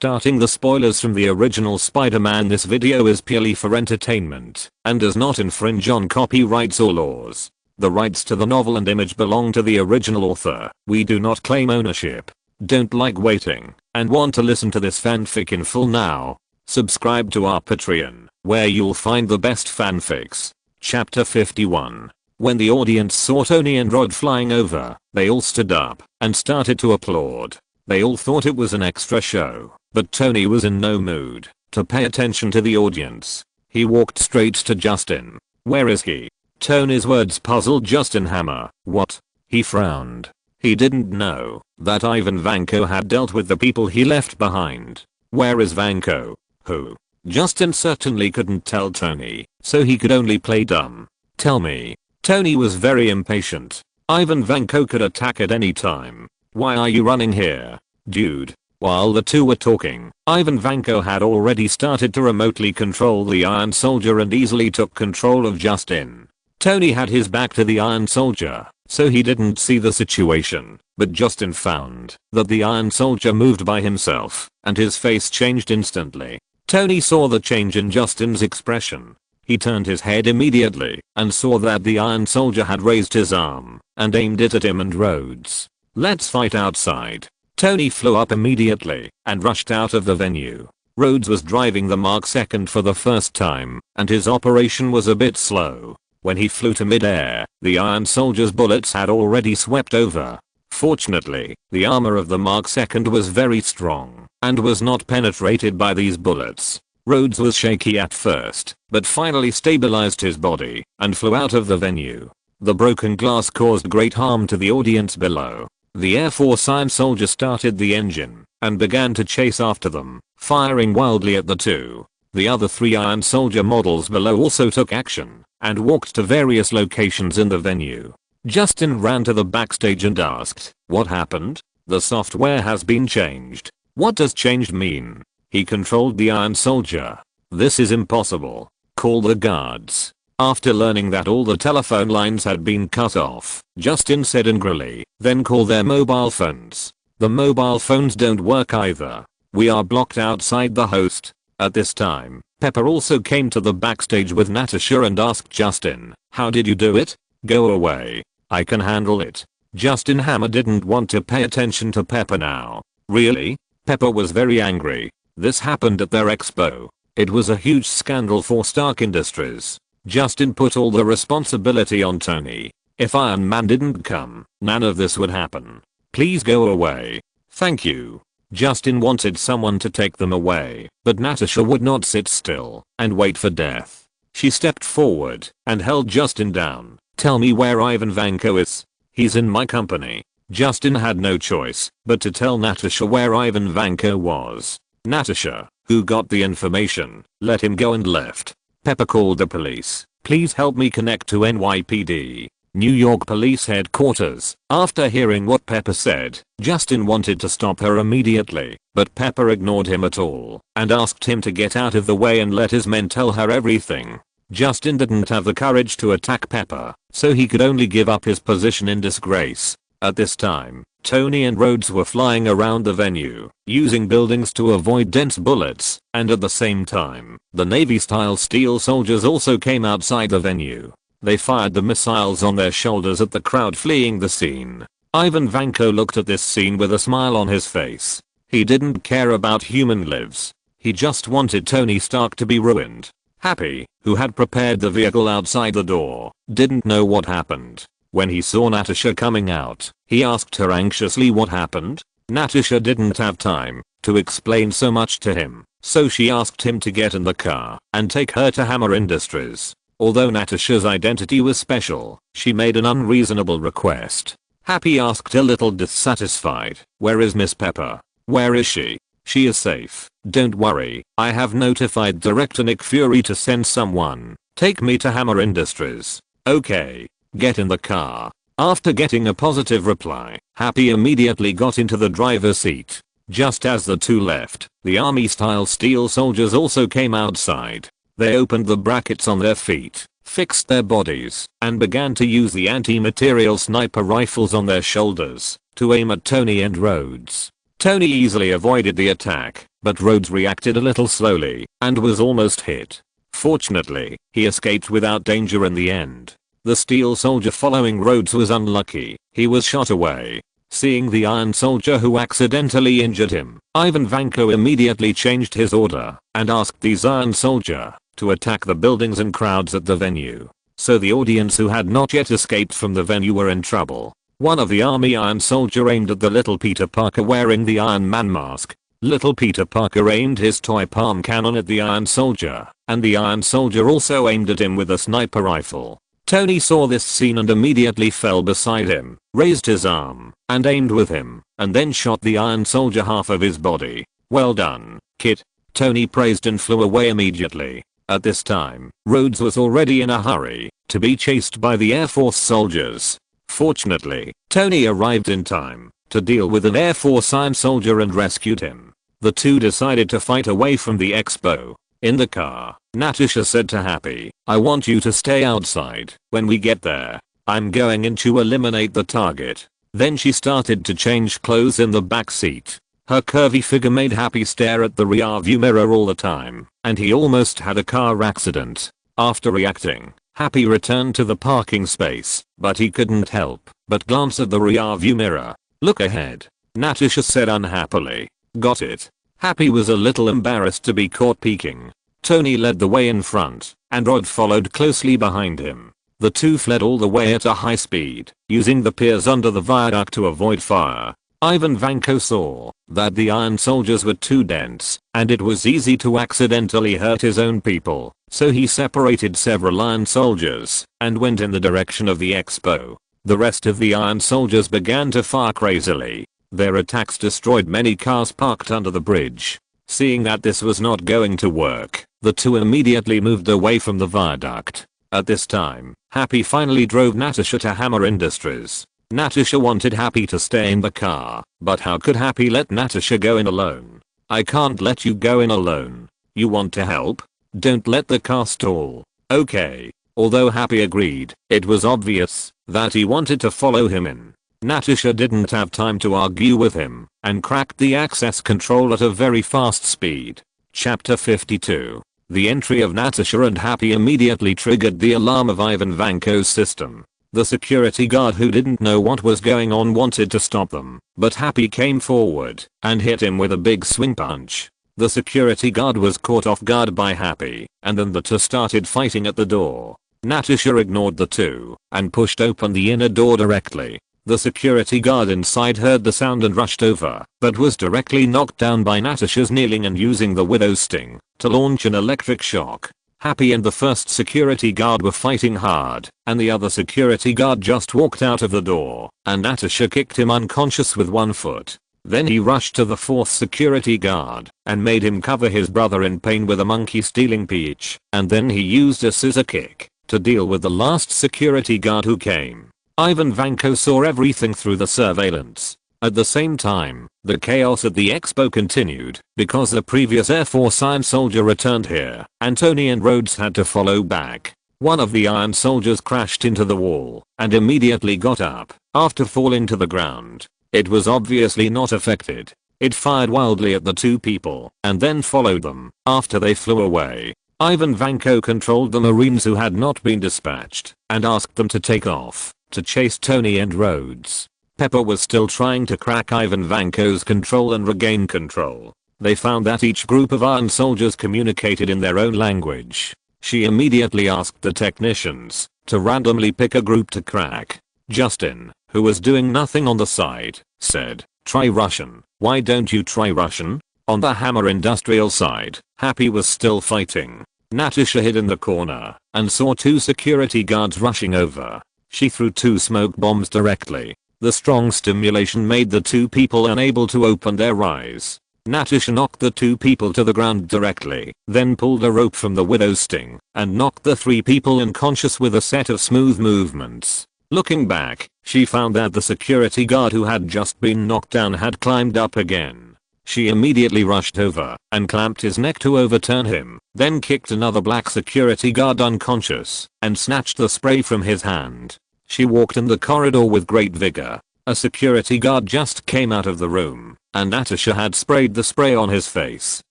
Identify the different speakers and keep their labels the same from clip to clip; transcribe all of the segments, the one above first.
Speaker 1: starting the spoilers from the original Spider-Man. This video is purely for entertainment and does not infringe on copyrights or laws. The rights to the novel and image belong to the original author. We do not claim ownership. Don't like waiting and want to listen to this fanfic in full now? Subscribe to our Patreon, where you'll find the best fanfics. Chapter 51. When the audience saw Tony and Rod flying over, they all stood up and started to applaud. They all thought it was an extra show, but Tony was in no mood to pay attention to the audience. He walked straight to Justin. Where is he? Tony's words puzzled Justin Hammer. What? He frowned. He didn't know that Ivan Vanko had dealt with the people he left behind. Where is Vanko? Who? Justin certainly couldn't tell Tony, so he could only play dumb. Tell me. Tony was very impatient. Ivan Vanko could attack at any time. Why are you running here, dude? While the two were talking, Ivan Vanko had already started to remotely control the Iron Soldier and easily took control of Justin. Tony had his back to the Iron Soldier, so he didn't see the situation, but Justin found that the Iron Soldier moved by himself, and his face changed instantly. Tony saw the change in Justin's expression. He turned his head immediately and saw that the Iron Soldier had raised his arm and aimed it at him and Rhodes. Let's fight outside. Tony flew up immediately and rushed out of the venue. Rhodes was driving the Mark II for the first time, and his operation was a bit slow. When he flew to mid-air, the Iron Soldier's bullets had already swept over. Fortunately, the armor of the Mark II was very strong and was not penetrated by these bullets. Rhodes was shaky at first, but finally stabilized his body and flew out of the venue. The broken glass caused great harm to the audience below. The Air Force Iron Soldier started the engine and began to chase after them, firing wildly at the two. The other three Iron Soldier models below also took action and walked to various locations in the venue. Justin ran to the backstage and asked, "What happened?" "The software has been changed." "What does changed mean?" "He controlled the Iron Soldier." "This is impossible. Call the guards." After learning that all the telephone lines had been cut off, Justin said angrily, "Then call their mobile phones." "The mobile phones don't work either. We are blocked outside the host." At this time, Pepper also came to the backstage with Natasha and asked Justin, "How did you do it?" "Go away. I can handle it." Justin Hammer didn't want to pay attention to Pepper now. "Really?" Pepper was very angry. This happened at their expo. It was a huge scandal for Stark Industries. Justin put all the responsibility on Tony. If Iron Man didn't come, none of this would happen. "Please go away." "Thank you." Justin wanted someone to take them away, but Natasha would not sit still and wait for death. She stepped forward and held Justin down. "Tell me where Ivan Vanko is." "He's in my company." Justin had no choice but to tell Natasha where Ivan Vanko was. Natasha, who got the information, let him go and left. Pepper called the police. "Please help me connect to NYPD. New York Police Headquarters." After hearing what Pepper said, Justin wanted to stop her immediately, but Pepper ignored him at all and asked him to get out of the way and let his men tell her everything. Justin didn't have the courage to attack Pepper, so he could only give up his position in disgrace. At this time, Tony and Rhodes were flying around the venue, using buildings to avoid dense bullets, and at the same time, the Navy-style steel soldiers also came outside the venue. They fired the missiles on their shoulders at the crowd fleeing the scene. Ivan Vanko looked at this scene with a smile on his face. He didn't care about human lives. He just wanted Tony Stark to be ruined. Happy, who had prepared the vehicle outside the door, didn't know what happened. When he saw Natasha coming out, he asked her anxiously what happened. Natasha didn't have time to explain so much to him, so she asked him to get in the car and take her to Hammer Industries. Although Natasha's identity was special, she made an unreasonable request. Happy asked a little dissatisfied, "Where is Miss Pepper?" "Where is she?" "She is safe. Don't worry. I have notified Director Nick Fury to send someone. Take me to Hammer Industries." "Okay. Get in the car." After getting a positive reply, Happy immediately got into the driver's seat. Just as the two left, the army-style steel soldiers also came outside. They opened the brackets on their feet, fixed their bodies, and began to use the anti-material sniper rifles on their shoulders to aim at Tony and Rhodes. Tony easily avoided the attack, but Rhodes reacted a little slowly and was almost hit. Fortunately, he escaped without danger in the end. The steel soldier following Rhodes was unlucky. He was shot away. Seeing the iron soldier who accidentally injured him, Ivan Vanko immediately changed his order and asked the iron soldier to attack the buildings and crowds at the venue. So the audience who had not yet escaped from the venue were in trouble. One of the army iron soldier aimed at the little Peter Parker wearing the Iron Man mask. Little Peter Parker aimed his toy palm cannon at the iron soldier, and the iron soldier also aimed at him with a sniper rifle. Tony saw this scene and immediately fell beside him, raised his arm, and aimed with him, and then shot the iron soldier half of his body. "Well done, kid," Tony praised and flew away immediately. At this time, Rhodes was already in a hurry to be chased by the Air Force soldiers. Fortunately, Tony arrived in time to deal with an Air Force iron soldier and rescued him. The two decided to fight away from the expo. In the car, Natasha said to Happy, "I want you to stay outside. When we get there, I'm going in to eliminate the target." Then she started to change clothes in the back seat. Her curvy figure made Happy stare at the rear view mirror all the time, and he almost had a car accident. After reacting, Happy returned to the parking space, but he couldn't help but glance at the rear view mirror. "Look ahead," Natasha said unhappily. "Got it." Happy was a little embarrassed to be caught peeking. Tony led the way in front, and Rod followed closely behind him. The two fled all the way at a high speed, using the piers under the viaduct to avoid fire. Ivan Vanko saw that the iron soldiers were too dense, and it was easy to accidentally hurt his own people, so he separated several iron soldiers and went in the direction of the expo. The rest of the iron soldiers began to fire crazily. Their attacks destroyed many cars parked under the bridge. Seeing that this was not going to work, the two immediately moved away from the viaduct. At this time, Happy finally drove Natasha to Hammer Industries. Natasha wanted Happy to stay in the car, but how could Happy let Natasha go in alone? "I can't let you go in alone. You want to help? Don't let the car stall." "Okay." Although Happy agreed, it was obvious that he wanted to follow him in. Natasha didn't have time to argue with him and cracked the access control at a very fast speed. Chapter 52. The entry of Natasha and Happy immediately triggered the alarm of Ivan Vanko's system. The security guard who didn't know what was going on wanted to stop them, but Happy came forward and hit him with a big swing punch. The security guard was caught off guard by Happy, and then the two started fighting at the door. Natasha ignored the two and pushed open the inner door directly. The security guard inside heard the sound and rushed over, but was directly knocked down by Natasha's kneeling and using the widow's sting to launch an electric shock. Happy and the first security guard were fighting hard, and the other security guard just walked out of the door, and Natasha kicked him unconscious with one foot. Then he rushed to the fourth security guard and made him cover his brother in pain with a monkey stealing peach, and then he used a scissor kick to deal with the last security guard who came. Ivan Vanko saw everything through the surveillance. At the same time, the chaos at the expo continued because the previous Air Force iron soldier returned here, and Tony and Rhodes had to follow back. One of the iron soldiers crashed into the wall and immediately got up after falling to the ground. It was obviously not affected. It fired wildly at the two people and then followed them after they flew away. Ivan Vanko controlled the Marines who had not been dispatched and asked them to take off to chase Tony and Rhodes. Pepper was still trying to crack Ivan Vanko's control and regain control. They found that each group of iron soldiers communicated in their own language. She immediately asked the technicians to randomly pick a group to crack. Justin, who was doing nothing on the side, said, "Try Russian." "Why don't you try Russian?" On the Hammer Industrial side, Happy was still fighting. Natasha hid in the corner and saw two security guards rushing over. She threw two smoke bombs directly. The strong stimulation made the two people unable to open their eyes. Natasha knocked the two people to the ground directly, then pulled a rope from the widow's sting and knocked the three people unconscious with a set of smooth movements. Looking back, she found that the security guard who had just been knocked down had climbed up again. She immediately rushed over and clamped his neck to overturn him, then kicked another black security guard unconscious and snatched the spray from his hand. She walked in the corridor with great vigor. A security guard just came out of the room and Natasha had sprayed the spray on his face.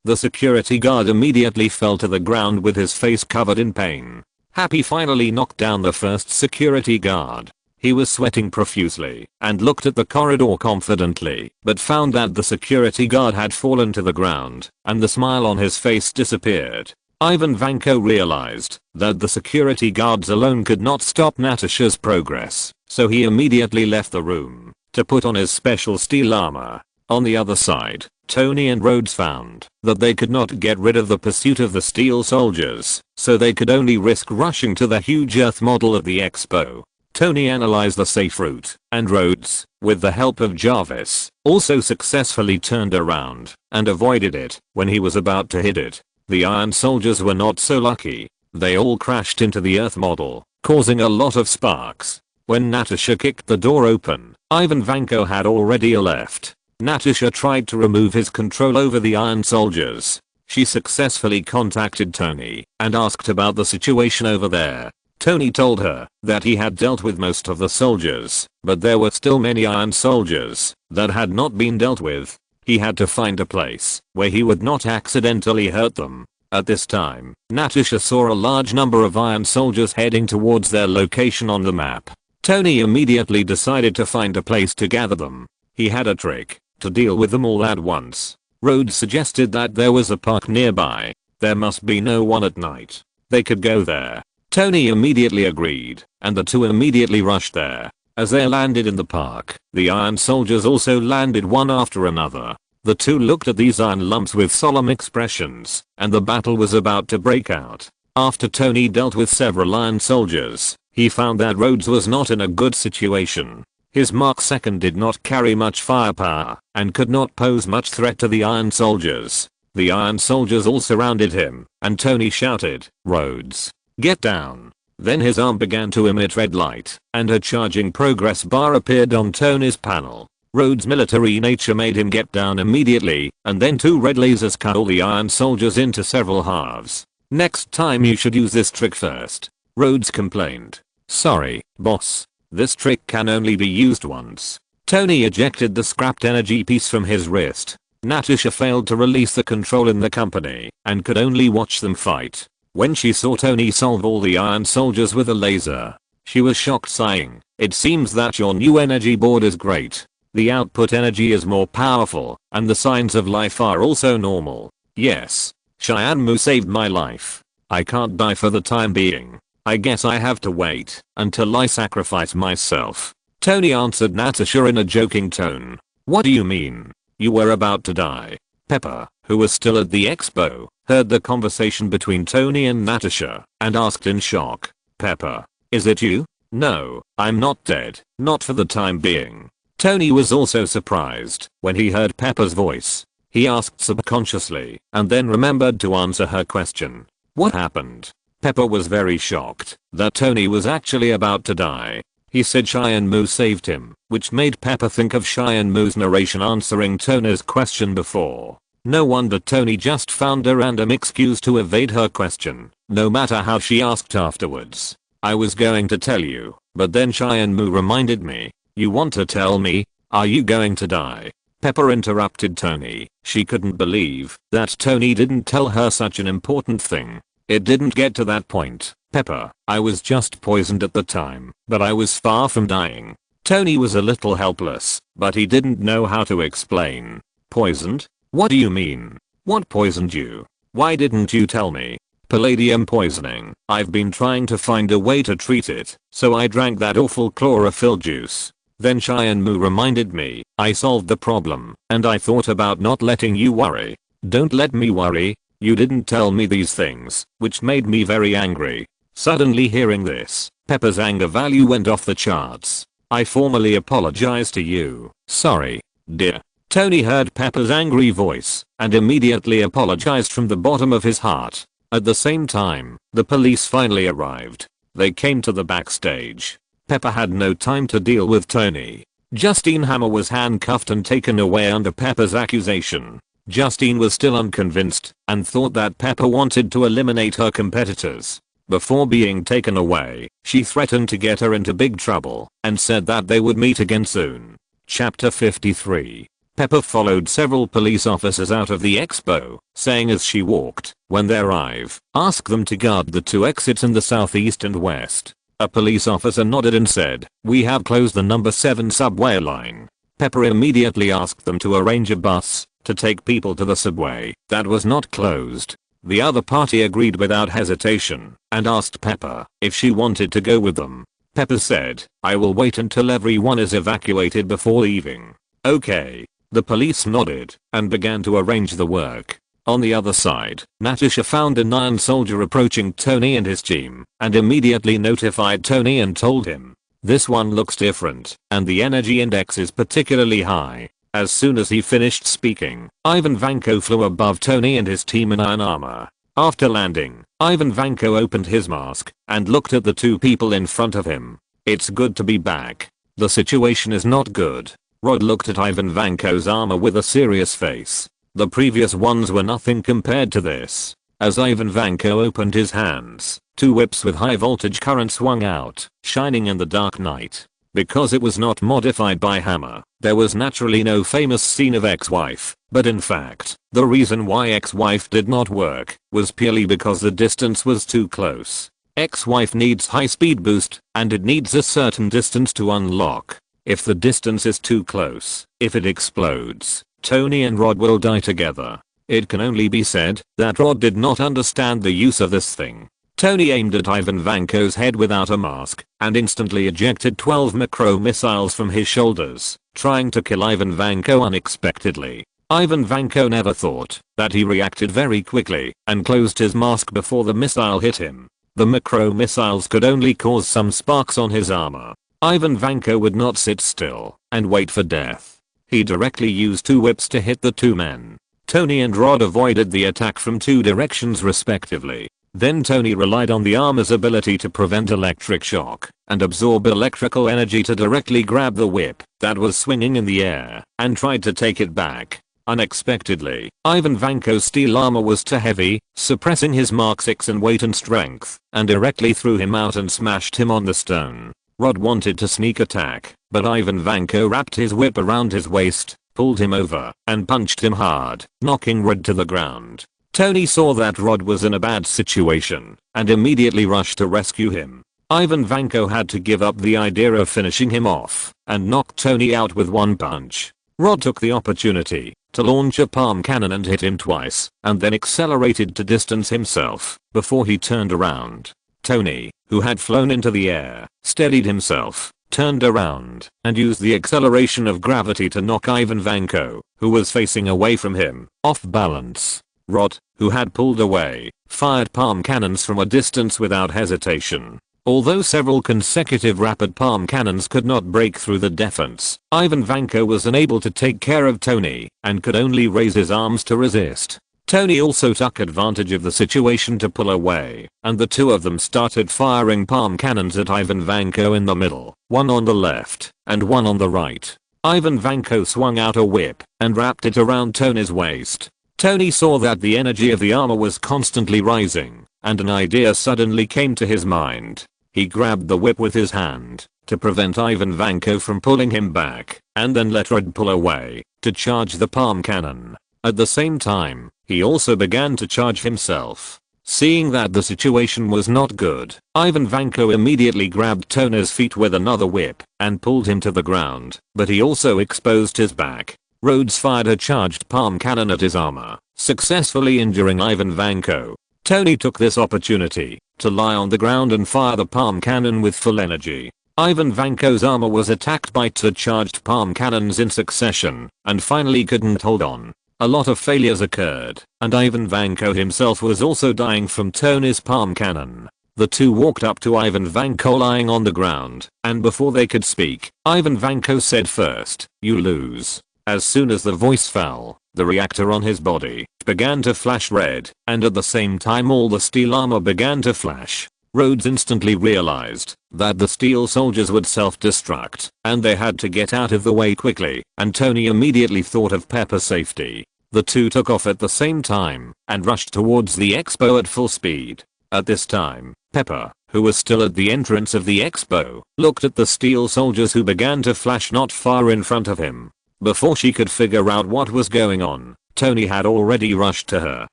Speaker 1: The security guard immediately fell to the ground with his face covered in pain. Happy finally knocked down the first security guard. He was sweating profusely and looked at the corridor confidently, but found that the security guard had fallen to the ground and the smile on his face disappeared. Ivan Vanko realized that the security guards alone could not stop Natasha's progress, so he immediately left the room to put on his special steel armor. On the other side, Tony and Rhodes found that they could not get rid of the pursuit of the steel soldiers, so they could only risk rushing to the huge Earth model of the expo. Tony analyzed the safe route, and Rhodes, with the help of Jarvis, also successfully turned around and avoided it when he was about to hit it. The Iron Soldiers were not so lucky. They all crashed into the Earth model, causing a lot of sparks. When Natasha kicked the door open, Ivan Vanko had already left. Natasha tried to remove his control over the Iron Soldiers. She successfully contacted Tony and asked about the situation over there. Tony told her that he had dealt with most of the soldiers, but there were still many Iron Soldiers that had not been dealt with. He had to find a place where he would not accidentally hurt them. At this time, Natasha saw a large number of Iron Soldiers heading towards their location on the map. Tony immediately decided to find a place to gather them. He had a trick to deal with them all at once. Rhodes suggested that there was a park nearby. There must be no one at night. They could go there. Tony immediately agreed, and the two immediately rushed there. As they landed in the park, the Iron Soldiers also landed one after another. The two looked at these iron lumps with solemn expressions, and the battle was about to break out. After Tony dealt with several Iron Soldiers, he found that Rhodes was not in a good situation. His Mark II did not carry much firepower, and could not pose much threat to the Iron Soldiers. The Iron Soldiers all surrounded him, and Tony shouted, "Rhodes, get down." Then his arm began to emit red light, and a charging progress bar appeared on Tony's panel. Rhodes' military nature made him get down immediately, and then two red lasers cut all the Iron Soldiers into several halves. "Next time you should use this trick first," Rhodes complained. "Sorry, boss. This trick can only be used once." Tony ejected the scrapped energy piece from his wrist. Natasha failed to release the control in the company, and could only watch them fight. When she saw Tony solve all the Iron Soldiers with a laser, she was shocked, sighing, "It seems that your new energy board is great. The output energy is more powerful, and the signs of life are also normal." "Yes. Cheyenne Mu saved my life. I can't die for the time being. I guess I have to wait until I sacrifice myself," Tony answered Natasha in a joking tone. "What do you mean? You were about to die?" Pepper, who was still at the expo, heard the conversation between Tony and Natasha and asked in shock, "Pepper, is it you?" "No, I'm not dead, not for the time being." Tony was also surprised when he heard Pepper's voice. He asked subconsciously and then remembered to answer her question. "What happened?" Pepper was very shocked that Tony was actually about to die. He said Cheyenne Mu saved him, which made Pepper think of Cheyenne Mu's narration answering Tony's question before. No wonder Tony just found a random excuse to evade her question, no matter how she asked afterwards. "I was going to tell you, but then Cheyenne Mu reminded me." "You want to tell me? Are you going to die?" Pepper interrupted Tony. She couldn't believe that Tony didn't tell her such an important thing. "It didn't get to that point, Pepper. I was just poisoned at the time, but I was far from dying." Tony was a little helpless, but he didn't know how to explain. "Poisoned? What do you mean? What poisoned you? Why didn't you tell me?" "Palladium poisoning. I've been trying to find a way to treat it, so I drank that awful chlorophyll juice. Then Cheyenne Mu reminded me. I solved the problem, and I thought about not letting you worry." "Don't let me worry. You didn't tell me these things, which made me very angry." Suddenly hearing this, Pepper's anger value went off the charts. "I formally apologize to you." "Sorry, dear." Tony heard Pepper's angry voice and immediately apologized from the bottom of his heart. At the same time, the police finally arrived. They came to the backstage. Pepper had no time to deal with Tony. Justine Hammer was handcuffed and taken away under Pepper's accusation. Justine was still unconvinced and thought that Pepper wanted to eliminate her competitors. Before being taken away, she threatened to get her into big trouble and said that they would meet again soon. Chapter 53. Pepper followed several police officers out of the expo, saying as she walked, when they arrive, ask them to guard the 2 exits in the southeast and west. A police officer nodded and said, "We have closed the number 7 subway line." Pepper immediately asked them to arrange a bus to take people to the subway that was not closed. The other party agreed without hesitation and asked Pepper if she wanted to go with them. Pepper said, "I will wait until everyone is evacuated before leaving." Okay. The police nodded and began to arrange the work. On the other side, Natasha found a Nyan soldier approaching Tony and his team and immediately notified Tony and told him, "This one looks different and the energy index is particularly high." As soon as he finished speaking, Ivan Vanko flew above Tony and his team in iron armor. After landing, Ivan Vanko opened his mask and looked at the 2 people in front of him. "It's good to be back. The situation is not good." Rod looked at Ivan Vanko's armor with a serious face. The previous ones were nothing compared to this. As Ivan Vanko opened his hands, 2 whips with high voltage current swung out, shining in the dark night. Because it was not modified by Hammer, there was naturally no famous scene of ex-wife, but in fact, the reason why ex-wife did not work was purely because the distance was too close. Ex-wife needs high speed boost, and it needs a certain distance to unlock. If the distance is too close, if it explodes, Tony and Rod will die together. It can only be said that Rod did not understand the use of this thing. Tony aimed at Ivan Vanko's head without a mask and instantly ejected 12 macro missiles from his shoulders, trying to kill Ivan Vanko unexpectedly. Ivan Vanko never thought that he reacted very quickly and closed his mask before the missile hit him. The macro missiles could only cause some sparks on his armor. Ivan Vanko would not sit still and wait for death. He directly used 2 whips to hit the 2 men. Tony and Rod avoided the attack from 2 directions respectively. Then Tony relied on the armor's ability to prevent electric shock and absorb electrical energy to directly grab the whip that was swinging in the air and tried to take it back. Unexpectedly, Ivan Vanko's steel armor was too heavy, suppressing his Mark 6 in weight and strength, and directly threw him out and smashed him on the stone. Rod wanted to sneak attack, but Ivan Vanko wrapped his whip around his waist, pulled him over, and punched him hard, knocking Rod to the ground. Tony saw that Rod was in a bad situation and immediately rushed to rescue him. Ivan Vanko had to give up the idea of finishing him off and knocked Tony out with 1 punch. Rod took the opportunity to launch a palm cannon and hit him twice and then accelerated to distance himself before he turned around. Tony, who had flown into the air, steadied himself, turned around, and used the acceleration of gravity to knock Ivan Vanko, who was facing away from him, off balance. Rod, who had pulled away, fired palm cannons from a distance without hesitation. Although several consecutive rapid palm cannons could not break through the defense, Ivan Vanko was unable to take care of Tony and could only raise his arms to resist. Tony also took advantage of the situation to pull away, and the 2 of them started firing palm cannons at Ivan Vanko in the middle, 1 on the left and 1 on the right. Ivan Vanko swung out a whip and wrapped it around Tony's waist. Tony saw that the energy of the armor was constantly rising, and an idea suddenly came to his mind. He grabbed the whip with his hand to prevent Ivan Vanko from pulling him back, and then let Rod pull away to charge the palm cannon. At the same time, he also began to charge himself. Seeing that the situation was not good, Ivan Vanko immediately grabbed Tony's feet with another whip and pulled him to the ground, but he also exposed his back. Rhodes fired a charged palm cannon at his armor, successfully injuring Ivan Vanko. Tony took this opportunity to lie on the ground and fire the palm cannon with full energy. Ivan Vanko's armor was attacked by 2 charged palm cannons in succession and finally couldn't hold on. A lot of failures occurred, and Ivan Vanko himself was also dying from Tony's palm cannon. The 2 walked up to Ivan Vanko lying on the ground, and before they could speak, Ivan Vanko said first, "You lose." As soon as the voice fell, the reactor on his body began to flash red, and at the same time all the steel armor began to flash. Rhodes instantly realized that the steel soldiers would self-destruct, and they had to get out of the way quickly, and Tony immediately thought of Pepper's safety. The 2 took off at the same time and rushed towards the expo at full speed. At this time, Pepper, who was still at the entrance of the expo, looked at the steel soldiers who began to flash not far in front of him. Before she could figure out what was going on, Tony had already rushed to her,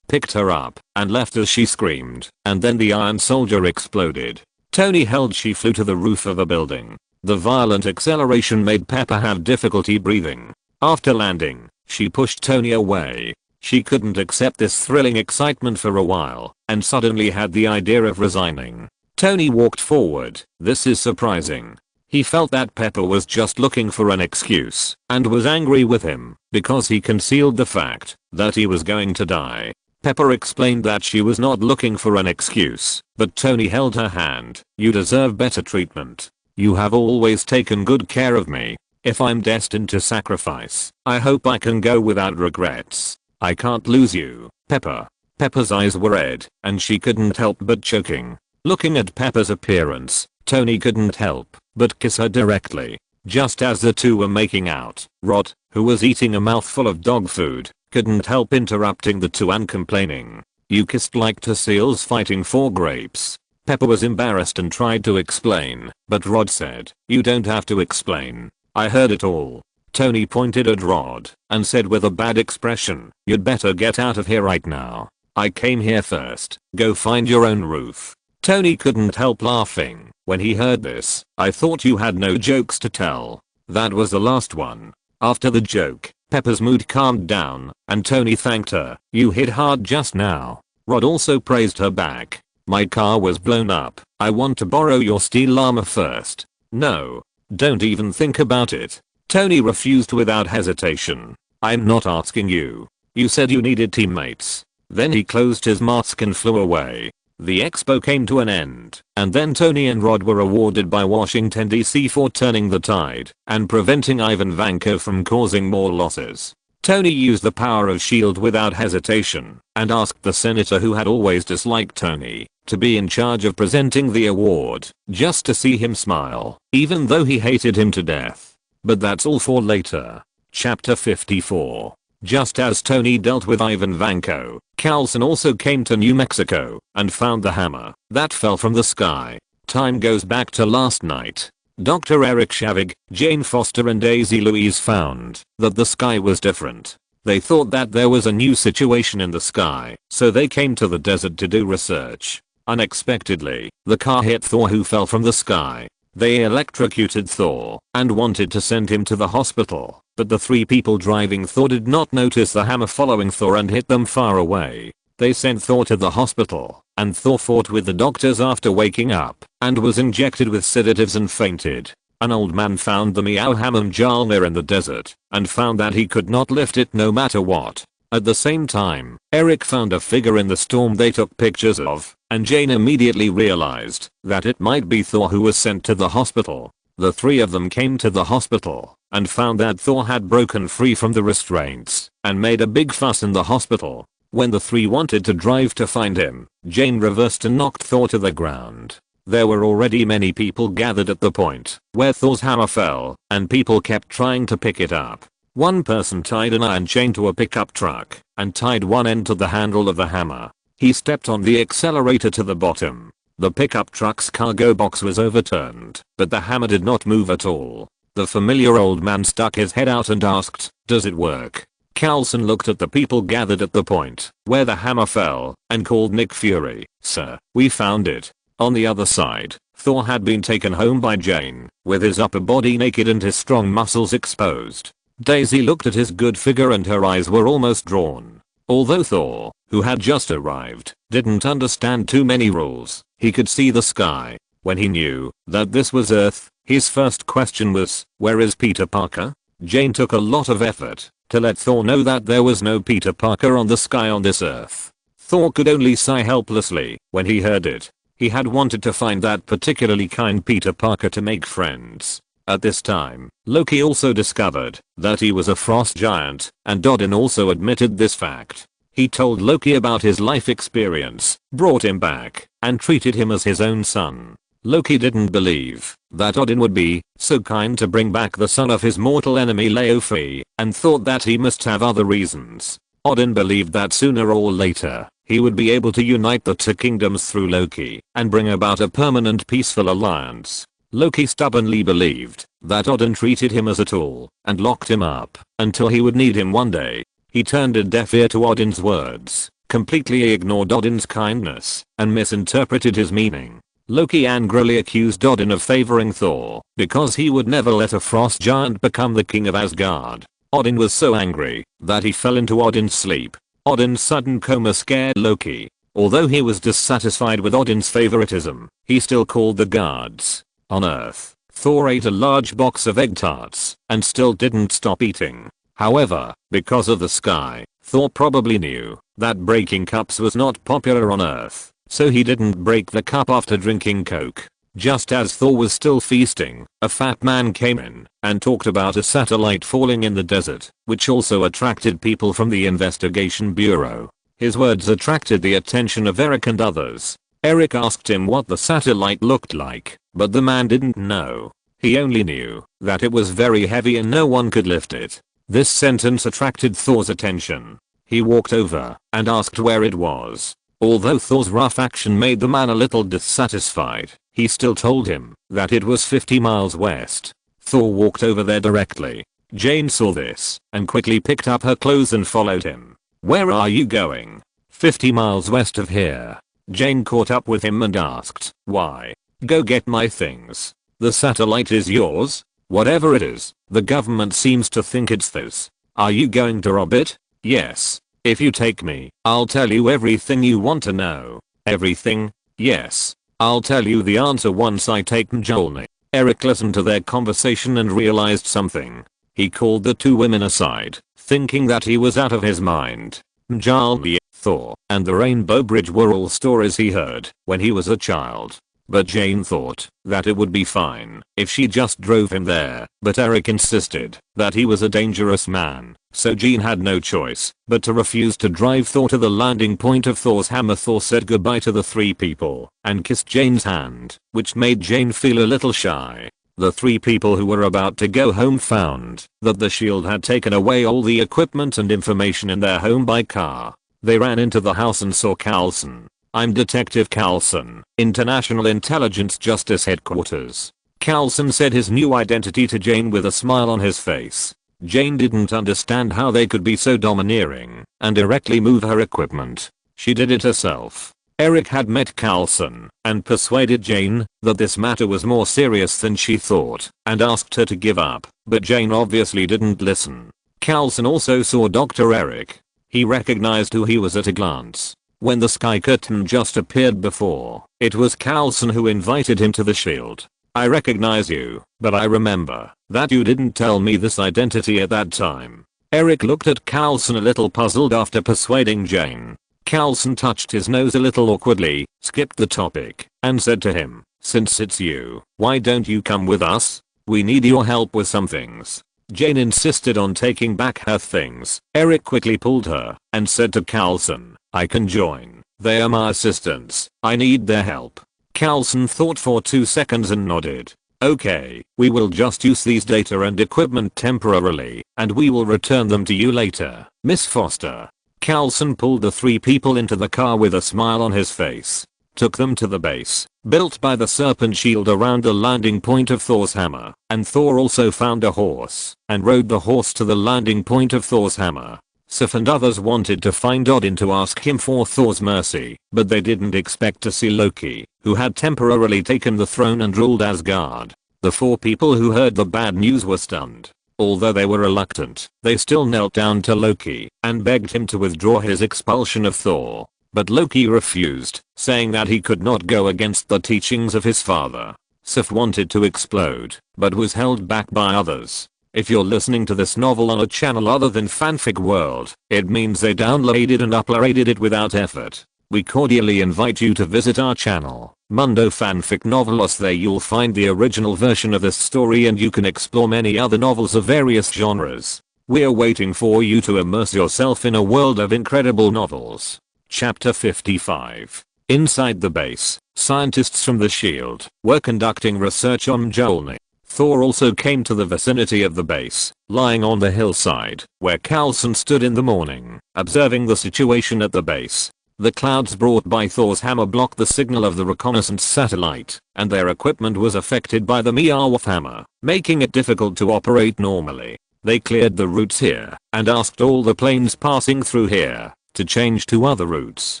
Speaker 1: picked her up, and left as she screamed, and then the iron soldier exploded. Tony held she flew to the roof of a building. The violent acceleration made Pepper have difficulty breathing. After landing, she pushed Tony away. She couldn't accept this thrilling excitement for a while, and suddenly had the idea of resigning. Tony walked forward. This is surprising. He felt that Pepper was just looking for an excuse, and was angry with him, because he concealed the fact that he was going to die. Pepper explained that she was not looking for an excuse, but Tony held her hand. You deserve better treatment. You have always taken good care of me. If I'm destined to sacrifice, I hope I can go without regrets. I can't lose you, Pepper. Pepper's eyes were red, and she couldn't help but choking. Looking at Pepper's appearance, Tony couldn't help but kiss her directly. Just as the two were making out, Rod, who was eating a mouthful of dog food, couldn't help interrupting the two and complaining. You kissed like two seals fighting for grapes. Pepper was embarrassed and tried to explain, but Rod said, you don't have to explain. I heard it all. Tony pointed at Rod and said with a bad expression, you'd better get out of here right now. I came here first. Go find your own roof. Tony couldn't help laughing when he heard this. I thought you had no jokes to tell. That was the last one. After the joke, Pepper's mood calmed down, and Tony thanked her. You hit hard just now. Rod also praised her back. My car was blown up. I want to borrow your steel llama first. No. Don't even think about it. Tony refused without hesitation. I'm not asking you. You said you needed teammates. Then he closed his mask and flew away. The expo came to an end, and then Tony and Rod were awarded by Washington DC for turning the tide and preventing Ivan Vanko from causing more losses. Tony used the power of S.H.I.E.L.D. without hesitation and asked the senator who had always disliked Tony to be in charge of presenting the award, just to see him smile, even though he hated him to death. But that's all for later. Chapter 54. Just as Tony dealt with Ivan Vanko, Carlson also came to New Mexico and found the hammer that fell from the sky. Time goes back to last night. Dr. Eric Shavig, Jane Foster and Daisy Louise found that the sky was different. They thought that there was a new situation in the sky, so they came to the desert to do research. Unexpectedly, the car hit Thor, who fell from the sky. They electrocuted Thor and wanted to send him to the hospital, but the three people driving Thor did not notice the hammer following Thor and hit them far away. They sent Thor to the hospital, and Thor fought with the doctors after waking up and was injected with sedatives and fainted. An old man found the Meow Hammer Mjalmir in the desert and found that he could not lift it no matter what. At the same time, Eric found a figure in the storm they took pictures of, and Jane immediately realized that it might be Thor who was sent to the hospital. The three of them came to the hospital and found that Thor had broken free from the restraints and made a big fuss in the hospital. When the three wanted to drive to find him, Jane reversed and knocked Thor to the ground. There were already many people gathered at the point where Thor's hammer fell, and people kept trying to pick it up. One person tied an iron chain to a pickup truck and tied one end to the handle of the hammer. He stepped on the accelerator to the bottom. The pickup truck's cargo box was overturned, but the hammer did not move at all. The familiar old man stuck his head out and asked, "Does it work?" Carlson looked at the people gathered at the point where the hammer fell and called Nick Fury. "Sir, we found it." On the other side, Thor had been taken home by Jane, with his upper body naked and his strong muscles exposed. Daisy looked at his good figure and her eyes were almost drawn. Although Thor, who had just arrived, didn't understand too many rules, he could see the sky. When he knew that this was Earth, his first question was, "Where is Peter Parker?" Jane took a lot of effort to let Thor know that there was no Peter Parker on the sky on this Earth. Thor could only sigh helplessly when he heard it. He had wanted to find that particularly kind Peter Parker to make friends. At this time, Loki also discovered that he was a frost giant, and Odin also admitted this fact. He told Loki about his life experience, brought him back, and treated him as his own son. Loki didn't believe that Odin would be so kind to bring back the son of his mortal enemy Laofi, and thought that he must have other reasons. Odin believed that sooner or later, he would be able to unite the two kingdoms through Loki and bring about a permanent peaceful alliance. Loki stubbornly believed that Odin treated him as a tool and locked him up until he would need him one day. He turned a deaf ear to Odin's words, completely ignored Odin's kindness, and misinterpreted his meaning. Loki angrily accused Odin of favoring Thor because he would never let a frost giant become the king of Asgard. Odin was so angry that he fell into Odin's sleep. Odin's sudden coma scared Loki. Although he was dissatisfied with Odin's favoritism, he still called the gods. On Earth, Thor ate a large box of egg tarts and still didn't stop eating. However, because of the sky, Thor probably knew that breaking cups was not popular on Earth, so he didn't break the cup after drinking Coke. Just as Thor was still feasting, a fat man came in and talked about a satellite falling in the desert, which also attracted people from the investigation bureau. His words attracted the attention of Eric and others. Eric asked him what the satellite looked like, but the man didn't know. He only knew that it was very heavy and no one could lift it. This sentence attracted Thor's attention. He walked over and asked where it was. Although Thor's rough action made the man a little dissatisfied, he still told him that it was 50 miles west. Thor walked over there directly. Jane saw this and quickly picked up her clothes and followed him. Where are you going? 50 miles west of here. Jane caught up with him and asked, why? Go get my things. The satellite is yours? Whatever it is, the government seems to think it's theirs. Are you going to rob it? Yes. If you take me, I'll tell you everything you want to know. Everything? Yes. I'll tell you the answer once I take Mjolnir. Eric listened to their conversation and realized something. He called the two women aside, thinking that he was out of his mind. Mjolnir, Thor, and the Rainbow Bridge were all stories he heard when he was a child. But Jane thought that it would be fine if she just drove him there, but Eric insisted that he was a dangerous man, so Jane had no choice but to refuse to drive Thor to the landing point of Thor's hammer. Thor said goodbye to the three people and kissed Jane's hand, which made Jane feel a little shy. The three people who were about to go home found that the shield had taken away all the equipment and information in their home by car. They ran into the house and saw Carlson. I'm Detective Carlson, International Intelligence Justice Headquarters. Carlson said his new identity to Jane with a smile on his face. Jane didn't understand how they could be so domineering and directly move her equipment. She did it herself. Eric had met Carlson and persuaded Jane that this matter was more serious than she thought and asked her to give up, but Jane obviously didn't listen. Carlson also saw Dr. Eric. He recognized who he was at a glance. When the sky curtain just appeared before, it was Carlson who invited him to the shield. I recognize you, but I remember that you didn't tell me this identity at that time. Eric looked at Carlson a little puzzled after persuading Jane. Carlson touched his nose a little awkwardly, skipped the topic, and said to him, since it's you, why don't you come with us? We need your help with some things. Jane insisted on taking back her things. Eric quickly pulled her and said to Carlson, I can join. They are my assistants. I need their help. Carlson thought for 2 seconds and nodded. Okay, we will just use these data and equipment temporarily, and we will return them to you later, Miss Foster. Carlson pulled the three people into the car with a smile on his face. Took them to the base, built by the serpent shield around the landing point of Thor's hammer, and Thor also found a horse, and rode the horse to the landing point of Thor's hammer. Sif and others wanted to find Odin to ask him for Thor's mercy, but they didn't expect to see Loki, who had temporarily taken the throne and ruled Asgard. The four people who heard the bad news were stunned. Although they were reluctant, they still knelt down to Loki and begged him to withdraw his expulsion of Thor. But Loki refused, saying that he could not go against the teachings of his father. Sif wanted to explode, but was held back by others. If you're listening to this novel on a channel other than Fanfic World, it means they downloaded and uploaded it without effort. We cordially invite you to visit our channel, Mundo Fanfic Novelos. There you'll find the original version of this story and you can explore many other novels of various genres. We're waiting for you to immerse yourself in a world of incredible novels. Chapter 55. Inside the base, scientists from the shield were conducting research on Mjolnir. Thor also came to the vicinity of the base, lying on the hillside, where Carlson stood in the morning, observing the situation at the base. The clouds brought by Thor's hammer blocked the signal of the reconnaissance satellite, and their equipment was affected by the Meowth hammer, making it difficult to operate normally. They cleared the routes here and asked all the planes passing through here to change to other routes.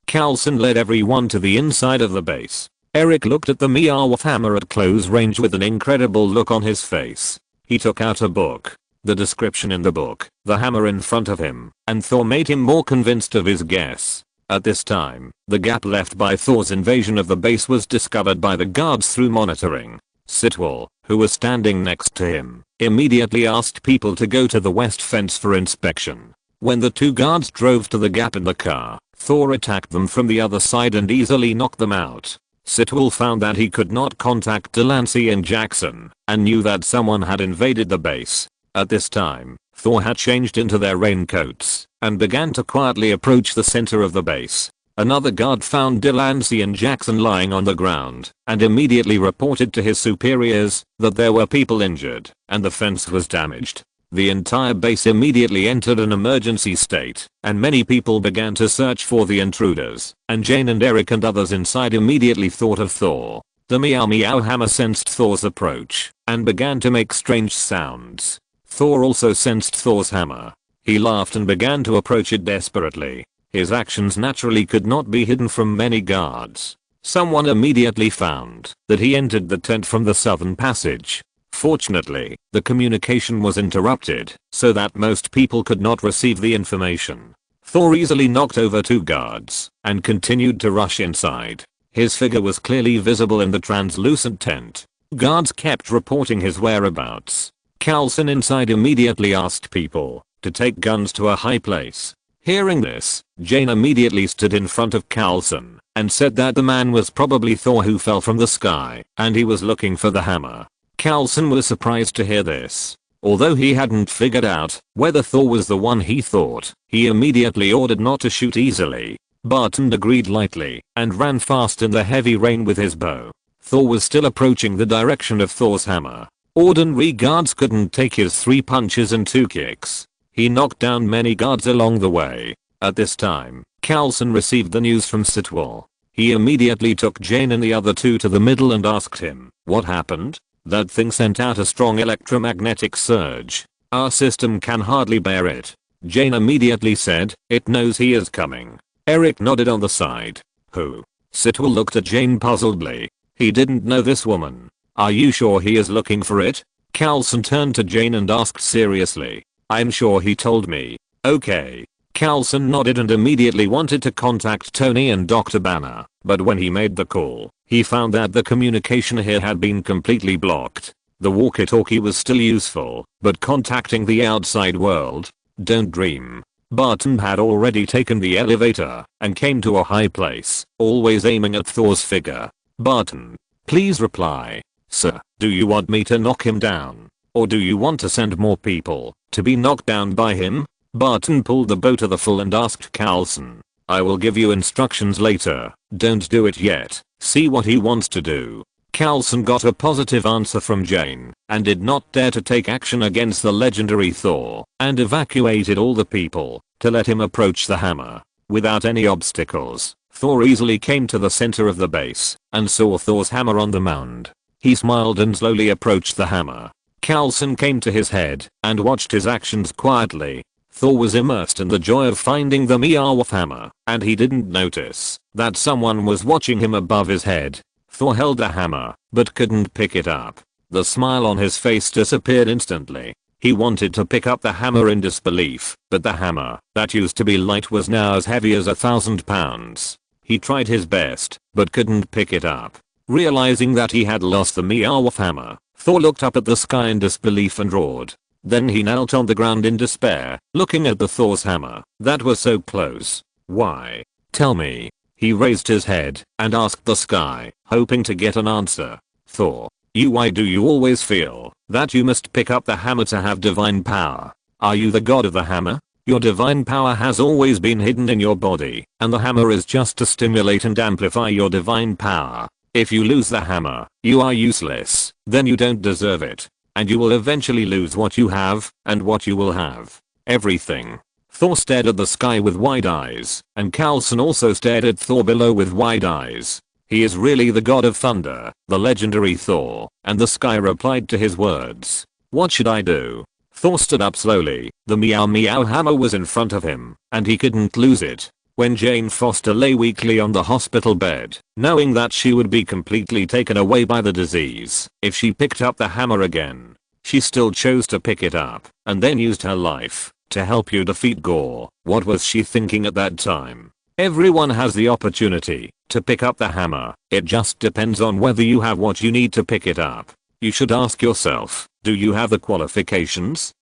Speaker 1: Coulson led everyone to the inside of the base. Eric looked at the Meowth hammer at close range with an incredible look on his face. He took out a book. The description in the book, the hammer in front of him, and Thor made him more convinced of his guess. At this time, the gap left by Thor's invasion of the base was discovered by the guards through monitoring. Sitwell, who was standing next to him, immediately asked people to go to the west fence for inspection. When the two guards drove to the gap in the car, Thor attacked them from the other side and easily knocked them out. Sitwell found that he could not contact Delancey and Jackson, and knew that someone had invaded the base. At this time, Thor had changed into their raincoats and began to quietly approach the center of the base. Another guard found Delancey and Jackson lying on the ground and immediately reported to his superiors that there were people injured and the fence was damaged. The entire base immediately entered an emergency state, and many people began to search for the intruders, and Jane and Eric and others inside immediately thought of Thor. The Meow Meow hammer sensed Thor's approach and began to make strange sounds. Thor also sensed Thor's hammer. He laughed and began to approach it desperately. His actions naturally could not be hidden from many guards. Someone immediately found that he entered the tent from the southern passage. Fortunately, the communication was interrupted so that most people could not receive the information. Thor easily knocked over two guards and continued to rush inside. His figure was clearly visible in the translucent tent. Guards kept reporting his whereabouts. Coulson inside immediately asked people to take guns to a high place. Hearing this, Jane immediately stood in front of Coulson and said that the man was probably Thor who fell from the sky and he was looking for the hammer. Coulson was surprised to hear this. Although he hadn't figured out whether Thor was the one he thought, he immediately ordered not to shoot easily. Barton agreed lightly and ran fast in the heavy rain with his bow. Thor was still approaching the direction of Thor's hammer. Ordinary guards couldn't take his 3 punches and 2 kicks. He knocked down many guards along the way. At this time, Coulson received the news from Sitwell. He immediately took Jane and the other two to the middle and asked him, "What happened? That thing sent out a strong electromagnetic surge. Our system can hardly bear it." Jane immediately said, "It knows he is coming." Eric nodded on the side. "Who?" Sitwell looked at Jane puzzledly. He didn't know this woman. "Are you sure he is looking for it?" Coulson turned to Jane and asked seriously. "I'm sure he told me." "Okay." Coulson nodded and immediately wanted to contact Tony and Dr. Banner, but when he made the call, he found that the communication here had been completely blocked. The walkie-talkie was still useful, but contacting the outside world? Don't dream. Barton had already taken the elevator and came to a high place, always aiming at Thor's figure. "Barton, please reply. Sir, do you want me to knock him down? Or do you want to send more people to be knocked down by him?" Barton pulled the bow to the full and asked Coulson, "I will give you instructions later. Don't do it yet. See what he wants to do." Coulson got a positive answer from Jane and did not dare to take action against the legendary Thor and evacuated all the people to let him approach the hammer. Without any obstacles, Thor easily came to the center of the base and saw Thor's hammer on the mound. He smiled and slowly approached the hammer. Coulson came to his head and watched his actions quietly. Thor was immersed in the joy of finding the Meowth hammer, and he didn't notice that someone was watching him above his head. Thor held the hammer, but couldn't pick it up. The smile on his face disappeared instantly. He wanted to pick up the hammer in disbelief, but the hammer, that used to be light, was now as heavy as 1,000 pounds. He tried his best, but couldn't pick it up. Realizing that he had lost the Meowth hammer, Thor looked up at the sky in disbelief and roared. Then he knelt on the ground in despair, looking at the Thor's hammer that was so close. "Why? Tell me." He raised his head and asked the sky, hoping to get an answer. "Thor, why do you always feel that you must pick up the hammer to have divine power? Are you the god of the hammer? Your divine power has always been hidden in your body, and the hammer is just to stimulate and amplify your divine power. If you lose the hammer, you are useless, then you don't deserve it. And you will eventually lose what you have, and what you will have. Everything." Thor stared at the sky with wide eyes, and Coulson also stared at Thor below with wide eyes. He is really the god of thunder, the legendary Thor, and the sky replied to his words. What should I do? Thor stood up slowly. The meow meow hammer was in front of him, and he couldn't lose it. When Jane Foster lay weakly on the hospital bed, knowing that she would be completely taken away by the disease if she picked up the hammer again, she still chose to pick it up, and then used her life to help you defeat Gore. What was she thinking at that time? Everyone has the opportunity to pick up the hammer. It just depends on whether you have what you need to pick it up. You should ask yourself, do you have the qualifications?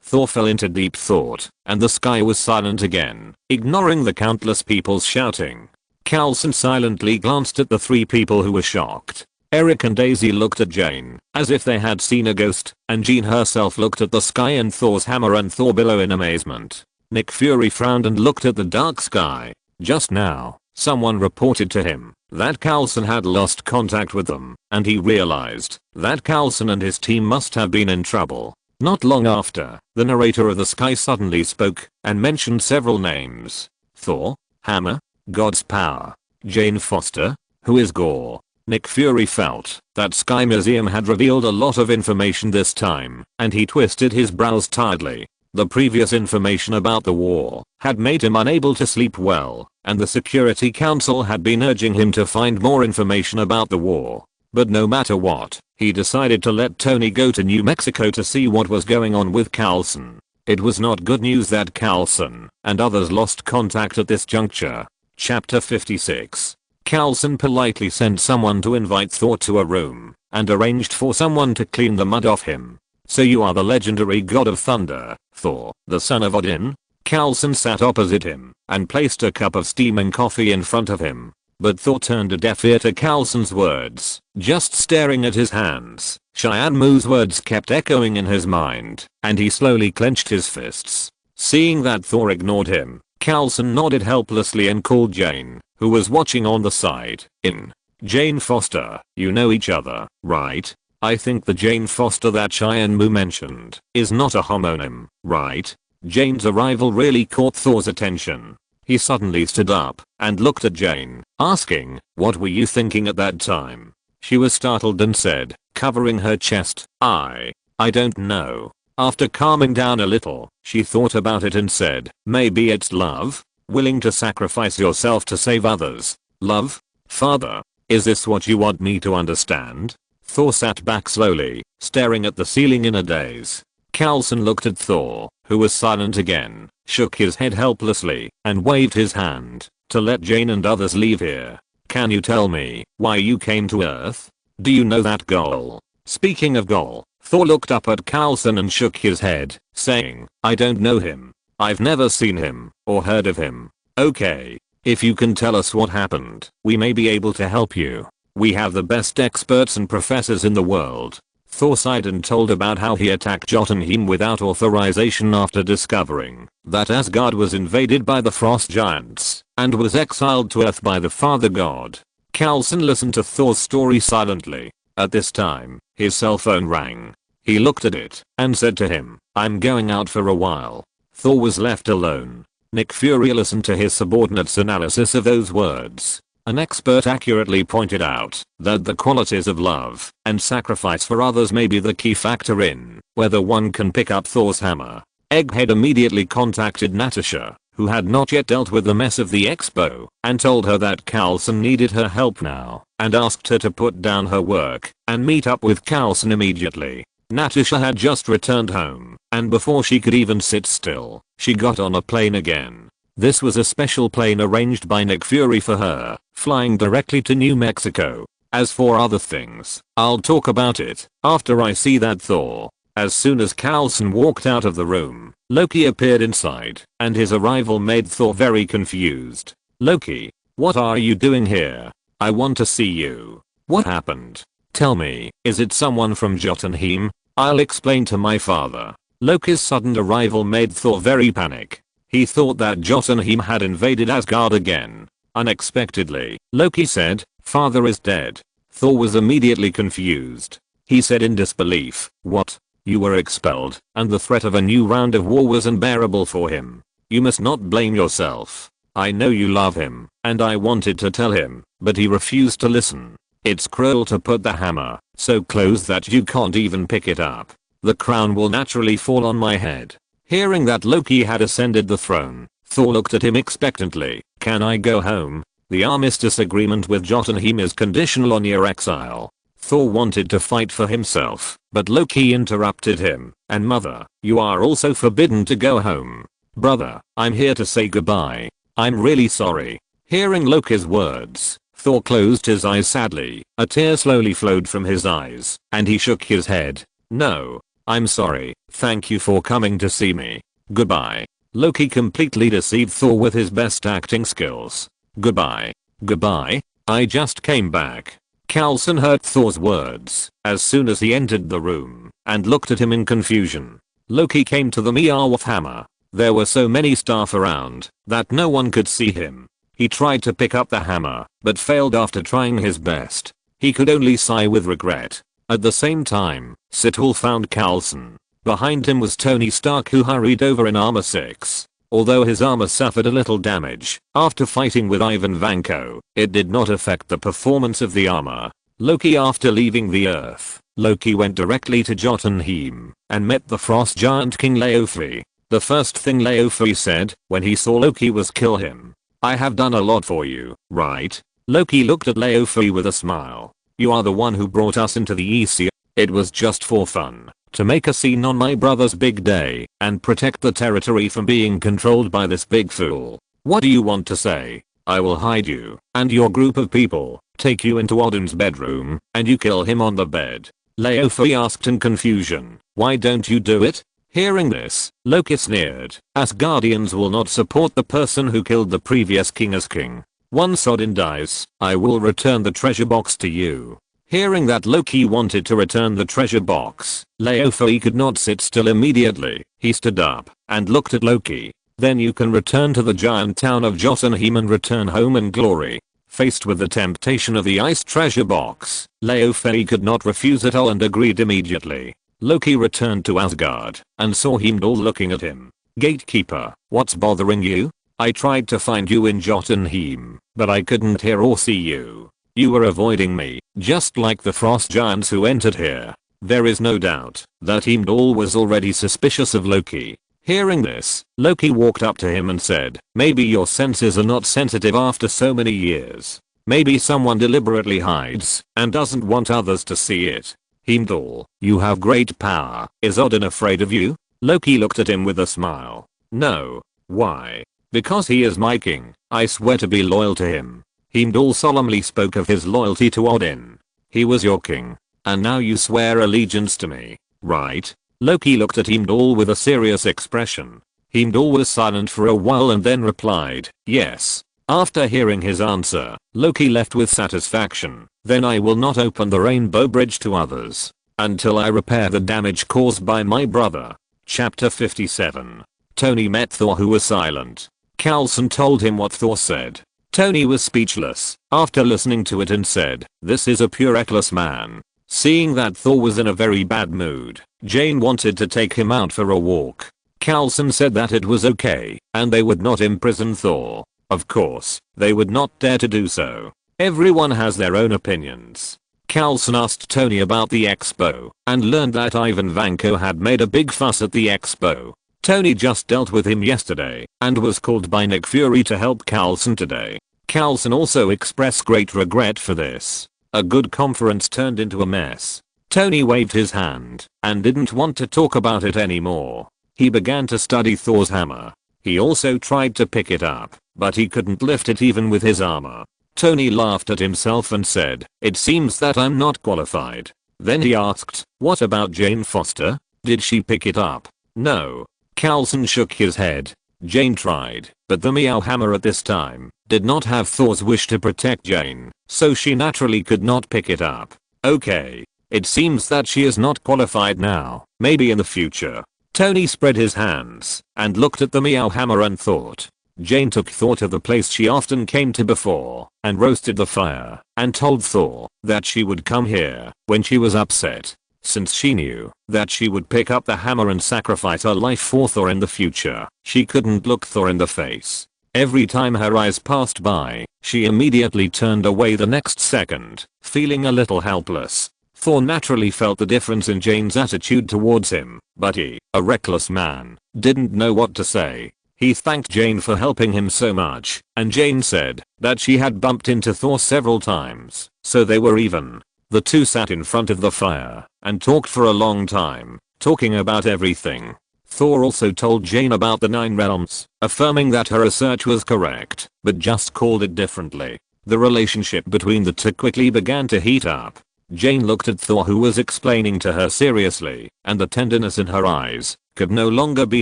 Speaker 1: Thor fell into deep thought, and the sky was silent again, ignoring the countless people's shouting. Coulson silently glanced at the three people who were shocked. Eric and Daisy looked at Jane, as if they had seen a ghost, and Jean herself looked at the sky and Thor's hammer and Thor below in amazement. Nick Fury frowned and looked at the dark sky. Just now, someone reported to him that Coulson had lost contact with them, and he realized that Coulson and his team must have been in trouble. Not long after, the narrator of the sky suddenly spoke and mentioned several names. Thor, Hammer, God's Power, Jane Foster, who is Gore. Nick Fury felt that Sky Museum had revealed a lot of information this time, and he twisted his brows tiredly. The previous information about the war had made him unable to sleep well, and the Security Council had been urging him to find more information about the war. But no matter what, he decided to let Tony go to New Mexico to see what was going on with Coulson. It was not good news that Coulson and others lost contact at this juncture. Chapter 56. Coulson politely sent someone to invite Thor to a room, and arranged for someone to clean the mud off him. So you are the legendary god of thunder, Thor, the son of Odin? Coulson sat opposite him, and placed a cup of steaming coffee in front of him. But Thor turned a deaf ear to Coulson's words, just staring at his hands. Cheyenne Moo's words kept echoing in his mind, and he slowly clenched his fists. Seeing that Thor ignored him, Coulson nodded helplessly and called Jane, who was watching on the side, in. Jane Foster, you know each other, right? I think the Jane Foster that Cheyenne Moo mentioned is not a homonym, right? Jane's arrival really caught Thor's attention. He suddenly stood up and looked at Jane, asking, what were you thinking at that time? She was startled and said, covering her chest, I don't know. After calming down a little, she thought about it and said, maybe it's love? Willing to sacrifice yourself to save others. Love? Father, is this what you want me to understand? Thor sat back slowly, staring at the ceiling in a daze. Coulson looked at Thor, who was silent again, shook his head helplessly, and waved his hand to let Jane and others leave here. Can you tell me why you came to Earth? Do you know that goal? Speaking of goal, Thor looked up at Coulson and shook his head, saying, I don't know him. I've never seen him or heard of him. Okay, if you can tell us what happened, we may be able to help you. We have the best experts and professors in the world. Thor sighed and told about how he attacked Jotunheim without authorization after discovering that Asgard was invaded by the frost giants and was exiled to Earth by the father god. Coulson listened to Thor's story silently. At this time, his cell phone rang. He looked at it and said to him, I'm going out for a while. Thor was left alone. Nick Fury listened to his subordinate's analysis of those words. An expert accurately pointed out that the qualities of love and sacrifice for others may be the key factor in whether one can pick up Thor's hammer. Egghead immediately contacted Natasha, who had not yet dealt with the mess of the expo, and told her that Coulson needed her help now, and asked her to put down her work and meet up with Coulson immediately. Natasha had just returned home, and before she could even sit still, she got on a plane again. This was a special plane arranged by Nick Fury for her, flying directly to New Mexico. As for other things, I'll talk about it after I see that Thor. As soon as Coulson walked out of the room, Loki appeared inside, and his arrival made Thor very confused. Loki, what are you doing here? I want to see you. What happened? Tell me, is it someone from Jotunheim? I'll explain to my father. Loki's sudden arrival made Thor very panic. He thought that Jotunheim had invaded Asgard again. Unexpectedly, Loki said, Father is dead. Thor was immediately confused. He said in disbelief, what? You were expelled, and the threat of a new round of war was unbearable for him. You must not blame yourself. I know you love him, and I wanted to tell him, but he refused to listen. It's cruel to put the hammer so close that you can't even pick it up. The crown will naturally fall on my head." Hearing that Loki had ascended the throne, Thor looked at him expectantly. "Can I go home? The armistice agreement with Jotunheim is conditional on your exile." Thor wanted to fight for himself, but Loki interrupted him. "And mother, you are also forbidden to go home. Brother, I'm here to say goodbye. I'm really sorry." Hearing Loki's words, Thor closed his eyes sadly. A tear slowly flowed from his eyes, and he shook his head. "No, I'm sorry. Thank you for coming to see me. Goodbye." Loki completely deceived Thor with his best acting skills. "Goodbye. Goodbye? I just came back." Coulson heard Thor's words as soon as he entered the room and looked at him in confusion. Loki came to the Mjolnir hammer. There were so many staff around that no one could see him. He tried to pick up the hammer, but failed after trying his best. He could only sigh with regret. At the same time, Situl found Coulson. Behind him was Tony Stark, who hurried over in armor 6. Although his armor suffered a little damage after fighting with Ivan Vanko, it did not affect the performance of the armor. Loki After leaving the Earth, Loki went directly to Jotunheim and met the frost giant King Laufey. The first thing Laufey said when he saw Loki was kill him. "I have done a lot for you, right?" Loki looked at Laufey with a smile. "You are the one who brought us into the EC. It was just for fun, to make a scene on my brother's big day and protect the territory from being controlled by this big fool. What do you want to say? I will hide you and your group of people, take you into Odin's bedroom, and you kill him on the bed." Laufey asked in confusion. "Why don't you do it?" Hearing this, Loki sneered. "Asgardians will not support the person who killed the previous king as king. Once Odin dies, I will return the treasure box to you." Hearing that Loki wanted to return the treasure box, Laufey could not sit still immediately. He stood up and looked at Loki. "Then you can return to the giant town of Jotunheim and return home in glory." Faced with the temptation of the ice treasure box, Laufey could not refuse at all and agreed immediately. Loki returned to Asgard and saw Heimdall looking at him. "Gatekeeper, what's bothering you? I tried to find you in Jotunheim, but I couldn't hear or see you. You were avoiding me, just like the frost giants who entered here." There is no doubt that Heimdall was already suspicious of Loki. Hearing this, Loki walked up to him and said, "Maybe your senses are not sensitive after so many years. Maybe someone deliberately hides and doesn't want others to see it. Heimdall, you have great power. Is Odin afraid of you?" Loki looked at him with a smile. "No. Why? Because he is my king. I swear to be loyal to him." Heimdall solemnly spoke of his loyalty to Odin. "He was your king. And now you swear allegiance to me, right?" Loki looked at Heimdall with a serious expression. Heimdall was silent for a while and then replied, "Yes." After hearing his answer, Loki left with satisfaction. "Then I will not open the rainbow bridge to others until I repair the damage caused by my brother." Chapter 57. Tony met Thor, who was silent. Coulson told him what Thor said. Tony was speechless after listening to it and said, "This is a pure reckless man." Seeing that Thor was in a very bad mood, Jane wanted to take him out for a walk. Coulson said that it was okay and they would not imprison Thor. Of course, they would not dare to do so. Everyone has their own opinions. Coulson asked Tony about the expo and learned that Ivan Vanko had made a big fuss at the expo. Tony just dealt with him yesterday and was called by Nick Fury to help Coulson today. Coulson also expressed great regret for this. A good conference turned into a mess. Tony waved his hand and didn't want to talk about it anymore. He began to study Thor's hammer. He also tried to pick it up, but he couldn't lift it even with his armor. Tony laughed at himself and said, "It seems that I'm not qualified." Then he asked, "What about Jane Foster? Did she pick it up?" "No." Coulson shook his head. Jane tried, but the Meow hammer at this time did not have Thor's wish to protect Jane, so she naturally could not pick it up. "Okay. It seems that she is not qualified now. Maybe in the future." Tony spread his hands and looked at the Meow hammer and thought. Jane took Thor to the place she often came to before and roasted the fire and told Thor that she would come here when she was upset. Since she knew that she would pick up the hammer and sacrifice her life for Thor in the future, she couldn't look Thor in the face. Every time her eyes passed by, she immediately turned away the next second, feeling a little helpless. Thor naturally felt the difference in Jane's attitude towards him, but he, a reckless man, didn't know what to say. He thanked Jane for helping him so much, and Jane said that she had bumped into Thor several times, so they were even. The two sat in front of the fire and talked for a long time, talking about everything. Thor also told Jane about the 9 realms, affirming that her research was correct, but just called it differently. The relationship between the two quickly began to heat up. Jane looked at Thor, who was explaining to her seriously, and the tenderness in her eyes could no longer be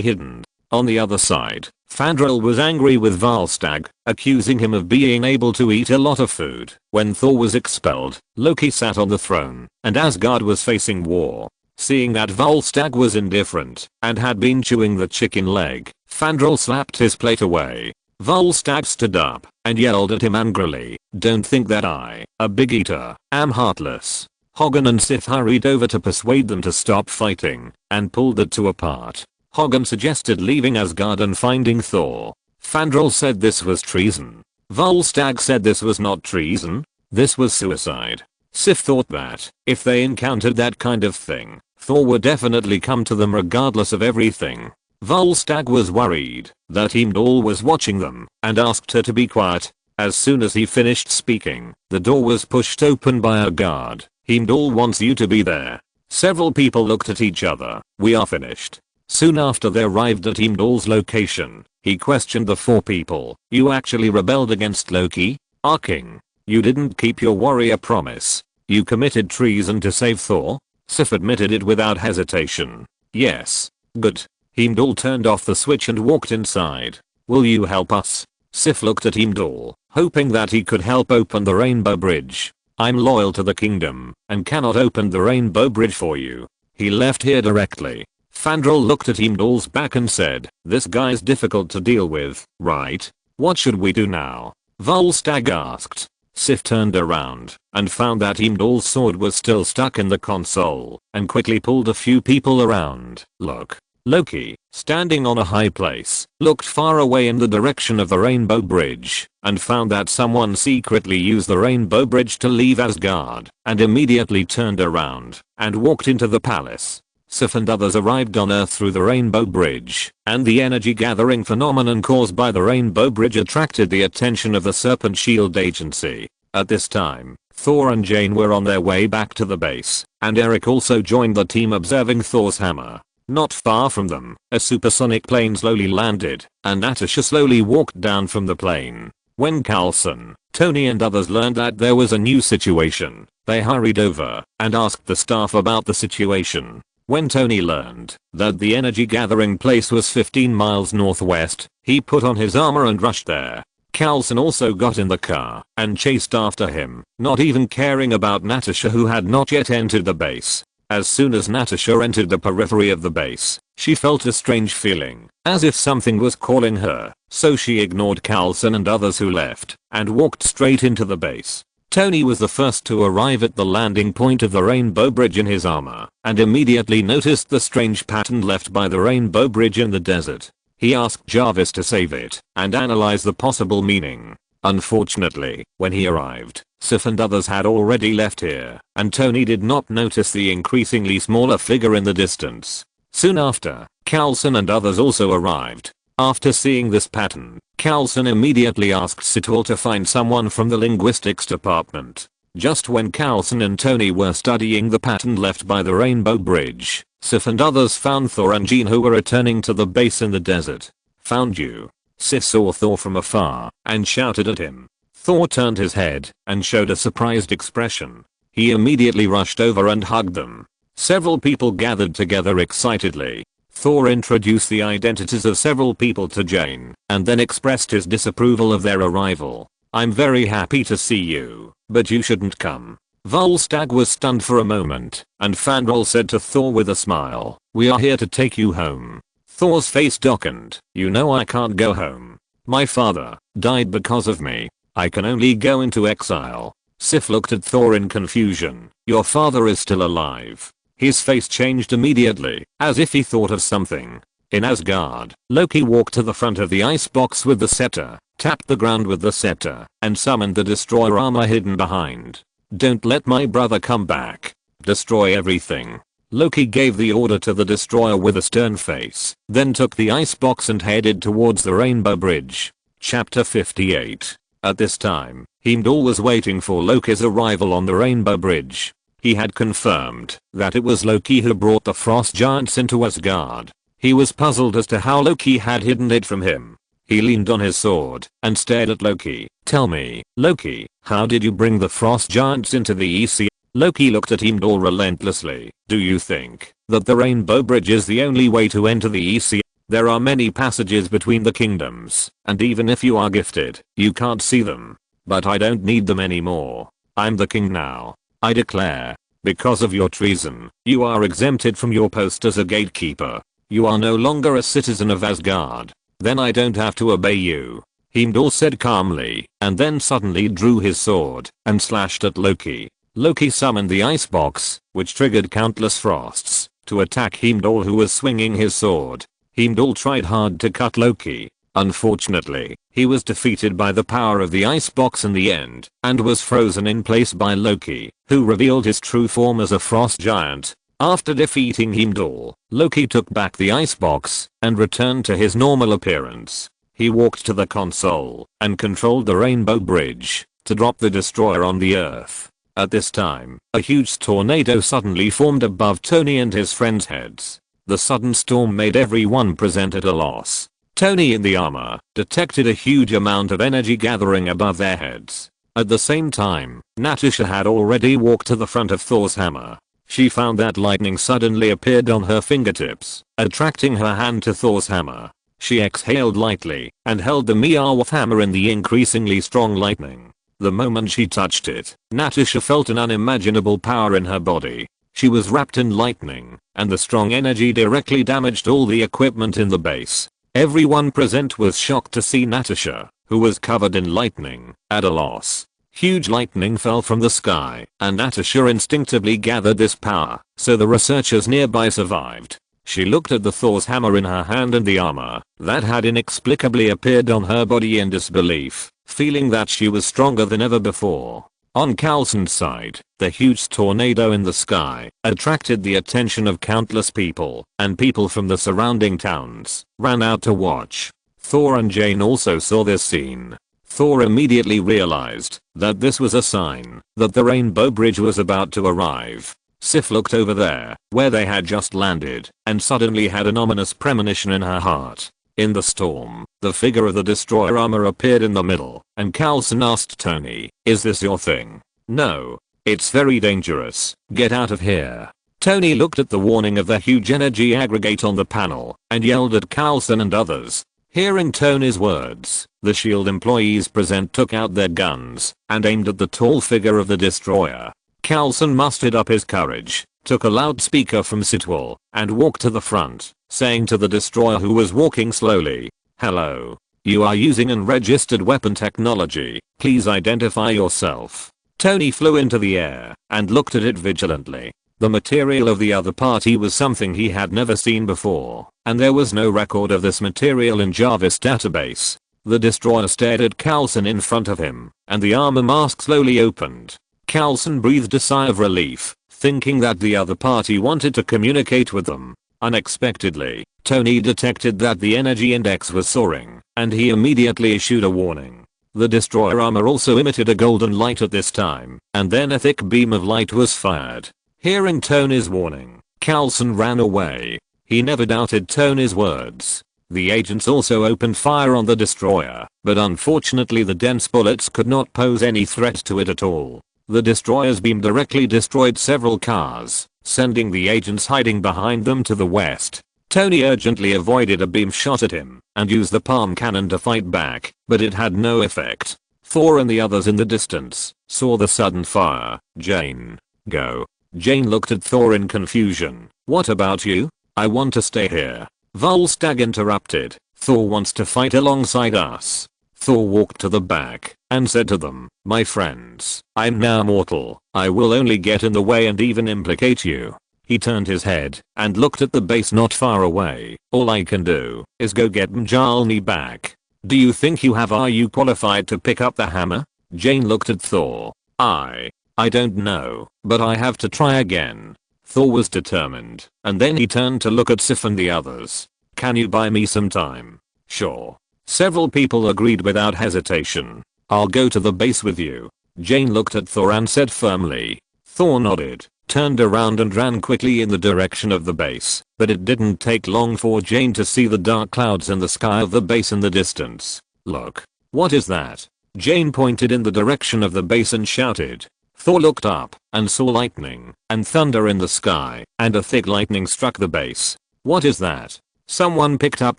Speaker 1: hidden. On the other side, Fandral was angry with Valstag, accusing him of being able to eat a lot of food. When Thor was expelled, Loki sat on the throne, and Asgard was facing war. Seeing that Valstag was indifferent and had been chewing the chicken leg, Fandral slapped his plate away. Valstag stood up and yelled at him angrily, "Don't think that I, a big eater, am heartless." Hogun and Sif hurried over to persuade them to stop fighting and pulled the two apart. Hogun suggested leaving Asgard and finding Thor. Fandral said this was treason. Volstagg said this was not treason, this was suicide. Sif thought that, if they encountered that kind of thing, Thor would definitely come to them regardless of everything. Volstagg was worried that Heimdall was watching them and asked her to be quiet. As soon as he finished speaking, the door was pushed open by a guard. "Heimdall wants you to be there." Several people looked at each other. "We are finished." Soon after they arrived at Heimdall's location, he questioned the 4 people. "You actually rebelled against Loki? Our king. You didn't keep your warrior promise. You committed treason to save Thor?" Sif admitted it without hesitation. "Yes." "Good." Heimdall turned off the switch and walked inside. "Will you help us?" Sif looked at Heimdall, hoping that he could help open the Rainbow Bridge. "I'm loyal to the kingdom and cannot open the Rainbow Bridge for you." He left here directly. Fandral looked at Heimdall's back and said, "This guy's difficult to deal with, right? What should we do now?" Volstagg asked. Sif turned around and found that Heimdall's sword was still stuck in the console and quickly pulled a few people around. "Look." Loki, standing on a high place, looked far away in the direction of the Rainbow Bridge and found that someone secretly used the Rainbow Bridge to leave Asgard and immediately turned around and walked into the palace. Sif and others arrived on Earth through the Rainbow Bridge, and the energy gathering phenomenon caused by the Rainbow Bridge attracted the attention of the Serpent Shield Agency. At this time, Thor and Jane were on their way back to the base, and Eric also joined the team observing Thor's hammer. Not far from them, a supersonic plane slowly landed, and Natasha slowly walked down from the plane. When Carlson, Tony and others learned that there was a new situation, they hurried over and asked the staff about the situation. When Tony learned that the energy gathering place was 15 miles northwest, he put on his armor and rushed there. Carlson also got in the car and chased after him, not even caring about Natasha, who had not yet entered the base. As soon as Natasha entered the periphery of the base, she felt a strange feeling, as if something was calling her, so she ignored Carlson and others who left, and walked straight into the base. Tony was the first to arrive at the landing point of the Rainbow Bridge in his armor, and immediately noticed the strange pattern left by the Rainbow Bridge in the desert. He asked Jarvis to save it and analyze the possible meaning. Unfortunately, when he arrived, Sif and others had already left here, and Tony did not notice the increasingly smaller figure in the distance. Soon after, Carlson and others also arrived. After seeing this pattern, Carlson immediately asked Sitwell to find someone from the linguistics department. Just when Carlson and Tony were studying the pattern left by the Rainbow Bridge, Sif and others found Thor and Jean, who were returning to the base in the desert. "Found you." Sif saw Thor from afar and shouted at him. Thor turned his head and showed a surprised expression. He immediately rushed over and hugged them. Several people gathered together excitedly. Thor introduced the identities of several people to Jane and then expressed his disapproval of their arrival. "I'm very happy to see you, but you shouldn't come." Volstagg was stunned for a moment, and Fandral said to Thor with a smile, "We are here to take you home." Thor's face darkened. "You know I can't go home. My father died because of me. I can only go into exile." Sif looked at Thor in confusion. "Your father is still alive." His face changed immediately, as if he thought of something. In Asgard, Loki walked to the front of the icebox with the scepter, tapped the ground with the scepter, and summoned the destroyer armor hidden behind. "Don't let my brother come back. Destroy everything." Loki gave the order to the destroyer with a stern face, then took the icebox and headed towards the Rainbow Bridge. Chapter 58. At this time, Heimdall was waiting for Loki's arrival on the Rainbow Bridge. He had confirmed that it was Loki who brought the frost giants into Asgard. He was puzzled as to how Loki had hidden it from him. He leaned on his sword and stared at Loki. "Tell me, Loki, how did you bring the frost giants into the EC?" Loki looked at Heimdall relentlessly. "Do you think that the Rainbow Bridge is the only way to enter the EC? There are many passages between the kingdoms, and even if you are gifted, you can't see them. But I don't need them anymore. I'm the king now. I declare, because of your treason, you are exempted from your post as a gatekeeper. You are no longer a citizen of Asgard. Then I don't have to obey you." Heimdall said calmly, and then suddenly drew his sword and slashed at Loki. Loki summoned the icebox, which triggered countless frosts, to attack Heimdall, who was swinging his sword. Heimdall tried hard to cut Loki. Unfortunately, he was defeated by the power of the icebox in the end, and was frozen in place by Loki, who revealed his true form as a frost giant. After defeating Heimdall, Loki took back the icebox and returned to his normal appearance. He walked to the console and controlled the Rainbow Bridge to drop the destroyer on the earth. At this time, a huge tornado suddenly formed above Tony and his friends' heads. The sudden storm made everyone present at a loss. Tony in the armor detected a huge amount of energy gathering above their heads. At the same time, Natasha had already walked to the front of Thor's hammer. She found that lightning suddenly appeared on her fingertips, attracting her hand to Thor's hammer. She exhaled lightly and held the Mjolnir hammer in the increasingly strong lightning. The moment she touched it, Natasha felt an unimaginable power in her body. She was wrapped in lightning, and the strong energy directly damaged all the equipment in the base. Everyone present was shocked to see Natasha, who was covered in lightning, at a loss. Huge lightning fell from the sky, and Natasha instinctively gathered this power, so the researchers nearby survived. She looked at the Thor's hammer in her hand and the armor that had inexplicably appeared on her body in disbelief, feeling that she was stronger than ever before. On Coulson's side, the huge tornado in the sky attracted the attention of countless people, and people from the surrounding towns ran out to watch. Thor and Jane also saw this scene. Thor immediately realized that this was a sign that the Rainbow Bridge was about to arrive. Sif looked over there, where they had just landed, and suddenly had an ominous premonition in her heart. In the storm, the figure of the destroyer armor appeared in the middle, and Coulson asked Tony, "Is this your thing?" "No. It's very dangerous. Get out of here." Tony looked at the warning of the huge energy aggregate on the panel, and yelled at Coulson and others. Hearing Tony's words, the SHIELD employees present took out their guns and aimed at the tall figure of the destroyer. Coulson mustered up his courage, took a loudspeaker from Sitwell, and walked to the front, saying to the destroyer, who was walking slowly, "Hello. You are using unregistered weapon technology. Please identify yourself." Tony flew into the air and looked at it vigilantly. The material of the other party was something he had never seen before, and there was no record of this material in Jarvis' database. The destroyer stared at Coulson in front of him, and the armor mask slowly opened. Coulson breathed a sigh of relief, thinking that the other party wanted to communicate with them. Unexpectedly, Tony detected that the energy index was soaring, and he immediately issued a warning. The destroyer armor also emitted a golden light at this time, and then a thick beam of light was fired. Hearing Tony's warning, Coulson ran away. He never doubted Tony's words. The agents also opened fire on the destroyer, but unfortunately the dense bullets could not pose any threat to it at all. The destroyer's beam directly destroyed several cars, sending the agents hiding behind them to the west. Tony urgently avoided a beam shot at him and used the palm cannon to fight back, but it had no effect. Thor and the others in the distance saw the sudden fire. "Jane, go." Jane looked at Thor in confusion. "What about you?" "I want to stay here." Volstagg interrupted. "Thor wants to fight alongside us." Thor walked to the back and said to them, "My friends, I'm now mortal. I will only get in the way and even implicate you. He turned his head and looked at the base not far away. All I can do is go get Mjolnir back. Do you think are you qualified to pick up the hammer? Jane looked at Thor. I don't know, but I have to try again. Thor was determined, and then he turned to look at Sif and the others. Can you buy me some time? Sure. Several people agreed without hesitation. I'll go to the base with you. Jane looked at Thor and said firmly. Thor nodded, turned around and ran quickly in the direction of the base, but it didn't take long for Jane to see the dark clouds in the sky of the base in the distance. Look. What is that? Jane pointed in the direction of the base and shouted. Thor looked up and saw lightning and thunder in the sky, and a thick lightning struck the base. What is that? Someone picked up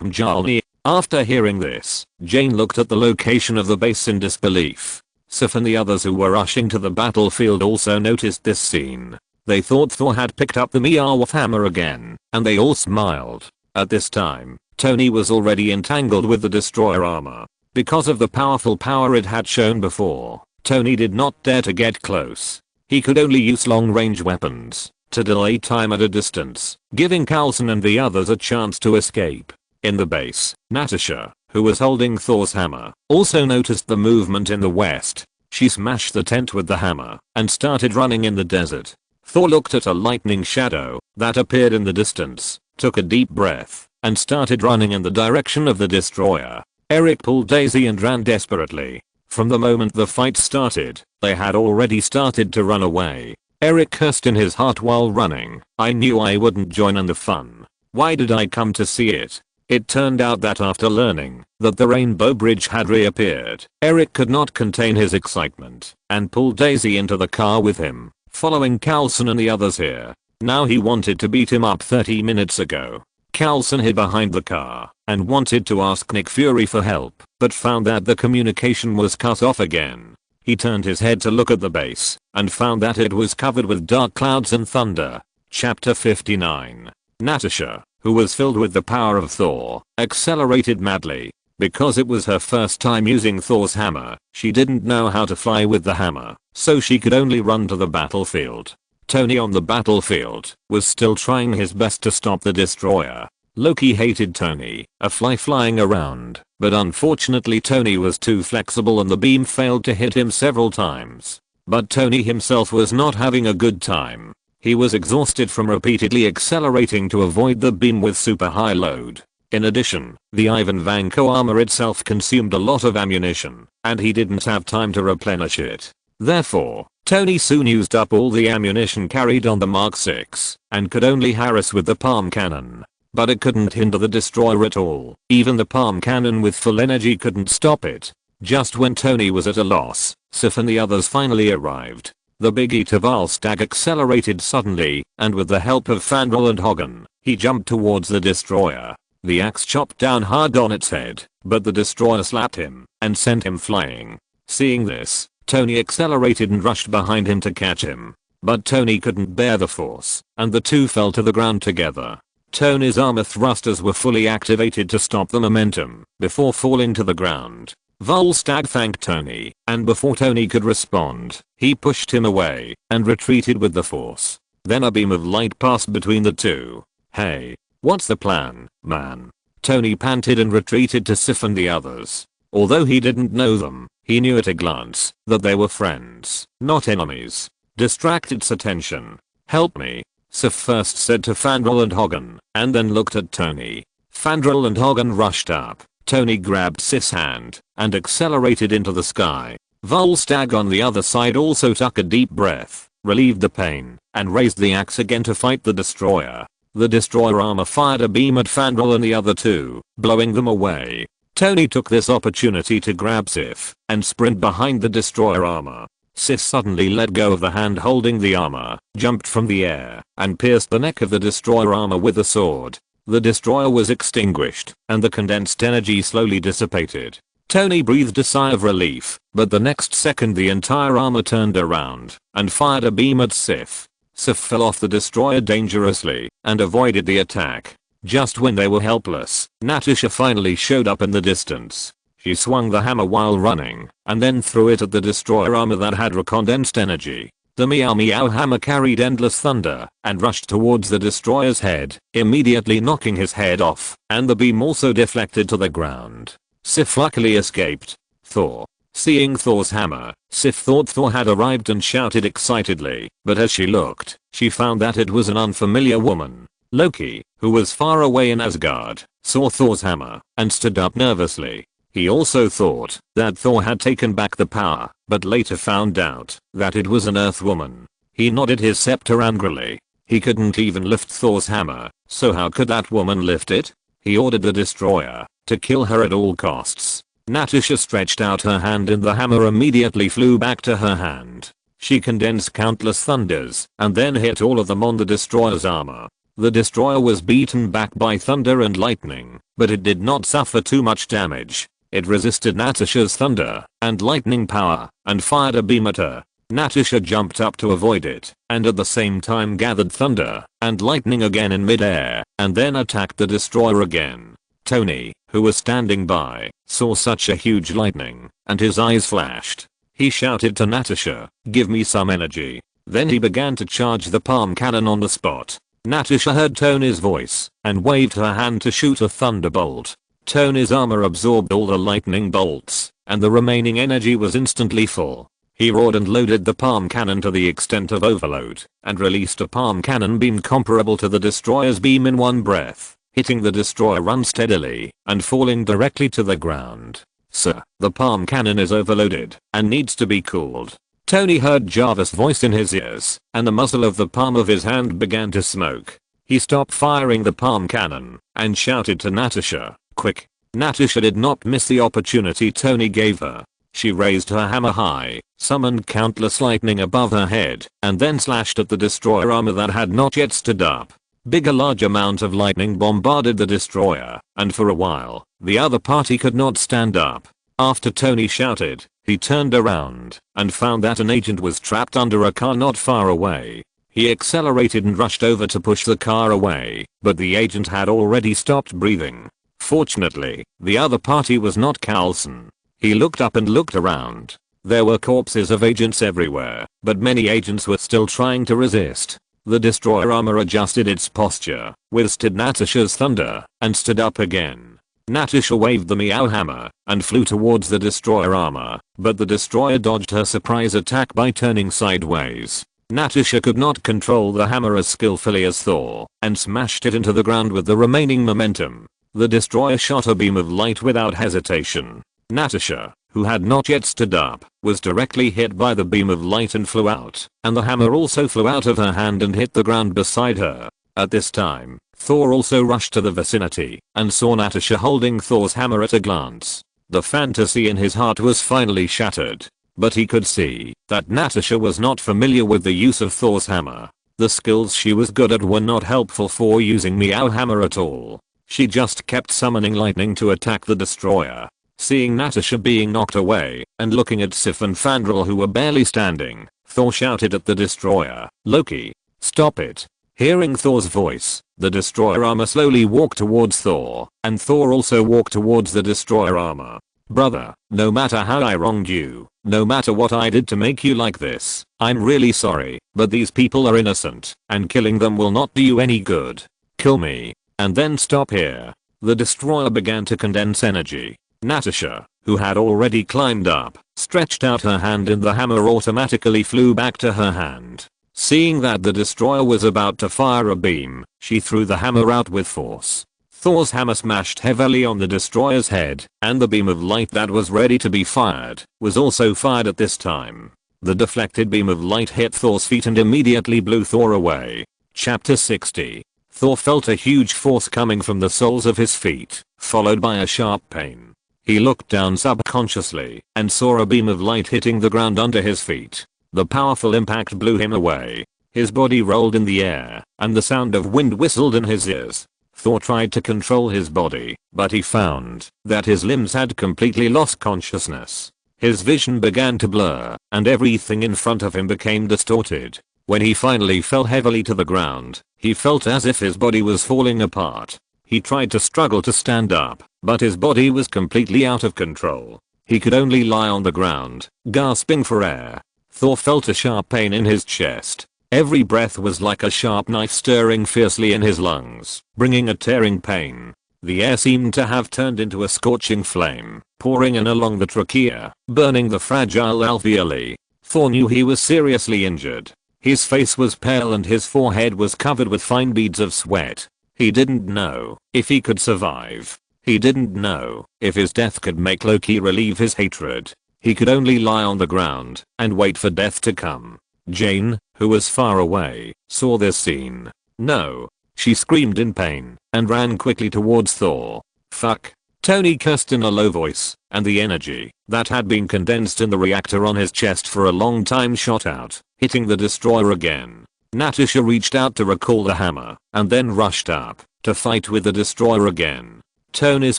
Speaker 1: Mjolnir. After hearing this, Jane looked at the location of the base in disbelief. Sif and the others who were rushing to the battlefield also noticed this scene. They thought Thor had picked up the Mjolnir hammer again, and they all smiled. At this time, Tony was already entangled with the destroyer armor. Because of the powerful power it had shown before, Tony did not dare to get close. He could only use long-range weapons to delay time at a distance, giving Coulson and the others a chance to escape. In the base, Natasha, who was holding Thor's hammer, also noticed the movement in the west. She smashed the tent with the hammer and started running in the desert. Thor looked at a lightning shadow that appeared in the distance, took a deep breath, and started running in the direction of the destroyer. Eric pulled Daisy and ran desperately. From the moment the fight started, they had already started to run away. Eric cursed in his heart while running. I knew I wouldn't join in the fun. Why did I come to see it? It turned out that after learning that the Rainbow Bridge had reappeared, Eric could not contain his excitement and pulled Daisy into the car with him, following Coulson and the others here. Now he wanted to beat him up 30 minutes ago. Coulson hid behind the car and wanted to ask Nick Fury for help, but found that the communication was cut off again. He turned his head to look at the base and found that it was covered with dark clouds and thunder. Chapter 59. Natasha, who was filled with the power of Thor, accelerated madly. Because it was her first time using Thor's hammer, she didn't know how to fly with the hammer, so she could only run to the battlefield. Tony on the battlefield was still trying his best to stop the destroyer. Loki hated Tony, a fly flying around, but unfortunately Tony was too flexible and the beam failed to hit him several times. But Tony himself was not having a good time. He was exhausted from repeatedly accelerating to avoid the beam with super high load. In addition, the Ivan Vanko armor itself consumed a lot of ammunition, and he didn't have time to replenish it. Therefore, Tony soon used up all the ammunition carried on the Mark 6 and could only harass with the palm cannon. But it couldn't hinder the destroyer at all. Even the palm cannon with full energy couldn't stop it. Just when Tony was at a loss, Sif and the others finally arrived. The big Eater Valstag accelerated suddenly, and with the help of Fandral and Hoggen, he jumped towards the destroyer. The axe chopped down hard on its head, but the destroyer slapped him and sent him flying. Seeing this, Tony accelerated and rushed behind him to catch him. But Tony couldn't bear the force, and the two fell to the ground together. Tony's armor thrusters were fully activated to stop the momentum before falling to the ground. Volstagg thanked Tony, and before Tony could respond, he pushed him away and retreated with the force. Then a beam of light passed between the two. Hey, what's the plan, man? Tony panted and retreated to Sif and the others. Although he didn't know them, he knew at a glance that they were friends, not enemies. Distracted attention. Help me, Sif first said to Fandral and Hoggen, and then looked at Tony. Fandral and Hoggen rushed up. Tony grabbed Sif's hand and accelerated into the sky. Volstagg on the other side also took a deep breath, relieved the pain, and raised the axe again to fight the destroyer. The destroyer armor fired a beam at Fandral and the other two, blowing them away. Tony took this opportunity to grab Sif and sprint behind the destroyer armor. Sif suddenly let go of the hand holding the armor, jumped from the air, and pierced the neck of the destroyer armor with a sword. The destroyer was extinguished, and the condensed energy slowly dissipated. Tony breathed a sigh of relief, but the next second the entire armor turned around and fired a beam at Sif. Sif fell off the destroyer dangerously and avoided the attack. Just when they were helpless, Natasha finally showed up in the distance. She swung the hammer while running, and then threw it at the destroyer armor that had recondensed energy. The meow meow hammer carried endless thunder and rushed towards the destroyer's head, immediately knocking his head off, and the beam also deflected to the ground. Sif luckily escaped. Thor. Seeing Thor's hammer, Sif thought Thor had arrived and shouted excitedly, but as she looked, she found that it was an unfamiliar woman. Loki, who was far away in Asgard, saw Thor's hammer and stood up nervously. He also thought that Thor had taken back the power, but later found out that it was an Earth woman. He nodded his scepter angrily. He couldn't even lift Thor's hammer, so how could that woman lift it? He ordered the destroyer to kill her at all costs. Natasha stretched out her hand and the hammer immediately flew back to her hand. She condensed countless thunders and then hit all of them on the destroyer's armor. The destroyer was beaten back by thunder and lightning, but it did not suffer too much damage. It resisted Natasha's thunder and lightning power and fired a beam at her. Natasha jumped up to avoid it and at the same time gathered thunder and lightning again in midair and then attacked the destroyer again. Tony, who was standing by, saw such a huge lightning and his eyes flashed. He shouted to Natasha, "Give me some energy." Then he began to charge the palm cannon on the spot. Natasha heard Tony's voice and waved her hand to shoot a thunderbolt. Tony's armor absorbed all the lightning bolts and the remaining energy was instantly full. He roared and loaded the palm cannon to the extent of overload and released a palm cannon beam comparable to the destroyer's beam in one breath, hitting the destroyer unsteadily and falling directly to the ground. "Sir, the palm cannon is overloaded and needs to be cooled." Tony heard Jarvis' voice in his ears and the muzzle of the palm of his hand began to smoke. He stopped firing the palm cannon and shouted to Natasha, "Quick." Natasha did not miss the opportunity Tony gave her. She raised her hammer high, summoned countless lightning above her head, and then slashed at the destroyer armor that had not yet stood up. A large amount of lightning bombarded the destroyer, and for a while, the other party could not stand up. After Tony shouted, he turned around and found that an agent was trapped under a car not far away. He accelerated and rushed over to push the car away, but the agent had already stopped breathing. Fortunately, the other party was not Carlson. He looked up and looked around. There were corpses of agents everywhere, but many agents were still trying to resist. The destroyer armor adjusted its posture, withstood Natasha's thunder, and stood up again. Natasha waved the meow hammer and flew towards the destroyer armor, but the destroyer dodged her surprise attack by turning sideways. Natasha could not control the hammer as skillfully as Thor and smashed it into the ground with the remaining momentum. The destroyer shot a beam of light without hesitation. Natasha, who had not yet stood up, was directly hit by the beam of light and flew out, and the hammer also flew out of her hand and hit the ground beside her. At this time, Thor also rushed to the vicinity and saw Natasha holding Thor's hammer at a glance. The fantasy in his heart was finally shattered, but he could see that Natasha was not familiar with the use of Thor's hammer. The skills she was good at were not helpful for using Meow hammer at all. She just kept summoning lightning to attack the destroyer. Seeing Natasha being knocked away and looking at Sif and Fandral who were barely standing, Thor shouted at the destroyer, "Loki, stop it." Hearing Thor's voice, the destroyer armor slowly walked towards Thor, and Thor also walked towards the destroyer armor. "Brother, no matter how I wronged you, no matter what I did to make you like this, I'm really sorry, but these people are innocent, and killing them will not do you any good. Kill me, and then stop here." The destroyer began to condense energy. Natasha, who had already climbed up, stretched out her hand and the hammer automatically flew back to her hand. Seeing that the destroyer was about to fire a beam, she threw the hammer out with force. Thor's hammer smashed heavily on the destroyer's head, and the beam of light that was ready to be fired was also fired at this time. The deflected beam of light hit Thor's feet and immediately blew Thor away. Chapter 60. Thor felt a huge force coming from the soles of his feet, followed by a sharp pain. He looked down subconsciously and saw a beam of light hitting the ground under his feet. The powerful impact blew him away. His body rolled in the air, and the sound of wind whistled in his ears. Thor tried to control his body, but he found that his limbs had completely lost consciousness. His vision began to blur, and everything in front of him became distorted. When he finally fell heavily to the ground, he felt as if his body was falling apart. He tried to struggle to stand up, but his body was completely out of control. He could only lie on the ground, gasping for air. Thor felt a sharp pain in his chest. Every breath was like a sharp knife stirring fiercely in his lungs, bringing a tearing pain. The air seemed to have turned into a scorching flame, pouring in along the trachea, burning the fragile alveoli. Thor knew he was seriously injured. His face was pale and his forehead was covered with fine beads of sweat. He didn't know if he could survive. He didn't know if his death could make Loki relieve his hatred. He could only lie on the ground and wait for death to come. Jane, who was far away, saw this scene. No. She screamed in pain and ran quickly towards Thor. Fuck. Tony cursed in a low voice, and the energy that had been condensed in the reactor on his chest for a long time shot out, hitting the destroyer again. Natasha reached out to recall the hammer, and then rushed up to fight with the destroyer again. Tony's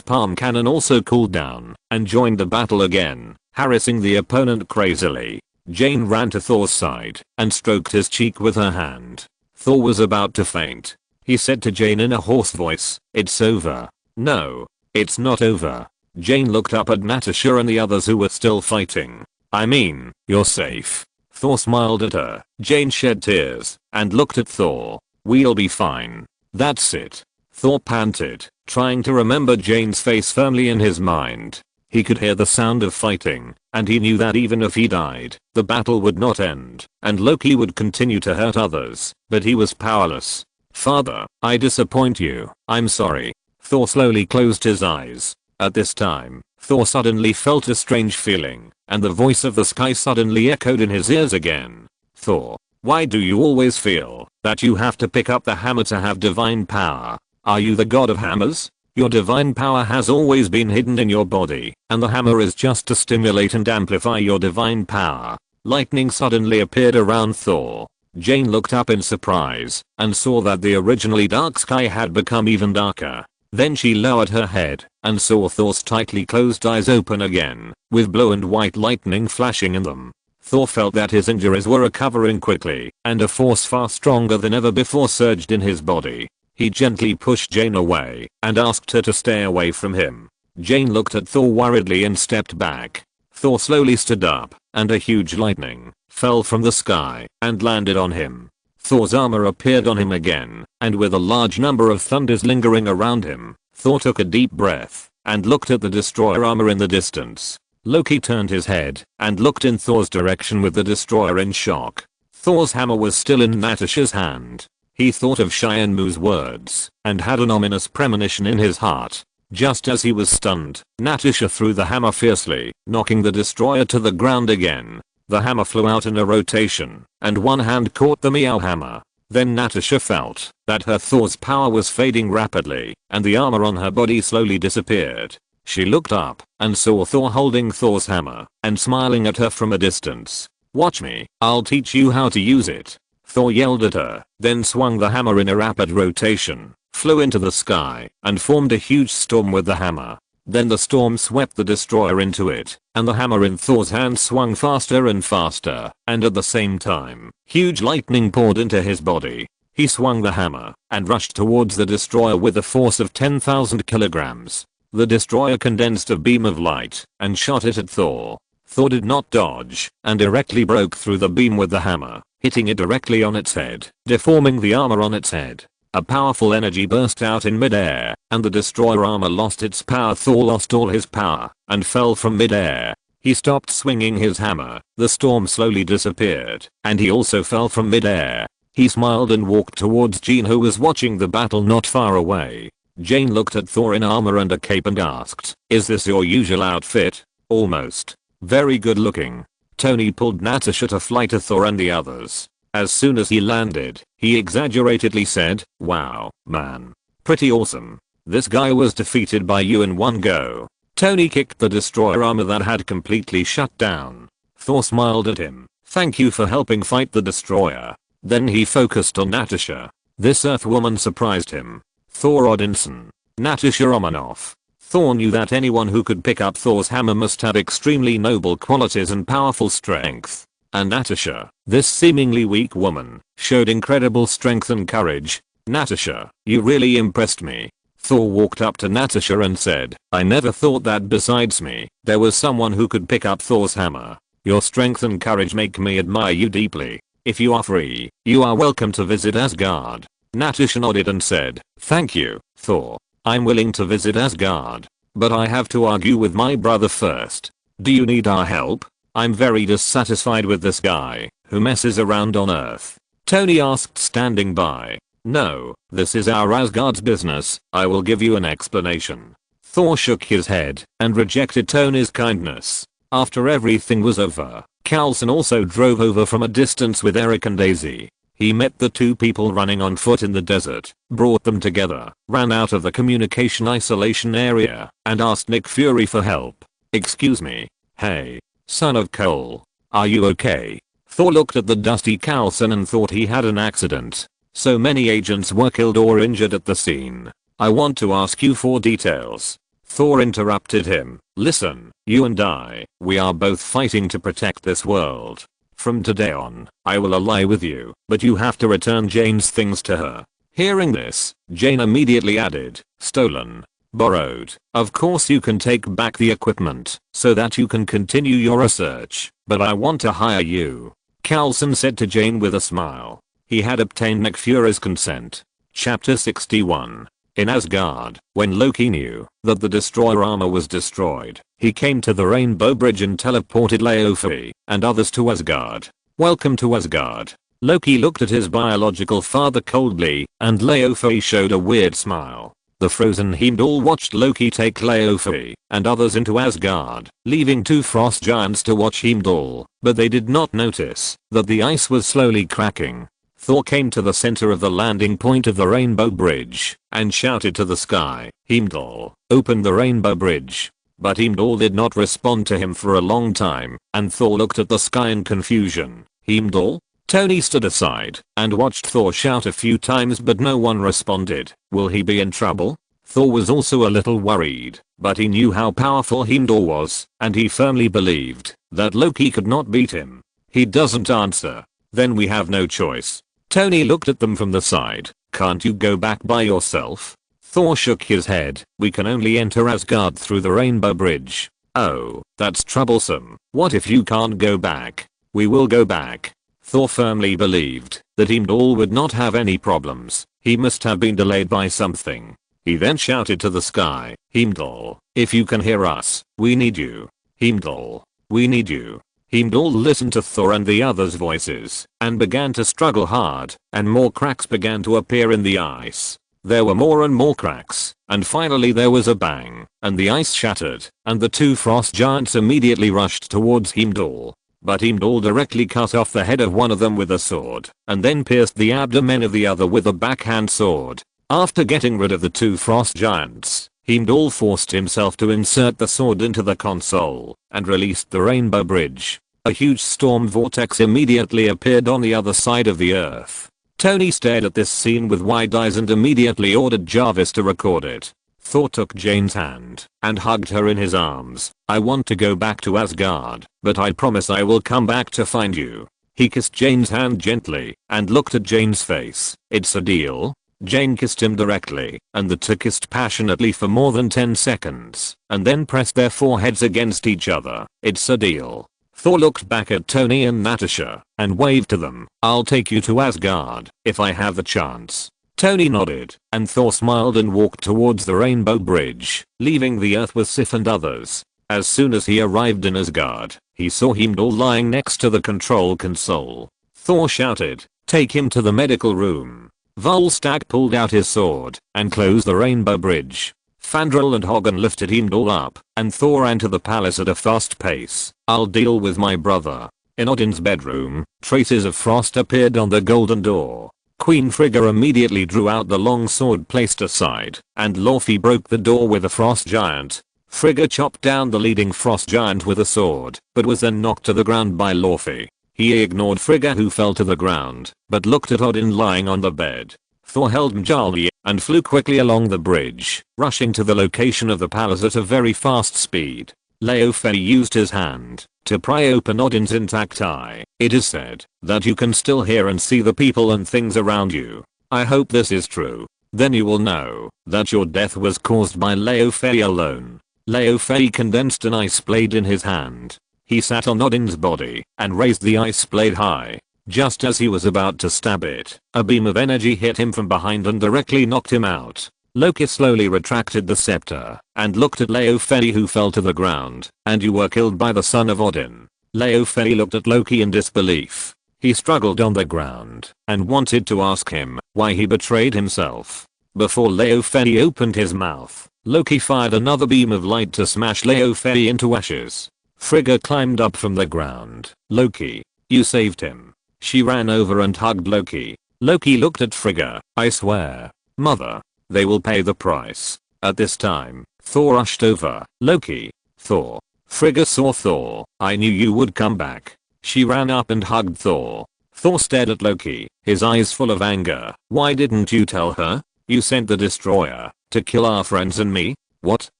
Speaker 1: palm cannon also cooled down and joined the battle again, harassing the opponent crazily. Jane ran to Thor's side and stroked his cheek with her hand. Thor was about to faint. He said to Jane in a hoarse voice, "It's over." "No, it's not over." Jane looked up at Natasha and the others who were still fighting. "I mean, you're safe." Thor smiled at her. Jane shed tears and looked at Thor. "We'll be fine." "That's it." Thor panted, trying to remember Jane's face firmly in his mind. He could hear the sound of fighting, and he knew that even if he died, the battle would not end, and Loki would continue to hurt others, but he was powerless. "Father, I disappoint you. I'm sorry." Thor slowly closed his eyes. At this time, Thor suddenly felt a strange feeling, and the voice of the sky suddenly echoed in his ears again. "Thor, why do you always feel that you have to pick up the hammer to have divine power? Are you the god of hammers? Your divine power has always been hidden in your body, and the hammer is just to stimulate and amplify your divine power." Lightning suddenly appeared around Thor. Jane looked up in surprise and saw that the originally dark sky had become even darker. Then she lowered her head and saw Thor's tightly closed eyes open again, with blue and white lightning flashing in them. Thor felt that his injuries were recovering quickly, and a force far stronger than ever before surged in his body. He gently pushed Jane away and asked her to stay away from him. Jane looked at Thor worriedly and stepped back. Thor slowly stood up, and a huge lightning fell from the sky and landed on him. Thor's armor appeared on him again, and with a large number of thunders lingering around him, Thor took a deep breath and looked at the destroyer armor in the distance. Loki turned his head and looked in Thor's direction with the destroyer in shock. Thor's hammer was still in Natasha's hand. He thought of Shianmu's words and had an ominous premonition in his heart. Just as he was stunned, Natasha threw the hammer fiercely, knocking the destroyer to the ground again. The hammer flew out in a rotation, and one hand caught the Meow hammer. Then Natasha felt that her Thor's power was fading rapidly, and the armor on her body slowly disappeared. She looked up and saw Thor holding Thor's hammer and smiling at her from a distance. "Watch me, I'll teach you how to use it." Thor yelled at her, then swung the hammer in a rapid rotation, flew into the sky, and formed a huge storm with the hammer. Then the storm swept the destroyer into it, and the hammer in Thor's hand swung faster and faster, and at the same time, huge lightning poured into his body. He swung the hammer and rushed towards the destroyer with a force of 10,000 kilograms. The destroyer condensed a beam of light and shot it at Thor. Thor did not dodge and directly broke through the beam with the hammer, hitting it directly on its head, deforming the armor on its head. A powerful energy burst out in midair, and the destroyer armor lost its power. Thor lost all his power and fell from midair. He stopped swinging his hammer, the storm slowly disappeared, and he also fell from midair. He smiled and walked towards Jane, who was watching the battle not far away. Jane looked at Thor in armor and a cape and asked, "Is this your usual outfit?" "Almost. Very good looking." Tony pulled Natasha to fly to Thor and the others. As soon as he landed, he exaggeratedly said, "Wow, man. Pretty awesome. This guy was defeated by you in one go." Tony kicked the destroyer armor that had completely shut down. Thor smiled at him. "Thank you for helping fight the destroyer." Then he focused on Natasha. This Earth woman surprised him. Thor Odinson. Natasha Romanoff. Thor knew that anyone who could pick up Thor's hammer must have extremely noble qualities and powerful strength. And Natasha, this seemingly weak woman, showed incredible strength and courage. "Natasha, you really impressed me." Thor walked up to Natasha and said, "I never thought that besides me, there was someone who could pick up Thor's hammer." Your strength and courage make me admire you deeply. If you are free, you are welcome to visit Asgard. Natasha nodded and said, thank you, Thor. I'm willing to visit Asgard. But I have to argue with my brother first. Do you need our help? I'm very dissatisfied with this guy, who messes around on Earth. Tony asked, standing by. No, this is our Asgard's business, I will give you an explanation. Thor shook his head and rejected Tony's kindness. After everything was over, Coulson also drove over from a distance with Eric and Daisy. He met the two people running on foot in the desert, brought them together, ran out of the communication isolation area, and asked Nick Fury for help. Excuse me. Hey, son of Cole. Are you okay? Thor looked at the dusty Coulson and thought he had an accident. So many agents were killed or injured at the scene. I want to ask you for details. Thor interrupted him. Listen, you and I, we are both fighting to protect this world. From today on, I will ally with you, but you have to return Jane's things to her. Hearing this, Jane immediately added, stolen, borrowed. Of course you can take back the equipment, so that you can continue your research, but I want to hire you. Coulson said to Jane with a smile. He had obtained Nick Fury's consent. Chapter 61. In Asgard, when Loki knew that the destroyer armor was destroyed, he came to the Rainbow Bridge and teleported Laufey and others to Asgard. Welcome to Asgard. Loki looked at his biological father coldly, and Laufey showed a weird smile. The frozen Heimdall watched Loki take Laufey and others into Asgard, leaving two frost giants to watch Heimdall, but they did not notice that the ice was slowly cracking. Thor came to the center of the landing point of the Rainbow Bridge and shouted to the sky, Heimdall, open the Rainbow Bridge. But Heimdall did not respond to him for a long time, and Thor looked at the sky in confusion. Heimdall? Tony stood aside and watched Thor shout a few times, but no one responded. Will he be in trouble? Thor was also a little worried, but he knew how powerful Heimdall was, and he firmly believed that Loki could not beat him. He doesn't answer. Then we have no choice. Tony looked at them from the side. Can't you go back by yourself? Thor shook his head. We can only enter Asgard through the Rainbow Bridge. Oh, that's troublesome. What if you can't go back? We will go back. Thor firmly believed that Heimdall would not have any problems. He must have been delayed by something. He then shouted to the sky, Heimdall, if you can hear us, we need you. Heimdall, we need you. Heimdall listened to Thor and the others' voices and began to struggle hard, and more cracks began to appear in the ice. There were more and more cracks, and finally there was a bang, and the ice shattered, and the two frost giants immediately rushed towards Heimdall. But Heimdall directly cut off the head of one of them with a sword, and then pierced the abdomen of the other with a backhand sword. After getting rid of the two frost giants, Heimdall forced himself to insert the sword into the console and released the Rainbow Bridge. A huge storm vortex immediately appeared on the other side of the earth. Tony stared at this scene with wide eyes and immediately ordered Jarvis to record it. Thor took Jane's hand and hugged her in his arms. I want to go back to Asgard, but I promise I will come back to find you. He kissed Jane's hand gently and looked at Jane's face. It's a deal? Jane kissed him directly, and the two kissed passionately for more than 10 seconds, and then pressed their foreheads against each other. It's a deal. Thor looked back at Tony and Natasha and waved to them. I'll take you to Asgard if I have the chance. Tony nodded, and Thor smiled and walked towards the Rainbow Bridge, leaving the earth with Sif and others. As soon as he arrived in Asgard, he saw Heimdall lying next to the control console. Thor shouted, take him to the medical room. Volstagg pulled out his sword and closed the Rainbow Bridge. Fandral and Hagen lifted Heimdall up, and Thor ran to the palace at a fast pace. I'll deal with my brother. In Odin's bedroom, traces of frost appeared on the golden door. Queen Frigga immediately drew out the long sword placed aside, and Laufey broke the door with a frost giant. Frigga chopped down the leading frost giant with a sword, but was then knocked to the ground by Laufey. He ignored Frigga, who fell to the ground, but looked at Odin lying on the bed. Thor held Mjolnir and flew quickly along the bridge, rushing to the location of the palace at a very fast speed. Laufey used his hand to pry open Odin's intact eye. It is said that you can still hear and see the people and things around you. I hope this is true. Then you will know that your death was caused by Laufey alone. Laufey condensed an ice blade in his hand. He sat on Odin's body and raised the ice blade high. Just as he was about to stab it, a beam of energy hit him from behind and directly knocked him out. Loki slowly retracted the scepter and looked at Laufey, who fell to the ground. "And you were killed by the son of Odin." Laufey looked at Loki in disbelief. He struggled on the ground and wanted to ask him why he betrayed himself. Before Laufey opened his mouth, Loki fired another beam of light to smash Laufey into ashes. Frigga climbed up from the ground. "Loki, you saved him." She ran over and hugged Loki. Loki looked at Frigga. "I swear, mother, they will pay the price." At this time, Thor rushed over. "Loki, Thor." Frigga saw Thor. "I knew you would come back." She ran up and hugged Thor. Thor stared at Loki, his eyes full of anger. "Why didn't you tell her? You sent the destroyer to kill our friends and me." What?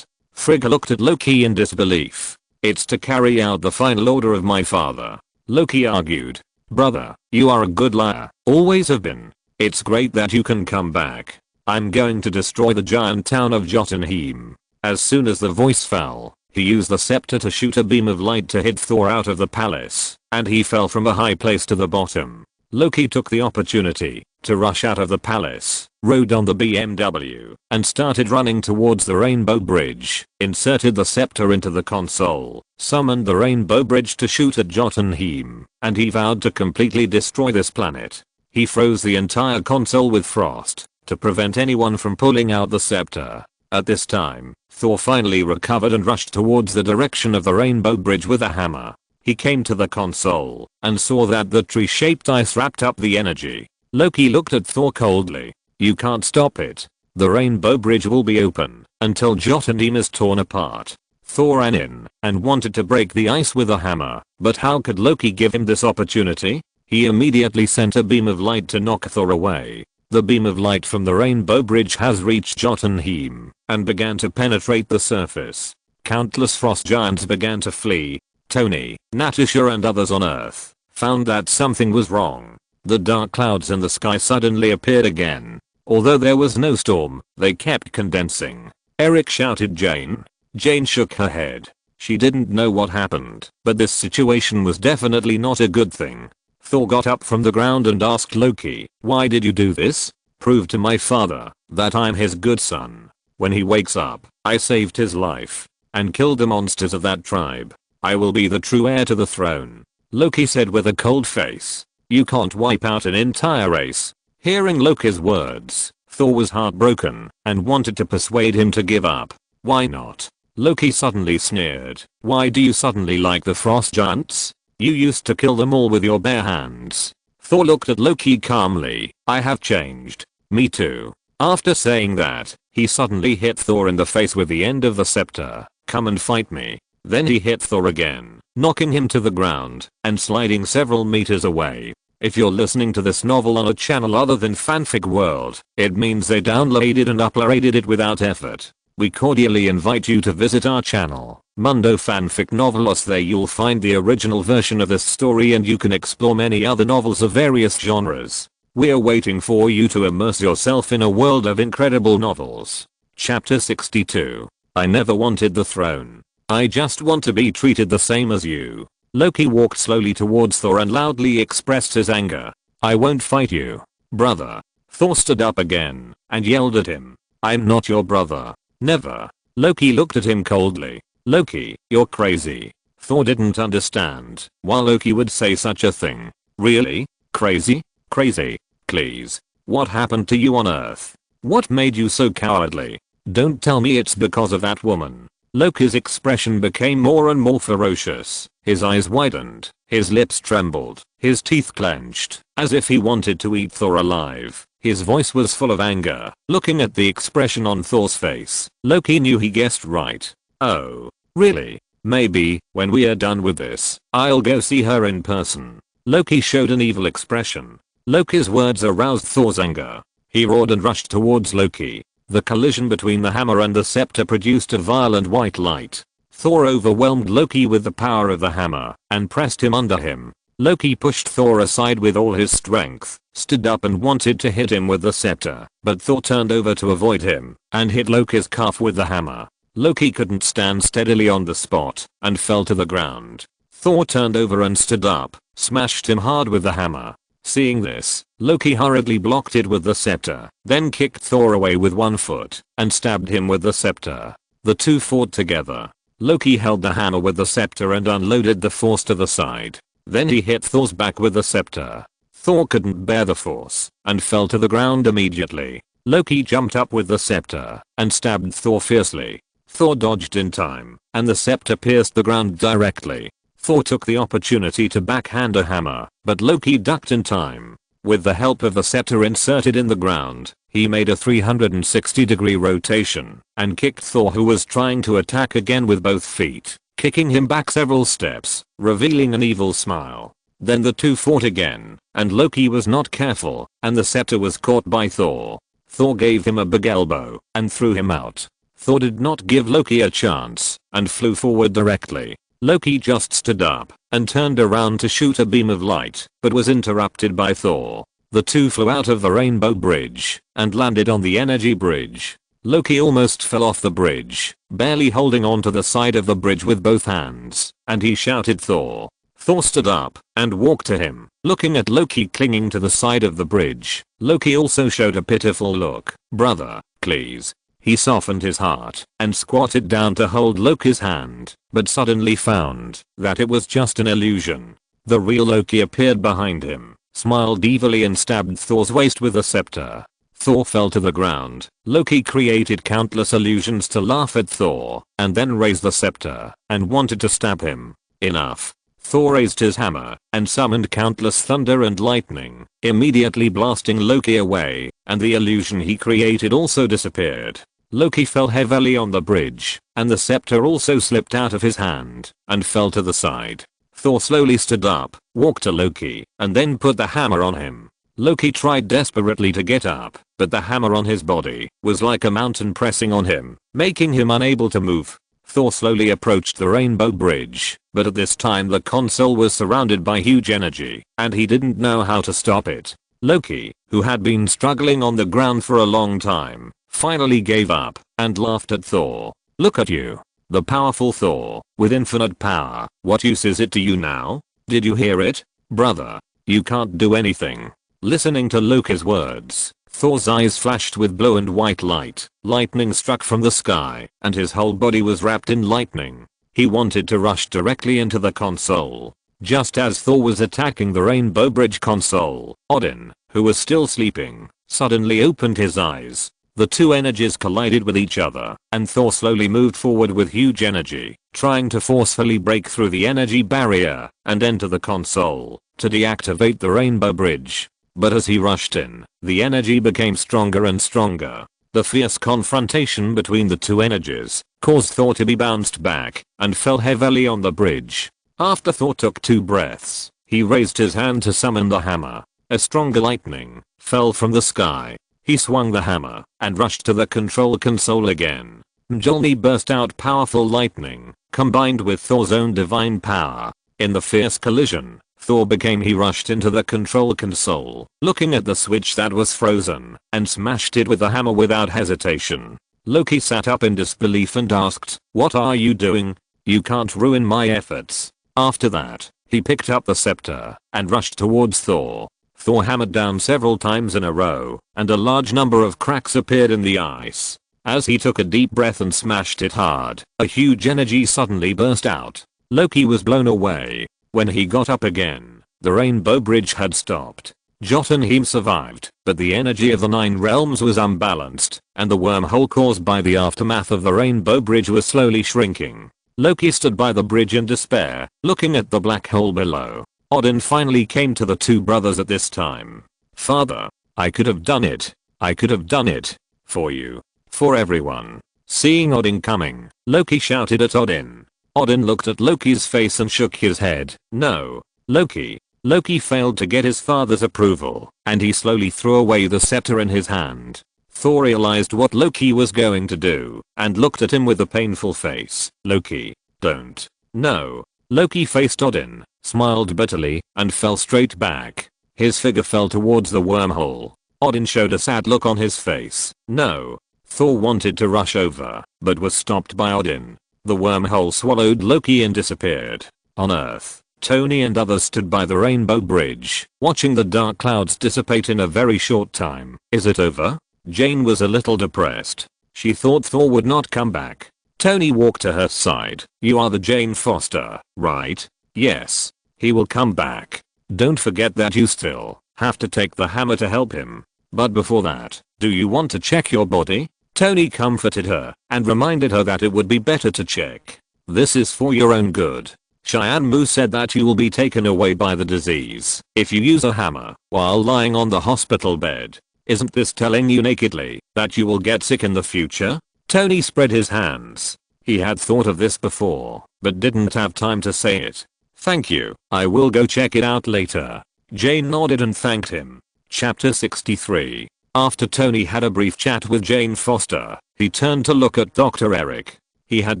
Speaker 1: Frigga looked at Loki in disbelief. "It's to carry out the final order of my father." Loki argued. "Brother, you are a good liar. Always have been. It's great that you can come back. I'm going to destroy the giant town of Jotunheim." As soon as the voice fell, he used the scepter to shoot a beam of light to hit Thor out of the palace, and he fell from a high place to the bottom. Loki took the opportunity to rush out of the palace, rode on the BMW, and started running towards the Rainbow Bridge, inserted the scepter into the console, summoned the Rainbow Bridge to shoot at Jotunheim, and he vowed to completely destroy this planet. He froze the entire console with frost to prevent anyone from pulling out the scepter. At this time, Thor finally recovered and rushed towards the direction of the Rainbow Bridge with a hammer. He came to the console and saw that the tree-shaped ice wrapped up the energy. Loki looked at Thor coldly. "You can't stop it. The Rainbow Bridge will be open until Jotunheim is torn apart." Thor ran in and wanted to break the ice with a hammer, but how could Loki give him this opportunity? He immediately sent a beam of light to knock Thor away. The beam of light from the Rainbow Bridge has reached Jotunheim and began to penetrate the surface. Countless frost giants began to flee. Tony, Natasha and others on Earth found that something was wrong. The dark clouds in the sky suddenly appeared again. Although there was no storm, they kept condensing. Eric shouted Jane. Jane shook her head. She didn't know what happened, but this situation was definitely not a good thing. Thor got up from the ground and asked Loki, "Why did you do this?" "Prove to my father that I'm his good son. When he wakes up, I saved his life and killed the monsters of that tribe. I will be the true heir to the throne," Loki said with a cold face. "You can't wipe out an entire race." Hearing Loki's words, Thor was heartbroken and wanted to persuade him to give up. "Why not?" Loki suddenly sneered. "Why do you suddenly like the frost giants? You used to kill them all with your bare hands." Thor looked at Loki calmly. "I have changed." "Me too." After saying that, he suddenly hit Thor in the face with the end of the scepter. "Come and fight me." Then he hit Thor again, knocking him to the ground and sliding several meters away. If you're listening to this novel on a channel other than Fanfic World, it means they downloaded and uploaded it without effort. We cordially invite you to visit our channel, Mundo Fanfic Novelos. There you'll find the original version of this story and you can explore many other novels of various genres. We're waiting for you to immerse yourself in a world of incredible novels. Chapter 62. I never wanted the throne. I just want to be treated the same as you. Loki walked slowly towards Thor and loudly expressed his anger. "I won't fight you, brother." Thor stood up again and yelled at him. "I'm not your brother. Never." Loki looked at him coldly. "Loki, you're crazy." Thor didn't understand why Loki would say such a thing. "Really? Crazy? Crazy? Please. What happened to you on Earth? What made you so cowardly? Don't tell me it's because of that woman." Loki's expression became more and more ferocious. His eyes widened, his lips trembled, his teeth clenched, as if he wanted to eat Thor alive. His voice was full of anger. Looking at the expression on Thor's face, Loki knew he guessed right. "Oh, really? Maybe, when we are done with this, I'll go see her in person." Loki showed an evil expression. Loki's words aroused Thor's anger. He roared and rushed towards Loki. The collision between the hammer and the scepter produced a violent white light. Thor overwhelmed Loki with the power of the hammer and pressed him under him. Loki pushed Thor aside with all his strength, stood up and wanted to hit him with the scepter, but Thor turned over to avoid him and hit Loki's calf with the hammer. Loki couldn't stand steadily on the spot and fell to the ground. Thor turned over and stood up, smashed him hard with the hammer. Seeing this, Loki hurriedly blocked it with the scepter, then kicked Thor away with one foot and stabbed him with the scepter. The two fought together. Loki held the hammer with the scepter and unloaded the force to the side. Then he hit Thor's back with the scepter. Thor couldn't bear the force and fell to the ground immediately. Loki jumped up with the scepter and stabbed Thor fiercely. Thor dodged in time, and the scepter pierced the ground directly. Thor took the opportunity to backhand a hammer, but Loki ducked in time. With the help of the scepter inserted in the ground, he made a 360-degree rotation and kicked Thor, who was trying to attack again, with both feet, kicking him back several steps, revealing an evil smile. Then the two fought again, and Loki was not careful, and the scepter was caught by Thor. Thor gave him a big elbow and threw him out. Thor did not give Loki a chance and flew forward directly. Loki just stood up and turned around to shoot a beam of light, but was interrupted by Thor. The two flew out of the rainbow bridge and landed on the energy bridge. Loki almost fell off the bridge, barely holding on to the side of the bridge with both hands, and he shouted Thor. Thor stood up and walked to him, looking at Loki clinging to the side of the bridge. Loki also showed a pitiful look. "Brother, please." He softened his heart and squatted down to hold Loki's hand, but suddenly found that it was just an illusion. The real Loki appeared behind him, smiled evilly and stabbed Thor's waist with a scepter. Thor fell to the ground. Loki created countless illusions to laugh at Thor, and then raised the scepter and wanted to stab him. Enough. Thor raised his hammer and summoned countless thunder and lightning, immediately blasting Loki away, and the illusion he created also disappeared. Loki fell heavily on the bridge, and the scepter also slipped out of his hand and fell to the side. Thor slowly stood up, walked to Loki, and then put the hammer on him. Loki tried desperately to get up, but the hammer on his body was like a mountain pressing on him, making him unable to move. Thor slowly approached the rainbow bridge, but at this time the console was surrounded by huge energy, and he didn't know how to stop it. Loki, who had been struggling on the ground for a long time, finally gave up and laughed at Thor. "Look at you. The powerful Thor, with infinite power. What use is it to you now? Did you hear it? Brother, you can't do anything." Listening to Loki's words, Thor's eyes flashed with blue and white light. Lightning struck from the sky, and his whole body was wrapped in lightning. He wanted to rush directly into the console. Just as Thor was attacking the Rainbow Bridge console, Odin, who was still sleeping, suddenly opened his eyes. The two energies collided with each other, and Thor slowly moved forward with huge energy, trying to forcefully break through the energy barrier and enter the console to deactivate the Rainbow Bridge. But as he rushed in, the energy became stronger and stronger. The fierce confrontation between the two energies caused Thor to be bounced back and fell heavily on the bridge. After Thor took 2 breaths, he raised his hand to summon the hammer. A stronger lightning fell from the sky. He swung the hammer and rushed to the control console again. Mjolnir burst out powerful lightning, combined with Thor's own divine power. In the fierce collision, he rushed into the control console, looking at the switch that was frozen, and smashed it with the hammer without hesitation. Loki sat up in disbelief and asked, "What are you doing? You can't ruin my efforts." After that, he picked up the scepter and rushed towards Thor. Thor hammered down several times in a row, and a large number of cracks appeared in the ice. As he took a deep breath and smashed it hard, a huge energy suddenly burst out. Loki was blown away. When he got up again, the Rainbow Bridge had stopped. Jotunheim survived, but the energy of the 9 realms was unbalanced, and the wormhole caused by the aftermath of the Rainbow Bridge was slowly shrinking. Loki stood by the bridge in despair, looking at the black hole below. Odin finally came to the two brothers at this time. "Father, I could have done it. I could have done it. For you. For everyone." Seeing Odin coming, Loki shouted at Odin. Odin looked at Loki's face and shook his head. "No, Loki." Loki failed to get his father's approval, and he slowly threw away the scepter in his hand. Thor realized what Loki was going to do, and looked at him with a painful face. "Loki, don't." "No." Loki faced Odin, smiled bitterly, and fell straight back. His figure fell towards the wormhole. Odin showed a sad look on his face. "No." Thor wanted to rush over, but was stopped by Odin. The wormhole swallowed Loki and disappeared. On Earth, Tony and others stood by the Rainbow Bridge, watching the dark clouds dissipate in a very short time. Is it over? Jane was a little depressed. She thought Thor would not come back. Tony walked to her side. You are the Jane Foster, right? Yes. He will come back. Don't forget that you still have to take the hammer to help him. But before that, do you want to check your body? Tony comforted her and reminded her that it would be better to check. This is for your own good. Cheyenne said that you will be taken away by the disease if you use a hammer while lying on the hospital bed. Isn't this telling you nakedly that you will get sick in the future? Tony spread his hands. He had thought of this before, but didn't have time to say it. Thank you, I will go check it out later. Jane nodded and thanked him. Chapter 63. After Tony had a brief chat with Jane Foster, he turned to look at Dr. Eric. He had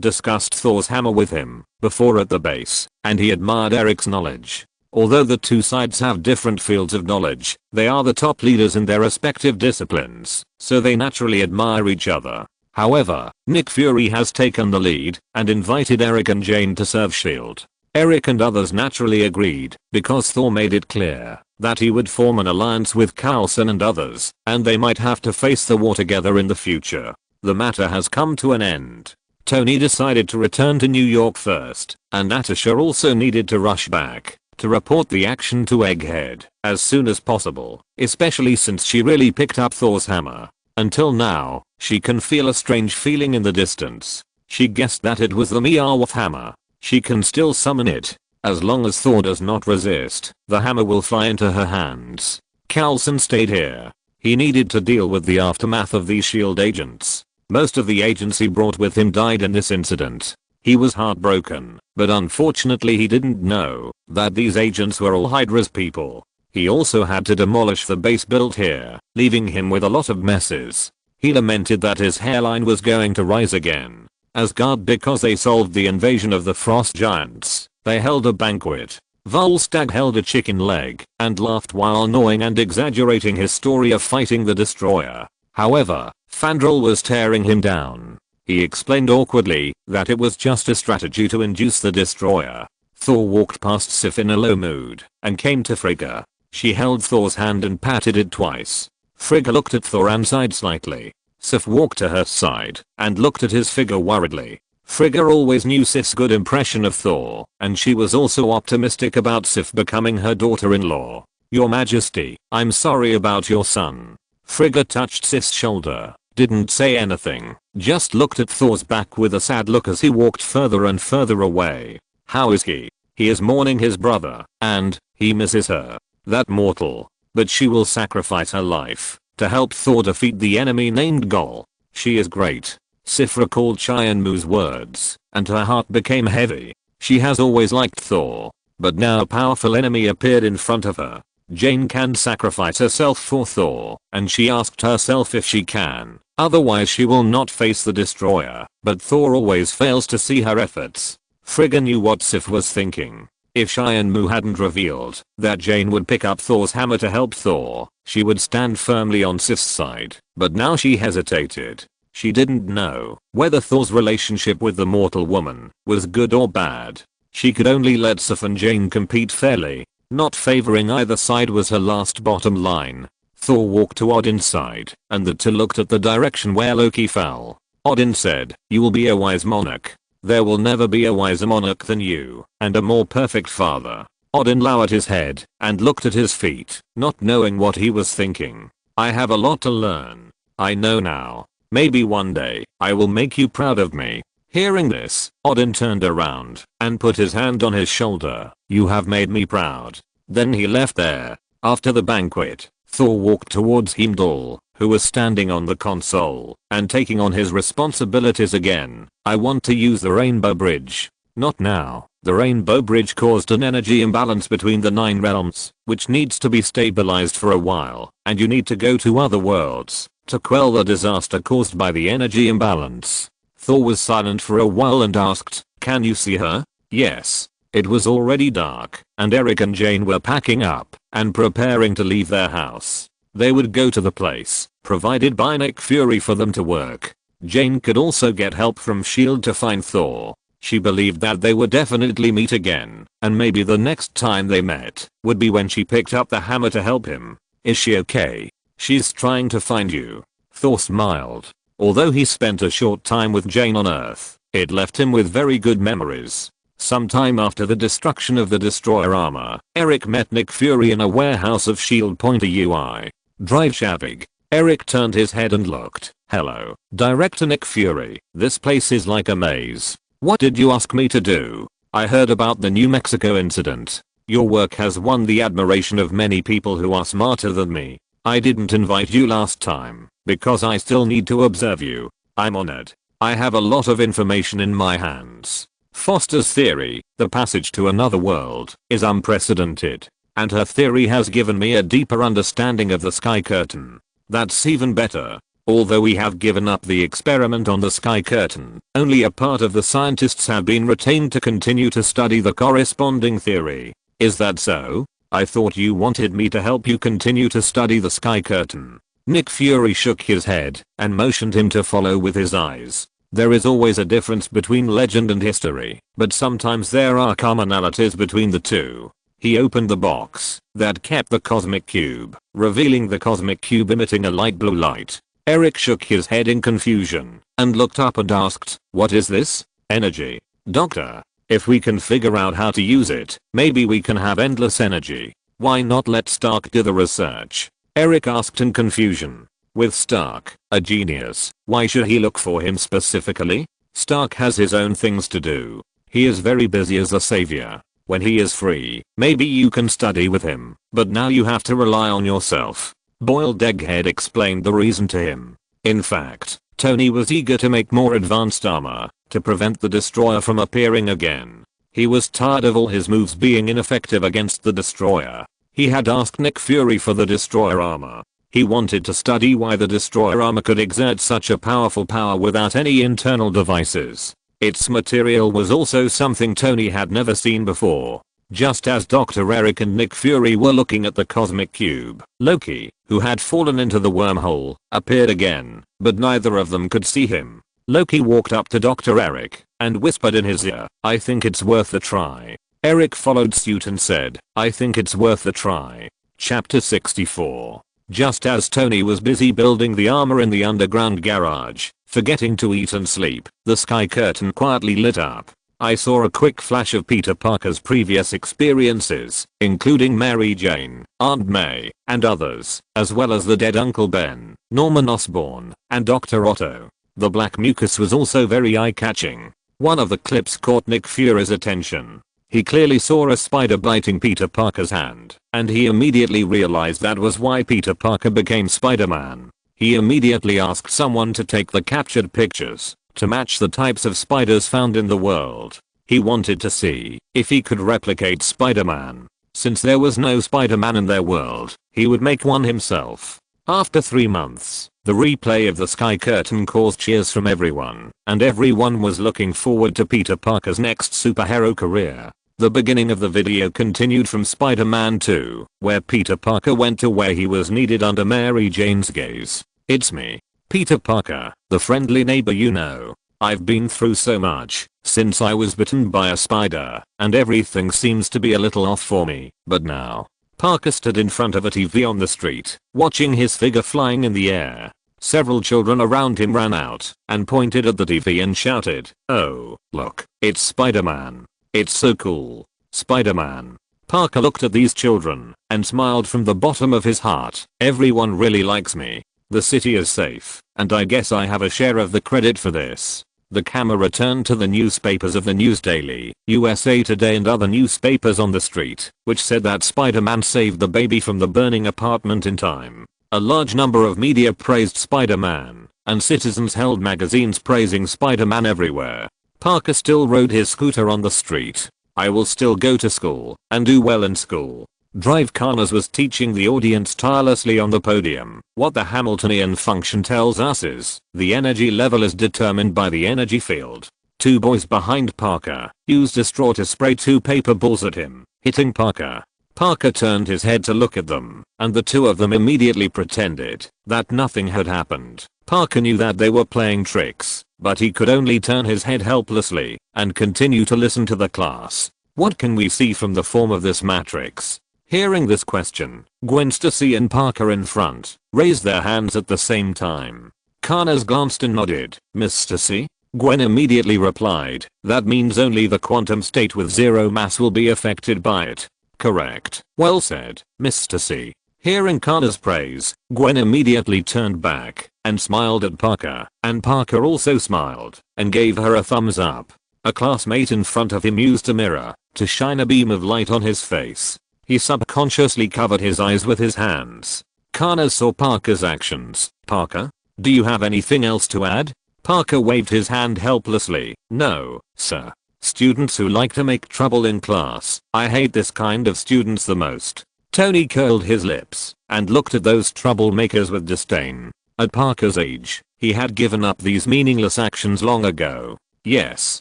Speaker 1: discussed Thor's hammer with him before at the base, and he admired Eric's knowledge. Although the two sides have different fields of knowledge, they are the top leaders in their respective disciplines, so they naturally admire each other. However, Nick Fury has taken the lead and invited Eric and Jane to serve S.H.I.E.L.D. Eric and others naturally agreed because Thor made it clear that he would form an alliance with Coulson and others, and they might have to face the war together in the future. The matter has come to an end. Tony decided to return to New York first, and Natasha also needed to rush back to report the action to Egghead as soon as possible, especially since she really picked up Thor's hammer. Until now, she can feel a strange feeling in the distance. She guessed that it was the Mjolnir hammer. She can still summon it. As long as Thor does not resist, the hammer will fly into her hands. Coulson stayed here. He needed to deal with the aftermath of these S.H.I.E.L.D. agents. Most of the agents he brought with him died in this incident. He was heartbroken, but unfortunately he didn't know that these agents were all Hydra's people. He also had to demolish the base built here, leaving him with a lot of messes. He lamented that his hairline was going to rise again. Asgard, because they solved the invasion of the frost giants, they held a banquet. Volstagg held a chicken leg and laughed while gnawing and exaggerating his story of fighting the destroyer. However, Fandral was tearing him down. He explained awkwardly that it was just a strategy to induce the destroyer. Thor walked past Sif in a low mood and came to Frigga. She held Thor's hand and patted it twice. Frigga looked at Thor and sighed slightly. Sif walked to her side and looked at his figure worriedly. Frigga always knew Sif's good impression of Thor, and she was also optimistic about Sif becoming her daughter-in-law. Your Majesty, I'm sorry about your son. Frigga touched Sif's shoulder, didn't say anything, just looked at Thor's back with a sad look as he walked further and further away. How is he? He is mourning his brother, and he misses her. That mortal. But she will sacrifice her life to help Thor defeat the enemy named Gol. She is great. Sif recalled Cheyenne-Moo's words, and her heart became heavy. She has always liked Thor, but now a powerful enemy appeared in front of her. Jane can sacrifice herself for Thor, and she asked herself if she can, otherwise she will not face the destroyer, but Thor always fails to see her efforts. Frigga knew what Sif was thinking. If Cheyenne-Moo hadn't revealed that Jane would pick up Thor's hammer to help Thor, she would stand firmly on Sif's side, but now she hesitated. She didn't know whether Thor's relationship with the mortal woman was good or bad. She could only let Sif and Jane compete fairly. Not favoring either side was her last bottom line. Thor walked to Odin's side, and the two looked at the direction where Loki fell. Odin said, "You will be a wise monarch. There will never be a wiser monarch than you, and a more perfect father." Odin lowered his head and looked at his feet, not knowing what he was thinking. "I have a lot to learn. I know now. Maybe one day, I will make you proud of me." Hearing this, Odin turned around and put his hand on his shoulder. "You have made me proud." Then he left there. After the banquet, Thor walked towards Heimdall, who was standing on the console and taking on his responsibilities again. "I want to use the Rainbow Bridge." "Not now." The Rainbow Bridge caused an energy imbalance between the 9 realms, which needs to be stabilized for a while, and you need to go to other worlds to quell the disaster caused by the energy imbalance. Thor was silent for a while and asked, "Can you see her?" "Yes." It was already dark, and Eric and Jane were packing up and preparing to leave their house. They would go to the place provided by Nick Fury for them to work. Jane could also get help from S.H.I.E.L.D. to find Thor. She believed that they would definitely meet again, and maybe the next time they met would be when she picked up the hammer to help him. Is she okay? She's trying to find you. Thor smiled. Although he spent a short time with Jane on Earth, it left him with very good memories. Sometime after the destruction of the destroyer armor, Eric met Nick Fury in a warehouse of S.H.I.E.L.D. UI. Drive Shavig. Eric turned his head and looked. Hello, Director Nick Fury. This place is like a maze. What did you ask me to do? I heard about the New Mexico incident. Your work has won the admiration of many people who are smarter than me. I didn't invite you last time because I still need to observe you. I'm honored. I have a lot of information in my hands. Foster's theory, the passage to another world, is unprecedented. And her theory has given me a deeper understanding of the Sky Curtain. That's even better. Although we have given up the experiment on the Sky Curtain, only a part of the scientists have been retained to continue to study the corresponding theory. Is that so? I thought you wanted me to help you continue to study the Sky Curtain. Nick Fury shook his head and motioned him to follow with his eyes. There is always a difference between legend and history, but sometimes there are commonalities between the two. He opened the box that kept the cosmic cube, revealing the cosmic cube emitting a light blue light. Eric shook his head in confusion and looked up and asked, "What is this?" "Energy. Doctor. If we can figure out how to use it, maybe we can have endless energy. Why not let Stark do the research?" Eric asked in confusion. With Stark, a genius, why should he look for him specifically? Stark has his own things to do. He is very busy as a savior. When he is free, maybe you can study with him, but now you have to rely on yourself. Boiled Egghead explained the reason to him. In fact, Tony was eager to make more advanced armor to prevent the destroyer from appearing again. He was tired of all his moves being ineffective against the destroyer. He had asked Nick Fury for the destroyer armor. He wanted to study why the destroyer armor could exert such a powerful power without any internal devices. Its material was also something Tony had never seen before. Just as Dr. Eric and Nick Fury were looking at the cosmic cube, Loki, who had fallen into the wormhole, appeared again, but neither of them could see him. Loki walked up to Dr. Eric and whispered in his ear, "I think it's worth a try." Eric followed suit and said, "I think it's worth a try." Chapter 64. Just as Tony was busy building the armor in the underground garage, forgetting to eat and sleep, the Sky Curtain quietly lit up. I saw a quick flash of Peter Parker's previous experiences, including Mary Jane, Aunt May, and others, as well as the dead Uncle Ben, Norman Osborn, and Dr. Otto. The black mucus was also very eye-catching. One of the clips caught Nick Fury's attention. He clearly saw a spider biting Peter Parker's hand, and he immediately realized that was why Peter Parker became Spider-Man. He immediately asked someone to take the captured pictures to match the types of spiders found in the world. He wanted to see if he could replicate Spider-Man. Since there was no Spider-Man in their world, he would make one himself. After 3 months, the replay of the Sky Curtain caused cheers from everyone, and everyone was looking forward to Peter Parker's next superhero career. The beginning of the video continued from Spider-Man 2, where Peter Parker went to where he was needed under Mary Jane's gaze. "It's me, Peter Parker, the friendly neighbor you know. I've been through so much since I was bitten by a spider, and everything seems to be a little off for me, but now." Parker stood in front of a TV on the street, watching his figure flying in the air. Several children around him ran out and pointed at the TV and shouted, "Oh, look, it's Spider-Man. It's so cool. Spider-Man." Parker looked at these children and smiled from the bottom of his heart. "Everyone really likes me. The city is safe, and I guess I have a share of the credit for this." The camera returned to the newspapers of the News Daily, USA Today and other newspapers on the street, which said that Spider-Man saved the baby from the burning apartment in time. A large number of media praised Spider-Man, and citizens held magazines praising Spider-Man everywhere. Parker still rode his scooter on the street. "I will still go to school and do well in school." Drive Connors was teaching the audience tirelessly on the podium. What the Hamiltonian function tells us is, the energy level is determined by the energy field. Two boys behind Parker used a straw to spray 2 paper balls at him, hitting Parker. Parker turned his head to look at them, and the two of them immediately pretended that nothing had happened. Parker knew that they were playing tricks, but he could only turn his head helplessly and continue to listen to the class. What can we see from the form of this matrix? Hearing this question, Gwen Stacy and Parker in front raised their hands at the same time. Connors glanced and nodded. Miss Stacy? Gwen immediately replied, that means only the quantum state with zero mass will be affected by it. Correct. Well said, Miss Stacy. Hearing Connors' praise, Gwen immediately turned back and smiled at Parker, and Parker also smiled and gave her a thumbs up. A classmate in front of him used a mirror to shine a beam of light on his face. He subconsciously covered his eyes with his hands. Connors saw Parker's actions. Parker? Do you have anything else to add? Parker waved his hand helplessly. No, sir. Students who like to make trouble in class. I hate this kind of students the most. Tony curled his lips and looked at those troublemakers with disdain. At Parker's age, he had given up these meaningless actions long ago. Yes,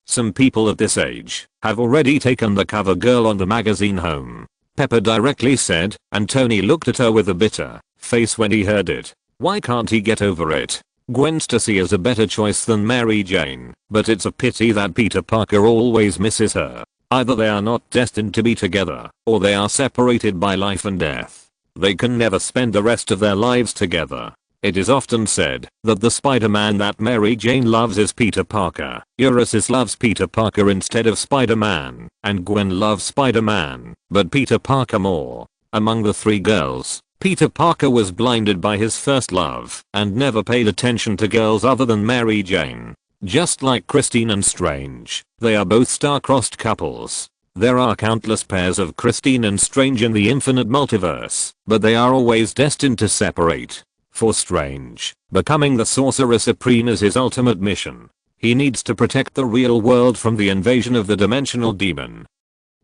Speaker 1: some people at this age have already taken the cover girl on the magazine home. Pepper directly said, and Tony looked at her with a bitter face when he heard it. Why can't he get over it? Gwen Stacy is a better choice than Mary Jane, but it's a pity that Peter Parker always misses her. Either they are not destined to be together, or they are separated by life and death. They can never spend the rest of their lives together. It is often said that the Spider-Man that Mary Jane loves is Peter Parker. Ulysses loves Peter Parker instead of Spider-Man, and Gwen loves Spider-Man, but Peter Parker more. Among the three girls, Peter Parker was blinded by his first love and never paid attention to girls other than Mary Jane. Just like Christine and Strange, they are both star-crossed couples. There are countless pairs of Christine and Strange in the infinite multiverse, but they are always destined to separate. For Strange, becoming the Sorcerer Supreme is his ultimate mission. He needs to protect the real world from the invasion of the dimensional demon.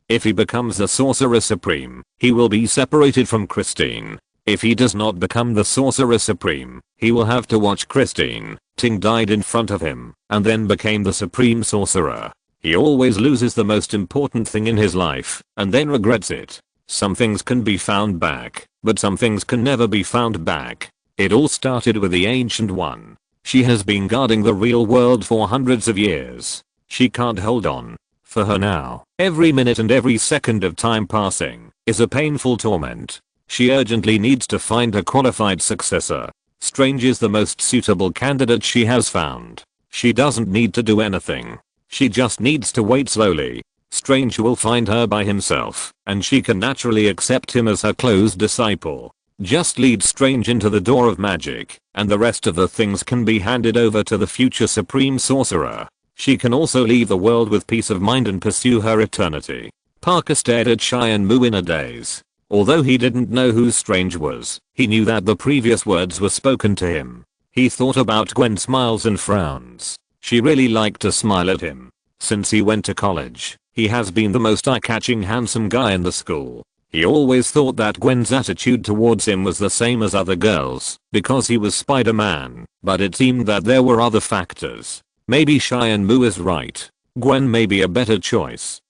Speaker 1: If he becomes the Sorcerer Supreme, he will be separated from Christine. If he does not become the Sorcerer Supreme, he will have to watch Christine. Ting died in front of him, and then became the Supreme Sorcerer. He always loses the most important thing in his life, and then regrets it. Some things can be found back, but some things can never be found back. It all started with the Ancient One. She has been guarding the real world for hundreds of years. She can't hold on. For her now, every minute and every second of time passing is a painful torment. She urgently needs to find a qualified successor. Strange is the most suitable candidate she has found. She doesn't need to do anything. She just needs to wait slowly. Strange will find her by himself, and she can naturally accept him as her close disciple. Just lead Strange into the door of magic, and the rest of the things can be handed over to the future Supreme Sorcerer. She can also leave the world with peace of mind and pursue her eternity. Parker stared at Cheyenne Moo in a daze. Although he didn't know who Strange was, he knew that the previous words were spoken to him. He thought about Gwen's smiles and frowns. She really liked to smile at him. Since he went to college, he has been the most eye-catching handsome guy in the school. He always thought that Gwen's attitude towards him was the same as other girls, because he was Spider-Man, but it seemed that there were other factors. Maybe Cheyenne Moo is right. Gwen may be a better choice.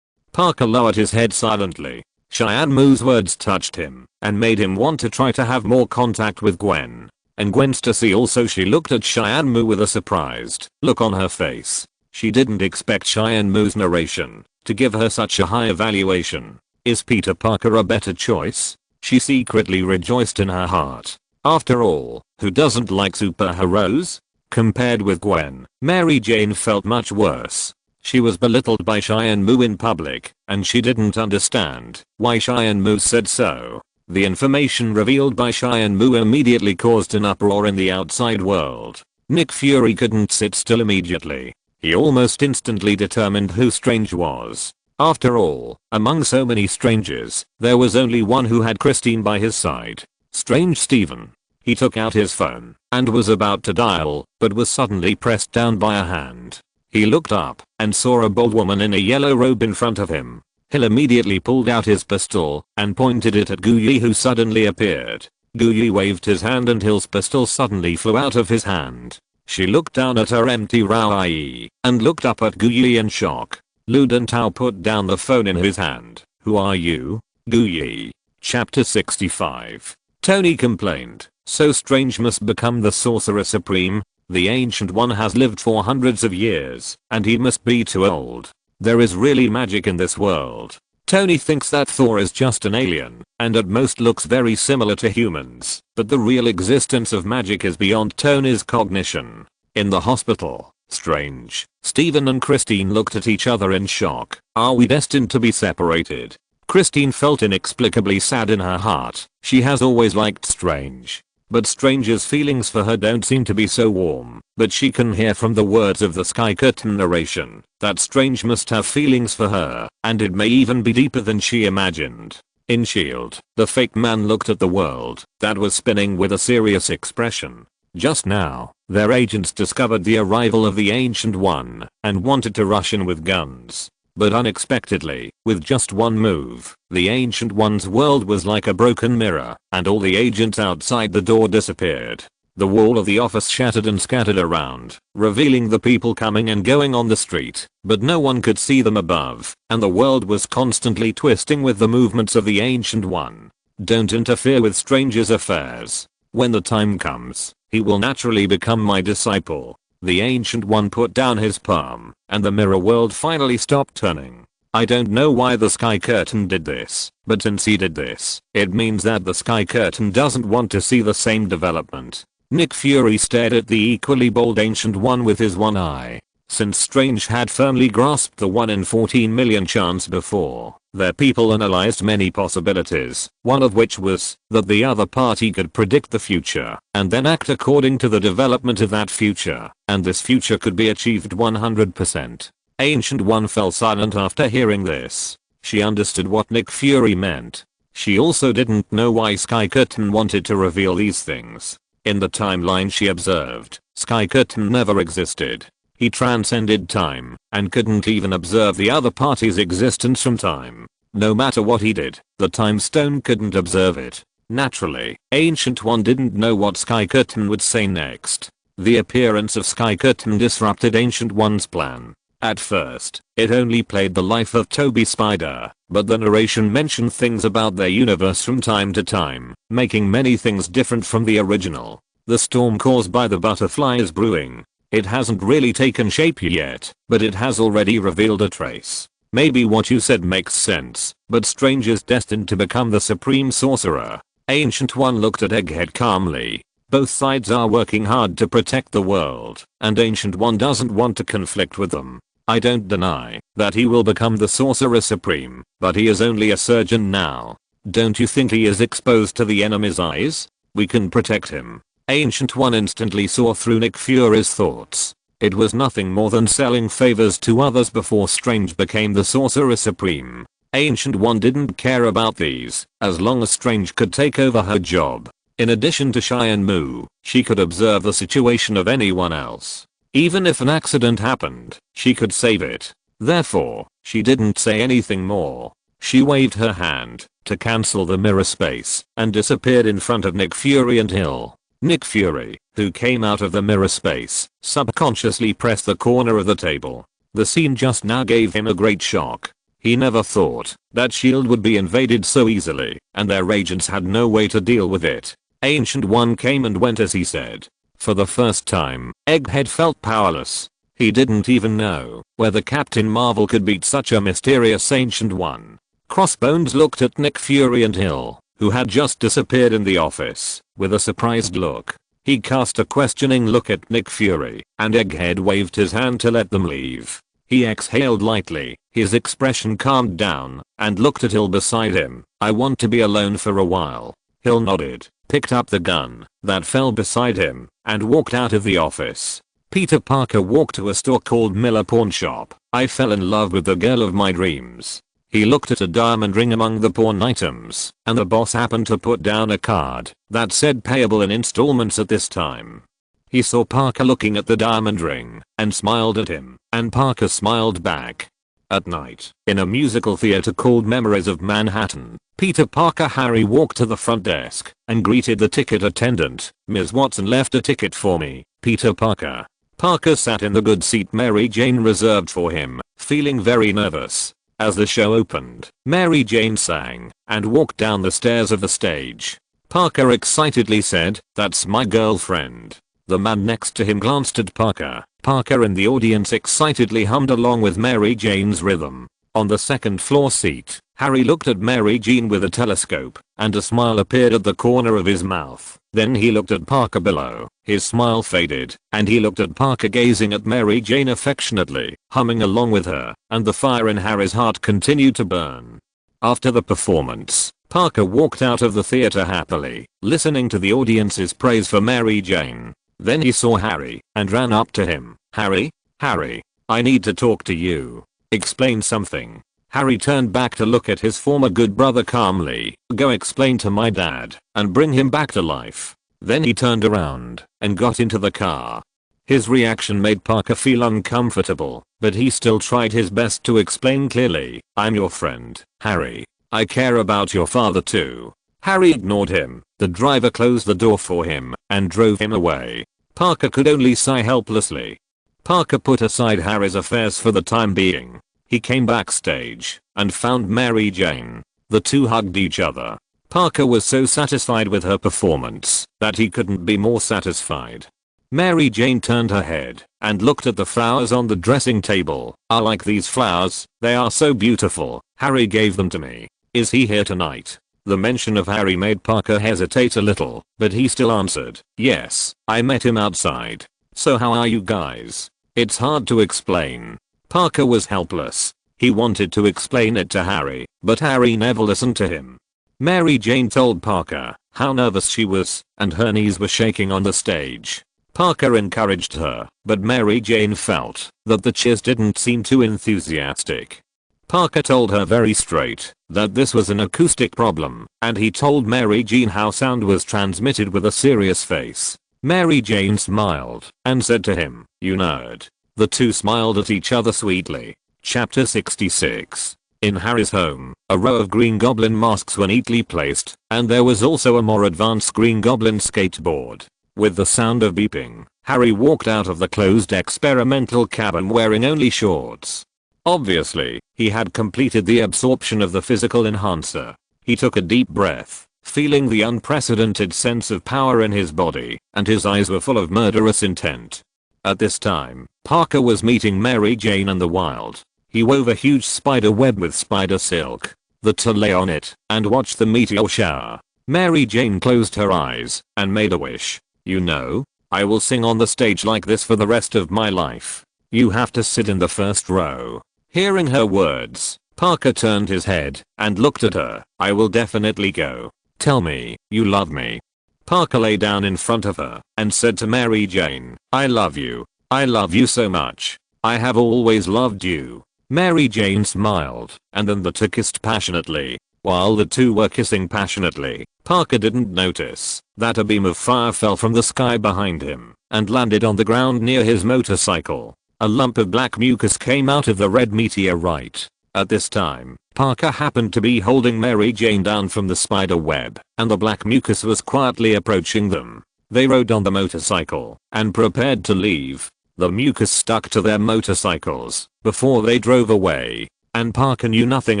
Speaker 1: Parker lowered his head silently. Cheyenne Moo's words touched him and made him want to try to have more contact with Gwen. And Gwen Stacy also. She looked at Cheyenne Moo with a surprised look on her face. She didn't expect Cheyenne Moo's narration to give her such a high evaluation. Is Peter Parker a better choice? She secretly rejoiced in her heart. After all, who doesn't like superheroes? Compared with Gwen, Mary Jane felt much worse. She was belittled by Cheyenne Moo in public, and she didn't understand why Cheyenne Moo said so. The information revealed by Cheyenne Moo immediately caused an uproar in the outside world. Nick Fury couldn't sit still immediately. He almost instantly determined who Strange was. After all, among so many strangers, there was only one who had Christine by his side. Strange Stephen. He took out his phone and was about to dial, but was suddenly pressed down by a hand. He looked up and saw a bold woman in a yellow robe in front of him. Hill immediately pulled out his pistol and pointed it at Guyi, who suddenly appeared. Guyi waved his hand and Hill's pistol suddenly flew out of his hand. She looked down at her empty Rao-ie and looked up at Guyi in shock. Lu Dantao put down the phone in his hand. Who are you? Gooey. Chapter 65. Tony complained, so Strange must become the Sorcerer Supreme. The Ancient One has lived for hundreds of years, and he must be too old. There is really magic in this world. Tony thinks that Thor is just an alien, and at most looks very similar to humans, but the real existence of magic is beyond Tony's cognition. In the hospital, Strange, Steven and Christine looked at each other in shock. Are we destined to be separated? Christine felt inexplicably sad in her heart. She has always liked Strange. But Strange's feelings for her don't seem to be so warm. But she can hear from the words of the Sky Curtain narration that Strange must have feelings for her, and it may even be deeper than she imagined. In S.H.I.E.L.D., the fake man looked at the world that was spinning with a serious expression. Just now, their agents discovered the arrival of the Ancient One and wanted to rush in with guns. But unexpectedly, with just one move, the Ancient One's world was like a broken mirror, and all the agents outside the door disappeared. The wall of the office shattered and scattered around, revealing the people coming and going on the street, but no one could see them above, and the world was constantly twisting with the movements of the Ancient One. Don't interfere with Strange's affairs. When the time comes, he will naturally become my disciple. The Ancient One put down his palm, and the mirror world finally stopped turning. I don't know why the Sky Curtain did this, but since he did this, it means that the Sky Curtain doesn't want to see the same development. Nick Fury stared at the equally bold Ancient One with his one eye. Since Strange had firmly grasped the 1 in 14 million chance before, their people analyzed many possibilities, one of which was that the other party could predict the future and then act according to the development of that future, and this future could be achieved 100%. Ancient One fell silent after hearing this. She understood what Nick Fury meant. She also didn't know why Sky Curtain wanted to reveal these things. In the timeline she observed, Sky Curtain never existed. He transcended time and couldn't even observe the other party's existence from time. No matter what he did, the time stone couldn't observe it. Naturally, Ancient One didn't know what Sky Curtain would say next. The appearance of Sky Curtain disrupted Ancient One's plan. At first, it only played the life of Toby Spider, but the narration mentioned things about their universe from time to time, making many things different from the original. The storm caused by the butterfly is brewing. It hasn't really taken shape yet, but it has already revealed a trace. Maybe what you said makes sense, but Strange is destined to become the Supreme Sorcerer. Ancient One looked at Egghead calmly. Both sides are working hard to protect the world, and Ancient One doesn't want to conflict with them. I don't deny that he will become the Sorcerer Supreme, but he is only a surgeon now. Don't you think he is exposed to the enemy's eyes? We can protect him. Ancient One instantly saw through Nick Fury's thoughts. It was nothing more than selling favors to others before Strange became the Sorcerer Supreme. Ancient One didn't care about these, as long as Strange could take over her job. In addition to Shy and Moo, she could observe the situation of anyone else. Even if an accident happened, she could save it. Therefore, she didn't say anything more. She waved her hand to cancel the mirror space and disappeared in front of Nick Fury and Hill. Nick Fury, who came out of the mirror space, subconsciously pressed the corner of the table. The scene just now gave him a great shock. He never thought that S.H.I.E.L.D. would be invaded so easily, and their agents had no way to deal with it. Ancient One came and went as he said. For the first time, Egghead felt powerless. He didn't even know whether Captain Marvel could beat such a mysterious Ancient One. Crossbones looked at Nick Fury and Hill, who had just disappeared in the office, with a surprised look. He cast a questioning look at Nick Fury, and Egghead waved his hand to let them leave. He exhaled lightly, his expression calmed down, and looked at Hill beside him. I want to be alone for a while. Hill nodded, picked up the gun that fell beside him, and walked out of the office. Peter Parker walked to a store called Miller Pawn Shop. I fell in love with the girl of my dreams. He looked at a diamond ring among the pawn items, and the boss happened to put down a card that said payable in installments at this time. He saw Parker looking at the diamond ring and smiled at him, and Parker smiled back. At night, in a musical theater called Memories of Manhattan, Peter Parker Harry walked to the front desk and greeted the ticket attendant. Ms. Watson left a ticket for me, Peter Parker. Parker sat in the good seat Mary Jane reserved for him, feeling very nervous. As the show opened, Mary Jane sang and walked down the stairs of the stage. Parker excitedly said, "That's my girlfriend." The man next to him glanced at Parker. Parker in the audience excitedly hummed along with Mary Jane's rhythm. On the second floor seat, Harry looked at Mary Jane with a telescope, and a smile appeared at the corner of his mouth. Then he looked at Parker below, his smile faded, and he looked at Parker gazing at Mary Jane affectionately, humming along with her, and the fire in Harry's heart continued to burn. After the performance, Parker walked out of the theater happily, listening to the audience's praise for Mary Jane. Then he saw Harry, and ran up to him. "Harry? Harry, I need to talk to you. Explain something." Harry turned back to look at his former good brother calmly. "Go explain to my dad, and bring him back to life." Then he turned around, and got into the car. His reaction made Parker feel uncomfortable, but he still tried his best to explain clearly. "I'm your friend, Harry. I care about your father too." Harry ignored him. The driver closed the door for him, and drove him away. Parker could only sigh helplessly. Parker put aside Harry's affairs for the time being. He came backstage, and found Mary Jane. The two hugged each other. Parker was so satisfied with her performance, that he couldn't be more satisfied. Mary Jane turned her head, and looked at the flowers on the dressing table. "I like these flowers, they are so beautiful. Harry gave them to me. Is he here tonight?" The mention of Harry made Parker hesitate a little, but he still answered, "Yes, I met him outside. So how are you guys?" It's hard to explain. Parker was helpless. He wanted to explain it to Harry, but Harry never listened to him. Mary Jane told Parker how nervous she was, and her knees were shaking on the stage. Parker encouraged her, but Mary Jane felt that the cheers didn't seem too enthusiastic. Parker told her very straight that this was an acoustic problem, and he told Mary Jane how sound was transmitted with a serious face. Mary Jane smiled and said to him, "You nerd." The two smiled at each other sweetly. Chapter 66. In Harry's home, a row of Green Goblin masks were neatly placed, and there was also a more advanced Green Goblin skateboard. With the sound of beeping, Harry walked out of the closed experimental cabin wearing only shorts. Obviously, he had completed the absorption of the physical enhancer. He took a deep breath, feeling the unprecedented sense of power in his body, and his eyes were full of murderous intent. At this time, Parker was meeting Mary Jane in the wild. He wove a huge spider web with spider silk. The two lay on it and watched the meteor shower. Mary Jane closed her eyes and made a wish. "You know, I will sing on the stage like this for the rest of my life. You have to sit in the first row." Hearing her words, Parker turned his head and looked at her. "I will definitely go. Tell me, you love me." Parker lay down in front of her and said to Mary Jane, "I love you. I love you so much. I have always loved you." Mary Jane smiled, and then the two kissed passionately. While the two were kissing passionately, Parker didn't notice that a beam of fire fell from the sky behind him and landed on the ground near his motorcycle. A lump of black mucus came out of the red meteorite. At this time, Parker happened to be holding Mary Jane down from the spider web, and the black mucus was quietly approaching them. They rode on the motorcycle and prepared to leave. The mucus stuck to their motorcycles before they drove away, and Parker knew nothing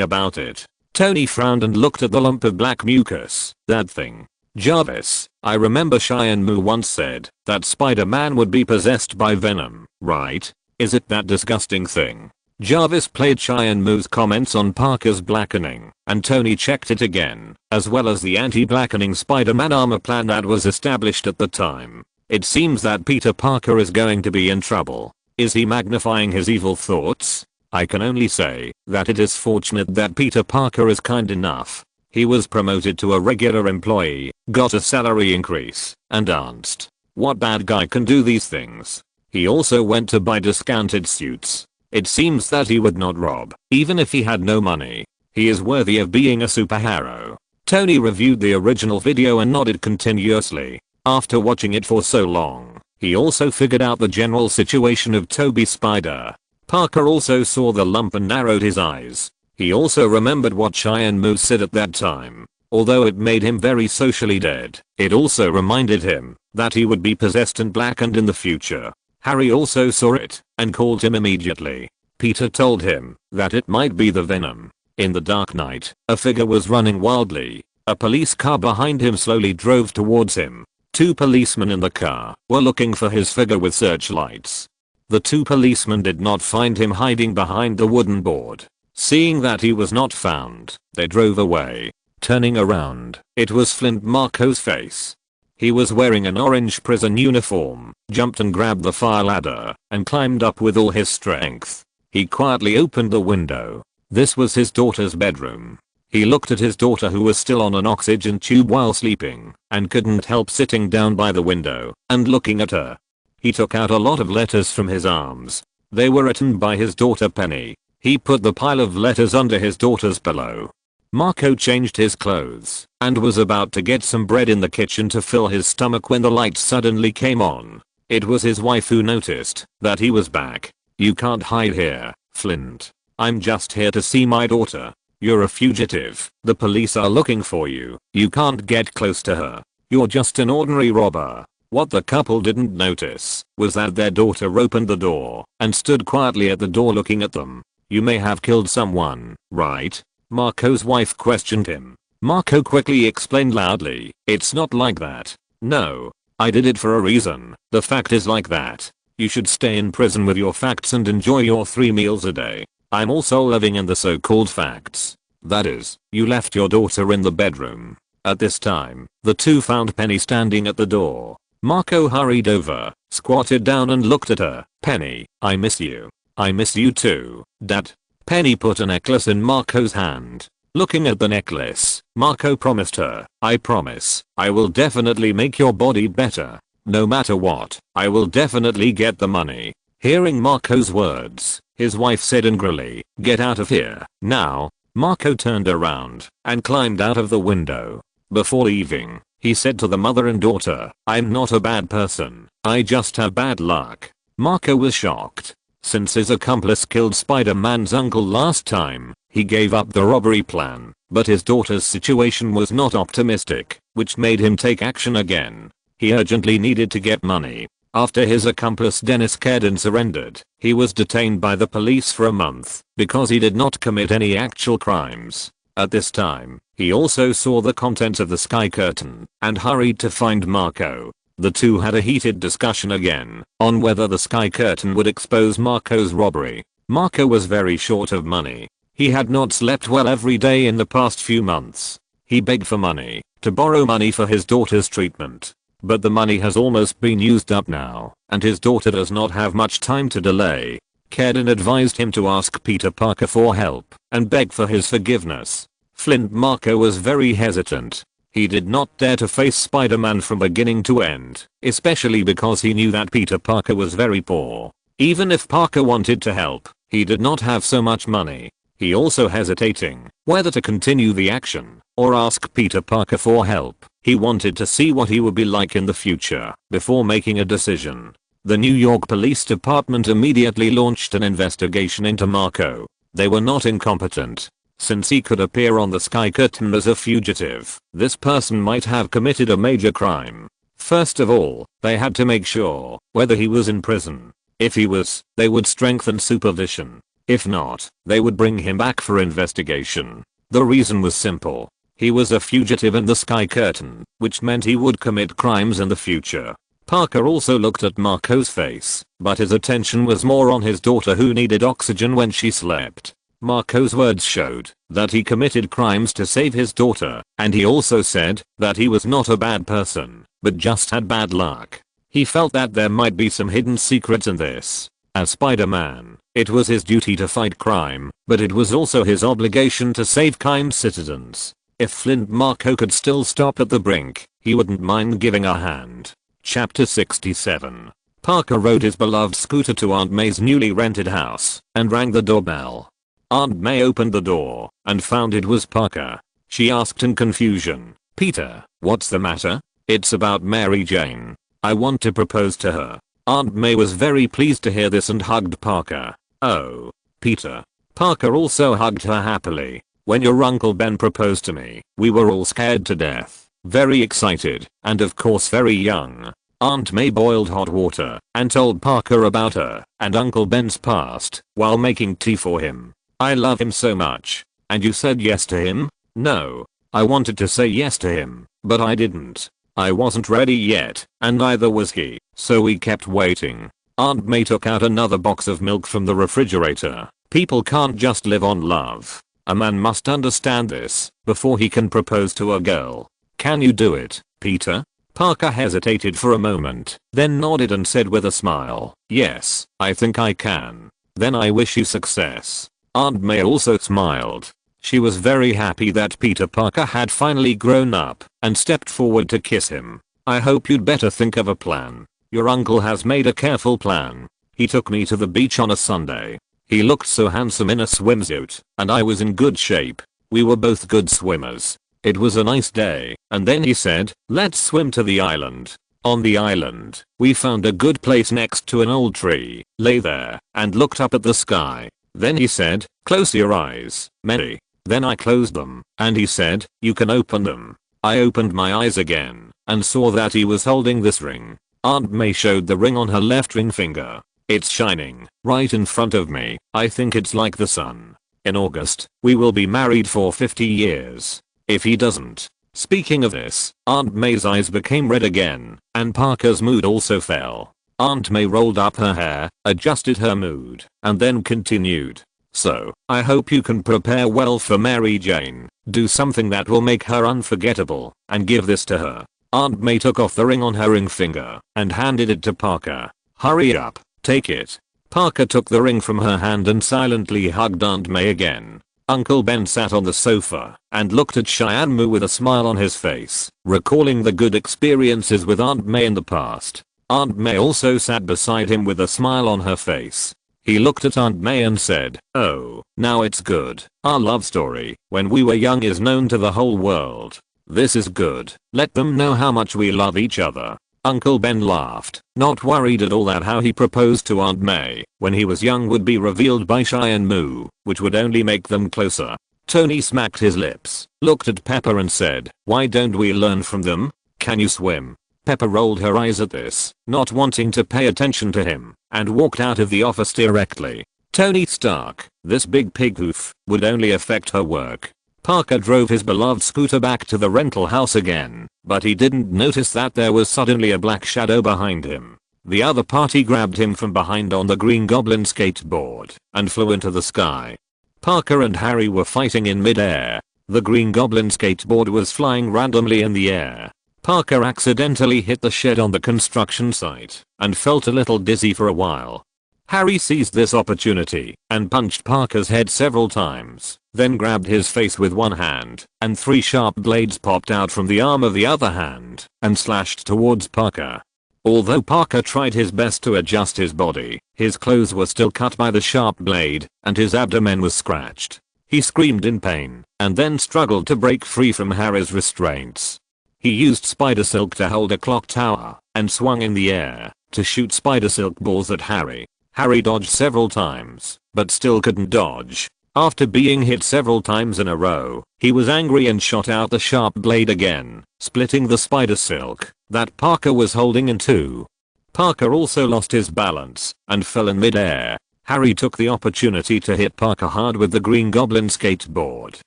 Speaker 1: about it. Tony frowned and looked at the lump of black mucus. "That thing. Jarvis, I remember Cheyenne Moo once said that Spider-Man would be possessed by venom, right? Is it that disgusting thing?" Jarvis played Cheyenne Moo's comments on Parker's blackening, and Tony checked it again, as well as the anti-blackening Spider-Man armor plan that was established at the time. It seems that Peter Parker is going to be in trouble. Is he magnifying his evil thoughts? I can only say that it is fortunate that Peter Parker is kind enough. He was promoted to a regular employee, got a salary increase, and danced. What bad guy can do these things? He also went to buy discounted suits. It seems that he would not rob, even if he had no money. He is worthy of being a superhero. Tony reviewed the original video and nodded continuously. After watching it for so long, he also figured out the general situation of Toby Spider. Parker also saw the lump and narrowed his eyes. He also remembered what Cheyenne Moo said at that time. Although it made him very socially dead, it also reminded him that he would be possessed and blackened in the future. Harry also saw it and called him immediately. Peter told him that it might be the venom. In the dark night, a figure was running wildly. A police car behind him slowly drove towards him. 2 policemen in the car were looking for his figure with searchlights. The 2 policemen did not find him hiding behind the wooden board. Seeing that he was not found, they drove away. Turning around, it was Flint Marco's face. He was wearing an orange prison uniform, jumped and grabbed the fire ladder, and climbed up with all his strength. He quietly opened the window. This was his daughter's bedroom. He looked at his daughter who was still on an oxygen tube while sleeping, and couldn't help sitting down by the window and looking at her. He took out a lot of letters from his arms. They were written by his daughter Penny. He put the pile of letters under his daughter's pillow. Marco changed his clothes and was about to get some bread in the kitchen to fill his stomach when the lights suddenly came on. It was his wife who noticed that he was back. "You can't hide here, Flint. I'm just here to see my daughter. You're a fugitive. The police are looking for you. You can't get close to her. You're just an ordinary robber." What the couple didn't notice was that their daughter opened the door and stood quietly at the door looking at them. "You may have killed someone, right?" Marco's wife questioned him. Marco quickly explained loudly, "It's not like that. No. I did it for a reason. The fact is like that. You should stay in prison with your facts and enjoy your 3 meals a day. I'm also living in the so-called facts. That is, you left your daughter in the bedroom." At this time, the 2 found Penny standing at the door. Marco hurried over, squatted down and looked at her. "Penny, I miss you. I miss you too, Dad." Penny put a necklace in Marco's hand. Looking at the necklace, Marco promised her, "I promise, I will definitely make your body better. No matter what, I will definitely get the money." Hearing Marco's words, his wife said angrily, "Get out of here, now." Marco turned around and climbed out of the window. Before leaving, he said to the mother and daughter, "I'm not a bad person, I just have bad luck." Marco was shocked. Since his accomplice killed Spider-Man's uncle last time, he gave up the robbery plan, but his daughter's situation was not optimistic, which made him take action again. He urgently needed to get money. After his accomplice Dennis Kerdon surrendered, he was detained by the police for a month because he did not commit any actual crimes. At this time, he also saw the contents of the sky curtain and hurried to find Marco. The 2 had a heated discussion again on whether the sky curtain would expose Marco's robbery. Marco was very short of money. He had not slept well every day in the past few months. He begged for money to borrow money for his daughter's treatment. But the money has almost been used up now, and his daughter does not have much time to delay. Kerdon advised him to ask Peter Parker for help and beg for his forgiveness. Flint Marco was very hesitant. He did not dare to face Spider-Man from beginning to end, especially because he knew that Peter Parker was very poor. Even if Parker wanted to help, he did not have so much money. He also hesitating whether to continue the action or ask Peter Parker for help. He wanted to see what he would be like in the future before making a decision. The New York Police Department immediately launched an investigation into Marco. They were not incompetent. Since he could appear on the sky curtain as a fugitive, this person might have committed a major crime. First of all, they had to make sure whether he was in prison. If he was, they would strengthen supervision. If not, they would bring him back for investigation. The reason was simple. He was a fugitive in the sky curtain, which meant he would commit crimes in the future. Parker also looked at Marco's face, but his attention was more on his daughter who needed oxygen when she slept. Marco's words showed that he committed crimes to save his daughter, and he also said that he was not a bad person, but just had bad luck. He felt that there might be some hidden secret in this. As Spider-Man, it was his duty to fight crime, but it was also his obligation to save kind citizens. If Flint Marco could still stop at the brink, he wouldn't mind giving a hand. Chapter 67. Parker rode his beloved scooter to Aunt May's newly rented house and rang the doorbell. Aunt May opened the door and found it was Parker. She asked in confusion, "Peter, what's the matter?" "It's about Mary Jane. I want to propose to her." Aunt May was very pleased to hear this and hugged Parker. "Oh, Peter." Parker also hugged her happily. "When your Uncle Ben proposed to me, we were all scared to death, very excited, and of course very young." Aunt May boiled hot water and told Parker about her and Uncle Ben's past while making tea for him. I love him so much. And you said yes to him? No. I wanted to say yes to him, but I didn't. I wasn't ready yet, and neither was he, so we kept waiting. Aunt May took out another box of milk from the refrigerator. People can't just live on love. A man must understand this before he can propose to a girl. Can you do it, Peter? Parker hesitated for a moment, then nodded and said with a smile, yes, I think I can. Then I wish you success. Aunt May also smiled. She was very happy that Peter Parker had finally grown up and stepped forward to kiss him. I hope you'd better think of a plan. Your uncle has made a careful plan. He took me to the beach on a Sunday. He looked so handsome in a swimsuit, and I was in good shape. We were both good swimmers. It was a nice day, and then he said, let's swim to the island. On the island, we found a good place next to an old tree, lay there, and looked up at the sky. Then he said, close your eyes, Mary. Then I closed them, and he said, you can open them. I opened my eyes again, and saw that he was holding this ring. Aunt May showed the ring on her left ring finger. It's shining, right in front of me. I think it's like the sun. In August, we will be married for 50 years. If he doesn't. Speaking of this, Aunt May's eyes became red again, and Parker's mood also fell. Aunt May rolled up her hair, adjusted her mood, and then continued. So, I hope you can prepare well for Mary Jane. Do something that will make her unforgettable, and give this to her. Aunt May took off the ring on her ring finger, and handed it to Parker. Hurry up, take it. Parker took the ring from her hand and silently hugged Aunt May again. Uncle Ben sat on the sofa and looked at Cheyenne Moo with a smile on his face, recalling the good experiences with Aunt May in the past. Aunt May also sat beside him with a smile on her face. He looked at Aunt May and said, oh, now it's good. Our love story, when we were young, is known to the whole world. This is good. Let them know how much we love each other. Uncle Ben laughed, not worried at all that how he proposed to Aunt May when he was young would be revealed by Cheyenne Moo, which would only make them closer. Tony smacked his lips, looked at Pepper and said, why don't we learn from them? Can you swim? Pepper rolled her eyes at this, not wanting to pay attention to him, and walked out of the office directly. Tony Stark, this big pig hoof, would only affect her work. Parker drove his beloved scooter back to the rental house again, but he didn't notice that there was suddenly a black shadow behind him. The other party grabbed him from behind on the Green Goblin skateboard and flew into the sky. Parker and Harry were fighting in mid-air. The Green Goblin skateboard was flying randomly in the air. Parker accidentally hit the shed on the construction site and felt a little dizzy for a while. Harry seized this opportunity and punched Parker's head several times, then grabbed his face with one hand, and 3 sharp blades popped out from the arm of the other hand and slashed towards Parker. Although Parker tried his best to adjust his body, his clothes were still cut by the sharp blade, and his abdomen was scratched. He screamed in pain, and then struggled to break free from Harry's restraints. He used spider silk to hold a clock tower, and swung in the air to shoot spider silk balls at Harry. Harry dodged several times, but still couldn't dodge. After being hit several times in a row, he was angry and shot out the sharp blade again, splitting the spider silk that Parker was holding in two. Parker also lost his balance and fell in mid-air. Harry took the opportunity to hit Parker hard with the Green Goblin skateboard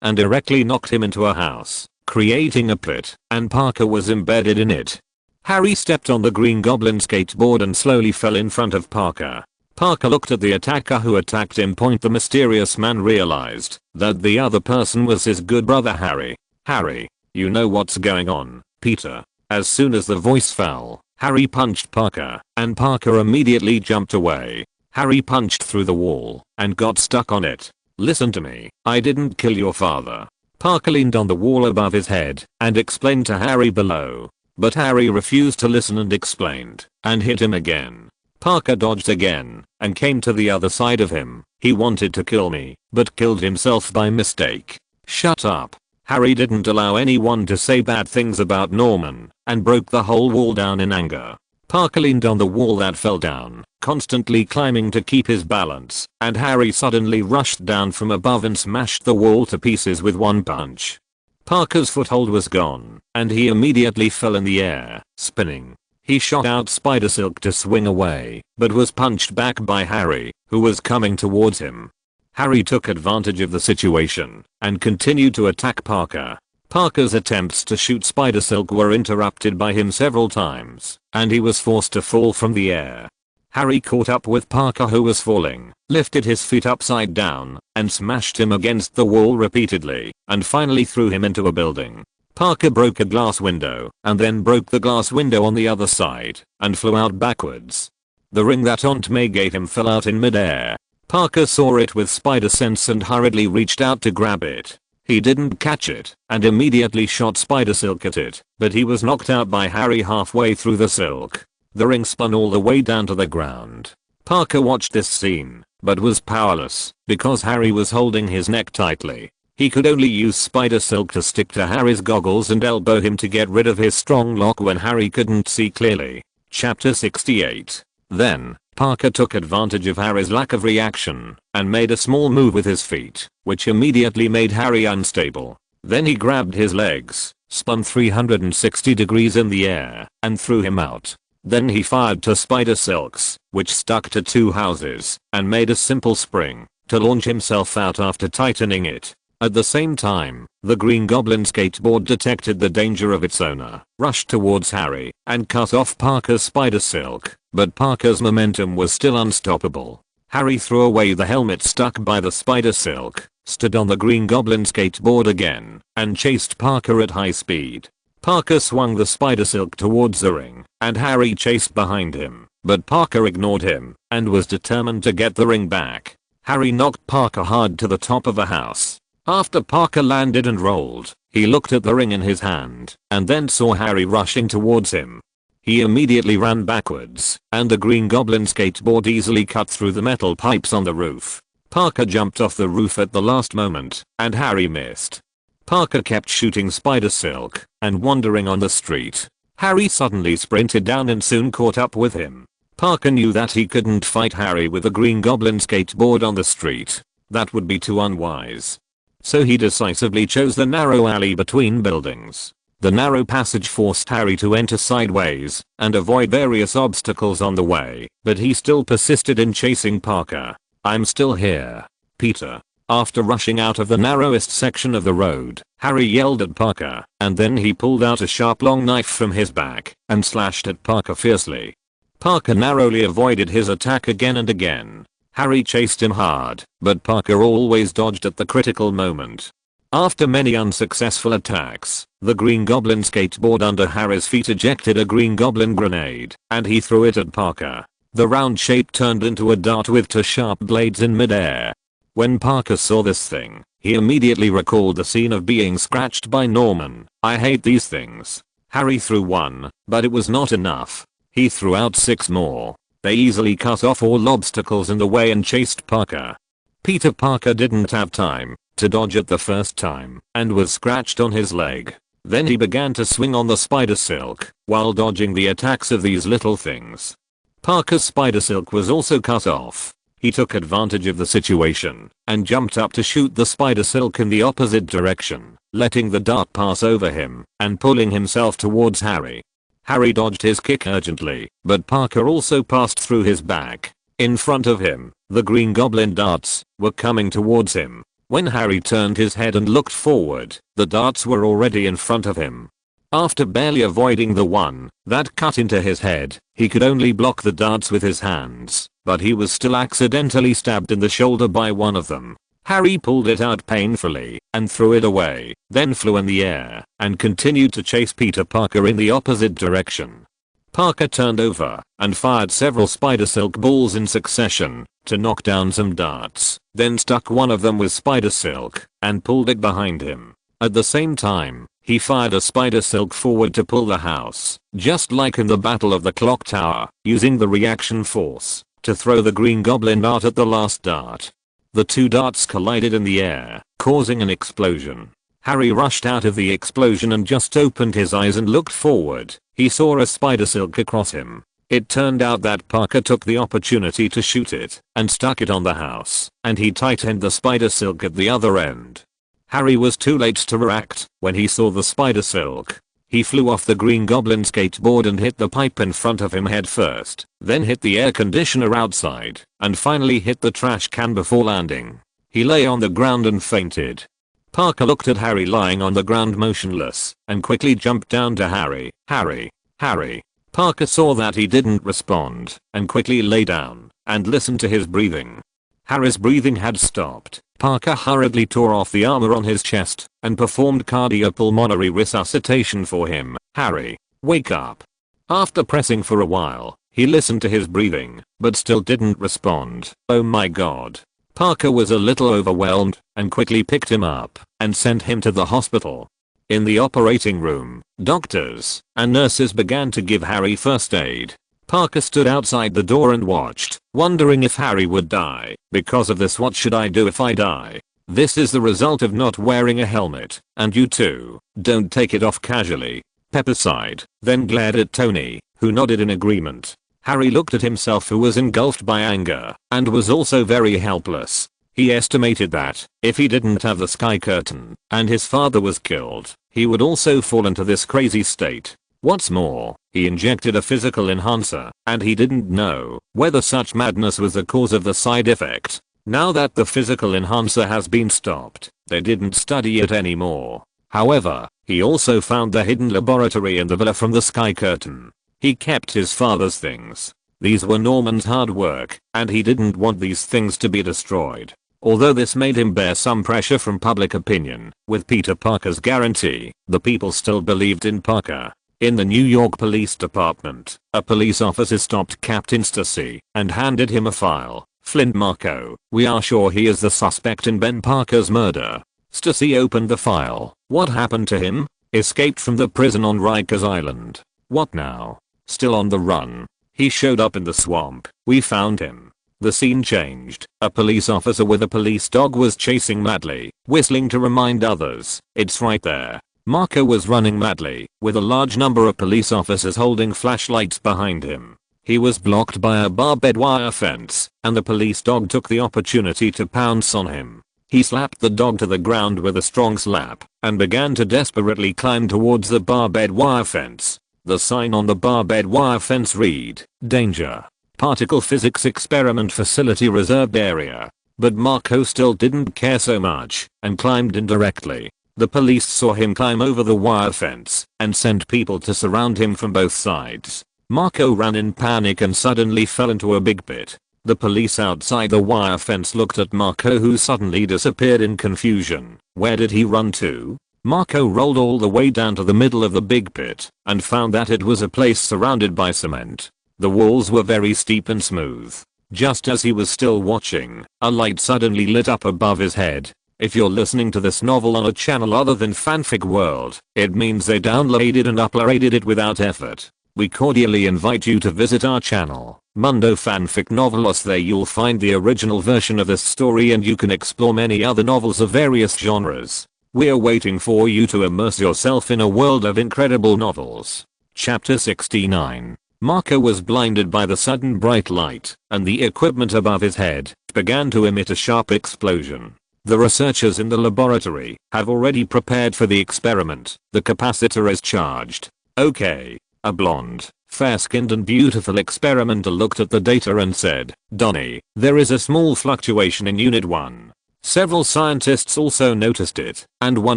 Speaker 1: and directly knocked him into a house, creating a pit, and Parker was embedded in it. Harry stepped on the Green Goblin skateboard and slowly fell in front of Parker. Parker looked at the attacker who attacked him. The mysterious man realized that the other person was his good brother Harry. Harry, you know what's going on, Peter. As soon as the voice fell, Harry punched Parker, and Parker immediately jumped away. Harry punched through the wall and got stuck on it. Listen to me, I didn't kill your father. Parker leaned on the wall above his head and explained to Harry below. But Harry refused to listen and explained, and hit him again. Parker dodged again and came to the other side of him. He wanted to kill me, but killed himself by mistake. Shut up. Harry didn't allow anyone to say bad things about Norman and broke the whole wall down in anger. Parker leaned on the wall that fell down, constantly climbing to keep his balance, and Harry suddenly rushed down from above and smashed the wall to pieces with one punch. Parker's foothold was gone, and he immediately fell in the air, spinning. He shot out spider silk to swing away, but was punched back by Harry, who was coming towards him. Harry took advantage of the situation and continued to attack Parker. Parker's attempts to shoot spider silk were interrupted by him several times, and he was forced to fall from the air. Harry caught up with Parker, who was falling, lifted his feet upside down, and smashed him against the wall repeatedly, and finally threw him into a building. Parker broke a glass window, and then broke the glass window on the other side, and flew out backwards. The ring that Aunt May gave him fell out in midair. Parker saw it with spider sense and hurriedly reached out to grab it. He didn't catch it, and immediately shot spider silk at it, but he was knocked out by Harry halfway through the silk. The ring spun all the way down to the ground. Parker watched this scene, but was powerless, because Harry was holding his neck tightly. He could only use spider silk to stick to Harry's goggles and elbow him to get rid of his strong lock when Harry couldn't see clearly. Chapter 68. Then, Parker took advantage of Harry's lack of reaction and made a small move with his feet, which immediately made Harry unstable. Then he grabbed his legs, spun 360 degrees in the air, and threw him out. Then he fired two spider silks, which stuck to two houses, and made a simple spring to launch himself out after tightening it. At the same time, the Green Goblin skateboard detected the danger of its owner, rushed towards Harry, and cut off Parker's spider silk, but Parker's momentum was still unstoppable. Harry threw away the helmet stuck by the spider silk, stood on the Green Goblin skateboard again, and chased Parker at high speed. Parker swung the spider silk towards the ring, and Harry chased behind him, but Parker ignored him, and was determined to get the ring back. Harry knocked Parker hard to the top of a house. After Parker landed and rolled, he looked at the ring in his hand, and then saw Harry rushing towards him. He immediately ran backwards, and the Green Goblin skateboard easily cut through the metal pipes on the roof. Parker jumped off the roof at the last moment, and Harry missed. Parker kept shooting spider silk and wandering on the street. Harry suddenly sprinted down and soon caught up with him. Parker knew that he couldn't fight Harry with a Green Goblin skateboard on the street. That would be too unwise. So he decisively chose the narrow alley between buildings. The narrow passage forced Harry to enter sideways and avoid various obstacles on the way, but he still persisted in chasing Parker. "I'm still here, Peter." After rushing out of the narrowest section of the road, Harry yelled at Parker, and then he pulled out a sharp long knife from his back and slashed at Parker fiercely. Parker narrowly avoided his attack again and again. Harry chased him hard, but Parker always dodged at the critical moment. After many unsuccessful attacks, the Green Goblin skateboard under Harry's feet ejected a Green Goblin grenade, and he threw it at Parker. The round shape turned into a dart with two sharp blades in midair. When Parker saw this thing, he immediately recalled the scene of being scratched by Norman. "I hate these things." Harry threw one, but it was not enough. He threw out 6 more. They easily cut off all obstacles in the way and chased Parker. Peter Parker didn't have time to dodge at the first time and was scratched on his leg. Then he began to swing on the spider silk while dodging the attacks of these little things. Parker's spider silk was also cut off. He took advantage of the situation and jumped up to shoot the spider silk in the opposite direction, letting the dart pass over him and pulling himself towards Harry. Harry dodged his kick urgently, but Parker also passed through his back. In front of him, the Green Goblin darts were coming towards him. When Harry turned his head and looked forward, the darts were already in front of him. After barely avoiding the one that cut into his head, he could only block the darts with his hands, but he was still accidentally stabbed in the shoulder by one of them. Harry pulled it out painfully and threw it away, then flew in the air and continued to chase Peter Parker in the opposite direction. Parker turned over and fired several spider silk balls in succession to knock down some darts, then stuck one of them with spider silk and pulled it behind him. At the same time, he fired a spider silk forward to pull the house, just like in the Battle of the Clock Tower, using the reaction force to throw the Green Goblin dart at the last dart. The two darts collided in the air, causing an explosion. Harry rushed out of the explosion and just opened his eyes and looked forward. He saw a spider silk across him. It turned out that Parker took the opportunity to shoot it and stuck it on the house, and he tightened the spider silk at the other end. Harry was too late to react when he saw the spider silk. He flew off the Green Goblin skateboard and hit the pipe in front of him head first, then hit the air conditioner outside, and finally hit the trash can before landing. He lay on the ground and fainted. Parker looked at Harry lying on the ground motionless, and quickly jumped down to Harry. Harry. Harry. Parker saw that he didn't respond, and quickly lay down, and listened to his breathing. Harry's breathing had stopped. Parker hurriedly tore off the armor on his chest, and performed cardiopulmonary resuscitation for him. Harry, wake up. After pressing for a while, he listened to his breathing, but still didn't respond. Oh my god. Parker was a little overwhelmed, and quickly picked him up, and sent him to the hospital. In the operating room, doctors and nurses began to give Harry first aid. Parker stood outside the door and watched, wondering if Harry would die. Because of this, what should I do if I die? This is the result of not wearing a helmet, and you too, don't take it off casually. Pepper sighed, then glared at Tony, who nodded in agreement. Harry looked at himself, who was engulfed by anger, and was also very helpless. He estimated that, if he didn't have the sky curtain, and his father was killed, he would also fall into this crazy state. What's more, he injected a physical enhancer, and he didn't know whether such madness was the cause of the side effect. Now that the physical enhancer has been stopped, they didn't study it anymore. However, he also found the hidden laboratory in the villa from the sky curtain. He kept his father's things. These were Norman's hard work, and he didn't want these things to be destroyed. Although this made him bear some pressure from public opinion, with Peter Parker's guarantee, the people still believed in Parker. In the New York Police Department, a police officer stopped Captain Stacy and handed him a file. Flint Marco, we are sure he is the suspect in Ben Parker's murder. Stacy opened the file. What happened to him? Escaped from the prison on Rikers Island. What now? Still on the run. He showed up in the swamp. We found him. The scene changed. A police officer with a police dog was chasing madly, whistling to remind others. It's right there. Marco was running madly, with a large number of police officers holding flashlights behind him. He was blocked by a barbed wire fence, and the police dog took the opportunity to pounce on him. He slapped the dog to the ground with a strong slap, and began to desperately climb towards the barbed wire fence. The sign on the barbed wire fence read, "Danger. Particle Physics Experiment Facility Reserved Area." But Marco still didn't care so much, and climbed indirectly. The police saw him climb over the wire fence, and sent people to surround him from both sides. Marco ran in panic and suddenly fell into a big pit. The police outside the wire fence looked at Marco, who suddenly disappeared in confusion. Where did he run to? Marco rolled all the way down to the middle of the big pit, and found that it was a place surrounded by cement. The walls were very steep and smooth. Just as he was still watching, a light suddenly lit up above his head. If you're listening to this novel on a channel other than Fanfic World, it means they downloaded and uploaded it without effort. We cordially invite you to visit our channel, Mundo Fanfic Novelos. There you'll find the original version of this story, and you can explore many other novels of various genres. We're waiting for you to immerse yourself in a world of incredible novels. Chapter 69. Marco was blinded by the sudden bright light, and the equipment above his head began to emit a sharp explosion. The researchers in the laboratory have already prepared for the experiment. The capacitor is charged. Okay. A blonde, fair-skinned and beautiful experimenter looked at the data and said, "Donnie, there is a small fluctuation in Unit 1. Several scientists also noticed it, and one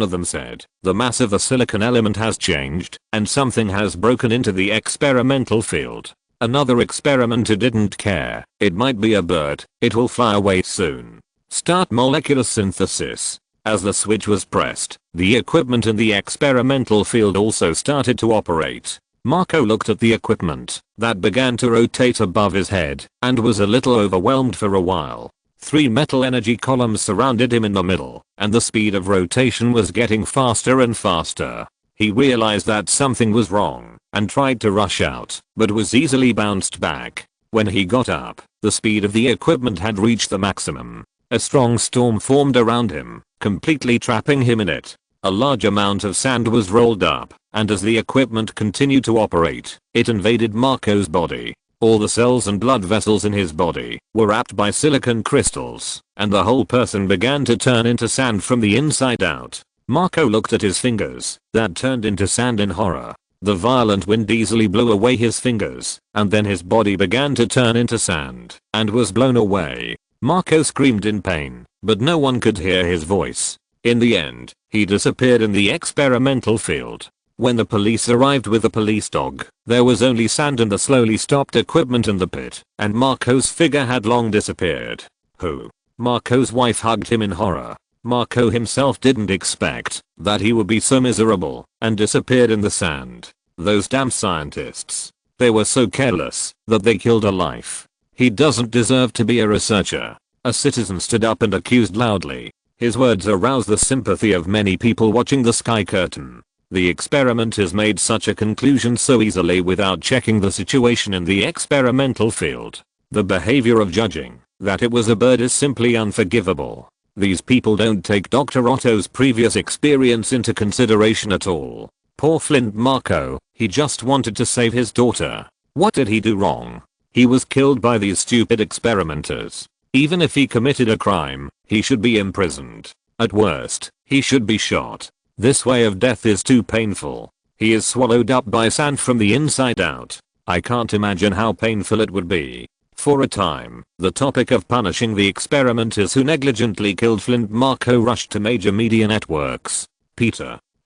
Speaker 1: of them said, the mass of the silicon element has changed, and something has broken into the experimental field. Another experimenter didn't care. It might be a bird. It will fly away soon. Start molecular synthesis." As the switch was pressed, the equipment in the experimental field also started to operate. Marco looked at the equipment that began to rotate above his head, and was a little overwhelmed for a while. 3 metal energy columns surrounded him in the middle, and the speed of rotation was getting faster and faster. He realized that something was wrong, and tried to rush out, but was easily bounced back. When he got up, the speed of the equipment had reached the maximum. A strong storm formed around him, completely trapping him in it. A large amount of sand was rolled up, and as the equipment continued to operate, it invaded Marco's body. All the cells and blood vessels in his body were wrapped by silicon crystals, and the whole person began to turn into sand from the inside out. Marco looked at his fingers that turned into sand in horror. The violent wind easily blew away his fingers, and then his body began to turn into sand and was blown away. Marco screamed in pain, but no one could hear his voice. In the end, he disappeared in the experimental field. When the police arrived with a police dog, there was only sand and the slowly stopped equipment in the pit, and Marco's figure had long disappeared. Marco's wife hugged him in horror. Marco himself didn't expect that he would be so miserable and disappeared in the sand. Those damn scientists. They were so careless that they killed a life. He doesn't deserve to be a researcher. A citizen stood up and accused loudly. His words aroused the sympathy of many people watching the sky curtain. The experimenters made such a conclusion so easily without checking the situation in the experimental field. The behavior of judging that it was a bird is simply unforgivable. These people don't take Dr. Otto's previous experience into consideration at all. Poor Flint Marco, he just wanted to save his daughter. What did he do wrong? He was killed by these stupid experimenters. Even if he committed a crime, he should be imprisoned. At worst, he should be shot. This way of death is too painful. He is swallowed up by sand from the inside out. I can't imagine how painful it would be. For a time, the topic of punishing the experimenters who negligently killed Flint Marco rushed to major media networks.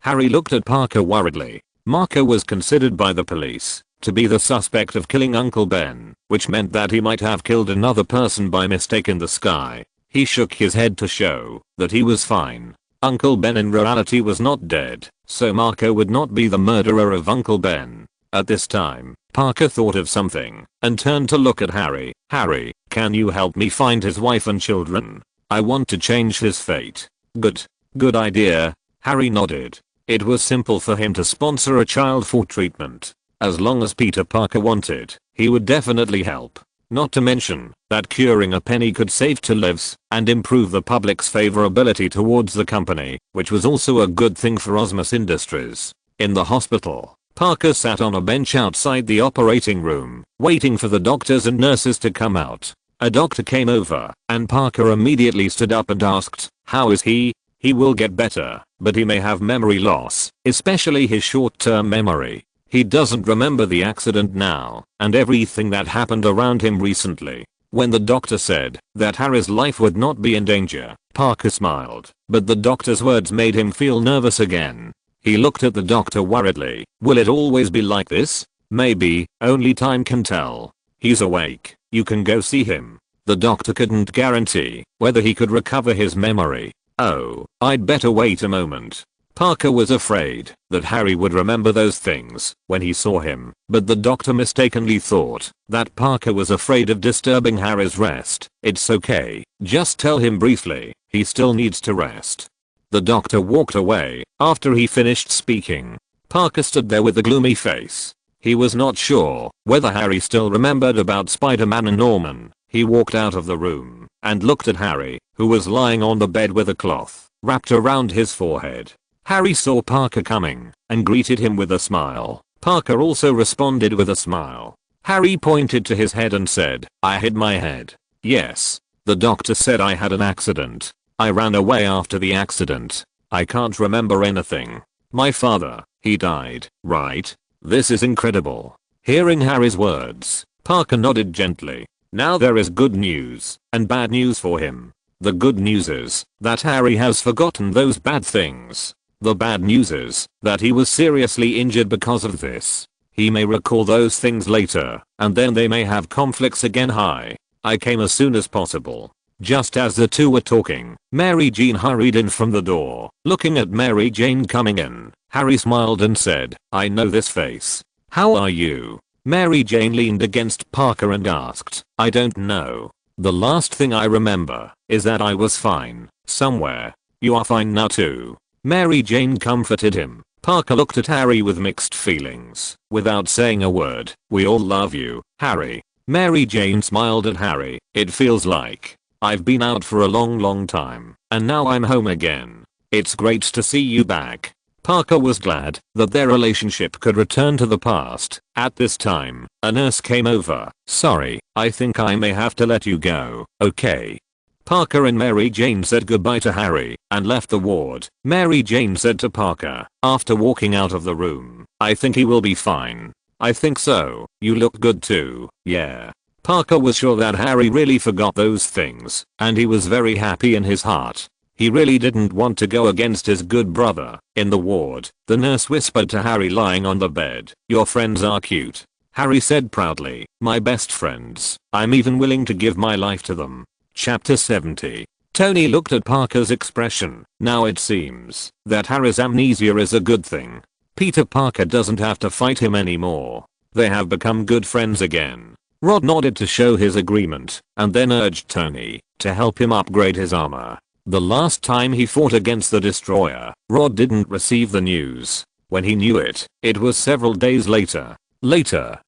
Speaker 1: Harry looked at Parker worriedly. Marco was considered by the police to be the suspect of killing Uncle Ben, which meant that he might have killed another person by mistake in the sky. He shook his head to show that he was fine. Uncle Ben in reality was not dead, so Marco would not be the murderer of Uncle Ben. At this time, Parker thought of something and turned to look at Harry. Harry, can you help me find his wife and children? I want to change his fate. Good idea. Harry nodded. It was simple for him to sponsor a child for treatment. As long as Peter Parker wanted, he would definitely help. Not to mention that curing a penny could save 2 lives and improve the public's favorability towards the company, which was also a good thing for Osmus Industries. In the hospital, Parker sat on a bench outside the operating room, waiting for the doctors and nurses to come out. A doctor came over, and Parker immediately stood up and asked, "How is he?" "He will get better, but he may have memory loss, especially his short-term memory. He doesn't remember the accident now, and everything that happened around him recently." When the doctor said that Harry's life would not be in danger, Parker smiled, but the doctor's words made him feel nervous again. He looked at the doctor worriedly. Will it always be like this? Maybe, only time can tell. He's awake, you can go see him. The doctor couldn't guarantee whether he could recover his memory. Oh, I'd better wait a moment. Parker was afraid that Harry would remember those things when he saw him, but the doctor mistakenly thought that Parker was afraid of disturbing Harry's rest. It's okay, just tell him briefly, he still needs to rest. The doctor walked away after he finished speaking. Parker stood there with a gloomy face. He was not sure whether Harry still remembered about Spider-Man and Norman. He walked out of the room and looked at Harry, who was lying on the bed with a cloth wrapped around his forehead. Harry saw Parker coming and greeted him with a smile. Parker also responded with a smile. Harry pointed to his head and said, "I hit my head." "Yes. The doctor said I had an accident. I ran away after the accident. I can't remember anything. My father, he died, right? This is incredible." Hearing Harry's words, Parker nodded gently. Now there is good news and bad news for him. The good news is that Harry has forgotten those bad things. The bad news is that he was seriously injured because of this. He may recall those things later, and then they may have conflicts again. "Hi. I came as soon as possible." Just as the two were talking, Mary Jane hurried in from the door. Looking at Mary Jane coming in, Harry smiled and said, "I know this face. How are you?" Mary Jane leaned against Parker and asked, "I don't know. The last thing I remember is that I was fine, somewhere. You are fine now too." Mary Jane comforted him. Parker looked at Harry with mixed feelings. Without saying a word, "We all love you, Harry." Mary Jane smiled at Harry. "It feels like I've been out for a long time, and now I'm home again. It's great to see you back." Parker was glad that their relationship could return to the past. At this time, a nurse came over. "Sorry, I think I may have to let you go." "Okay." Parker and Mary Jane said goodbye to Harry and left the ward. Mary Jane said to Parker after walking out of the room, "I think he will be fine." "I think so. You look good too." "Yeah." Parker was sure that Harry really forgot those things, and he was very happy in his heart. He really didn't want to go against his good brother. In the ward, the nurse whispered to Harry lying on the bed, "Your friends are cute." Harry said proudly, "My best friends. I'm even willing to give my life to them." Chapter 70. Tony looked at Parker's expression. Now it seems that Harry's amnesia is a good thing. Peter Parker doesn't have to fight him anymore. They have become good friends again. Rod nodded to show his agreement and then urged Tony to help him upgrade his armor. The last time he fought against the Destroyer, Rod didn't receive the news. When he knew it, it was several days later.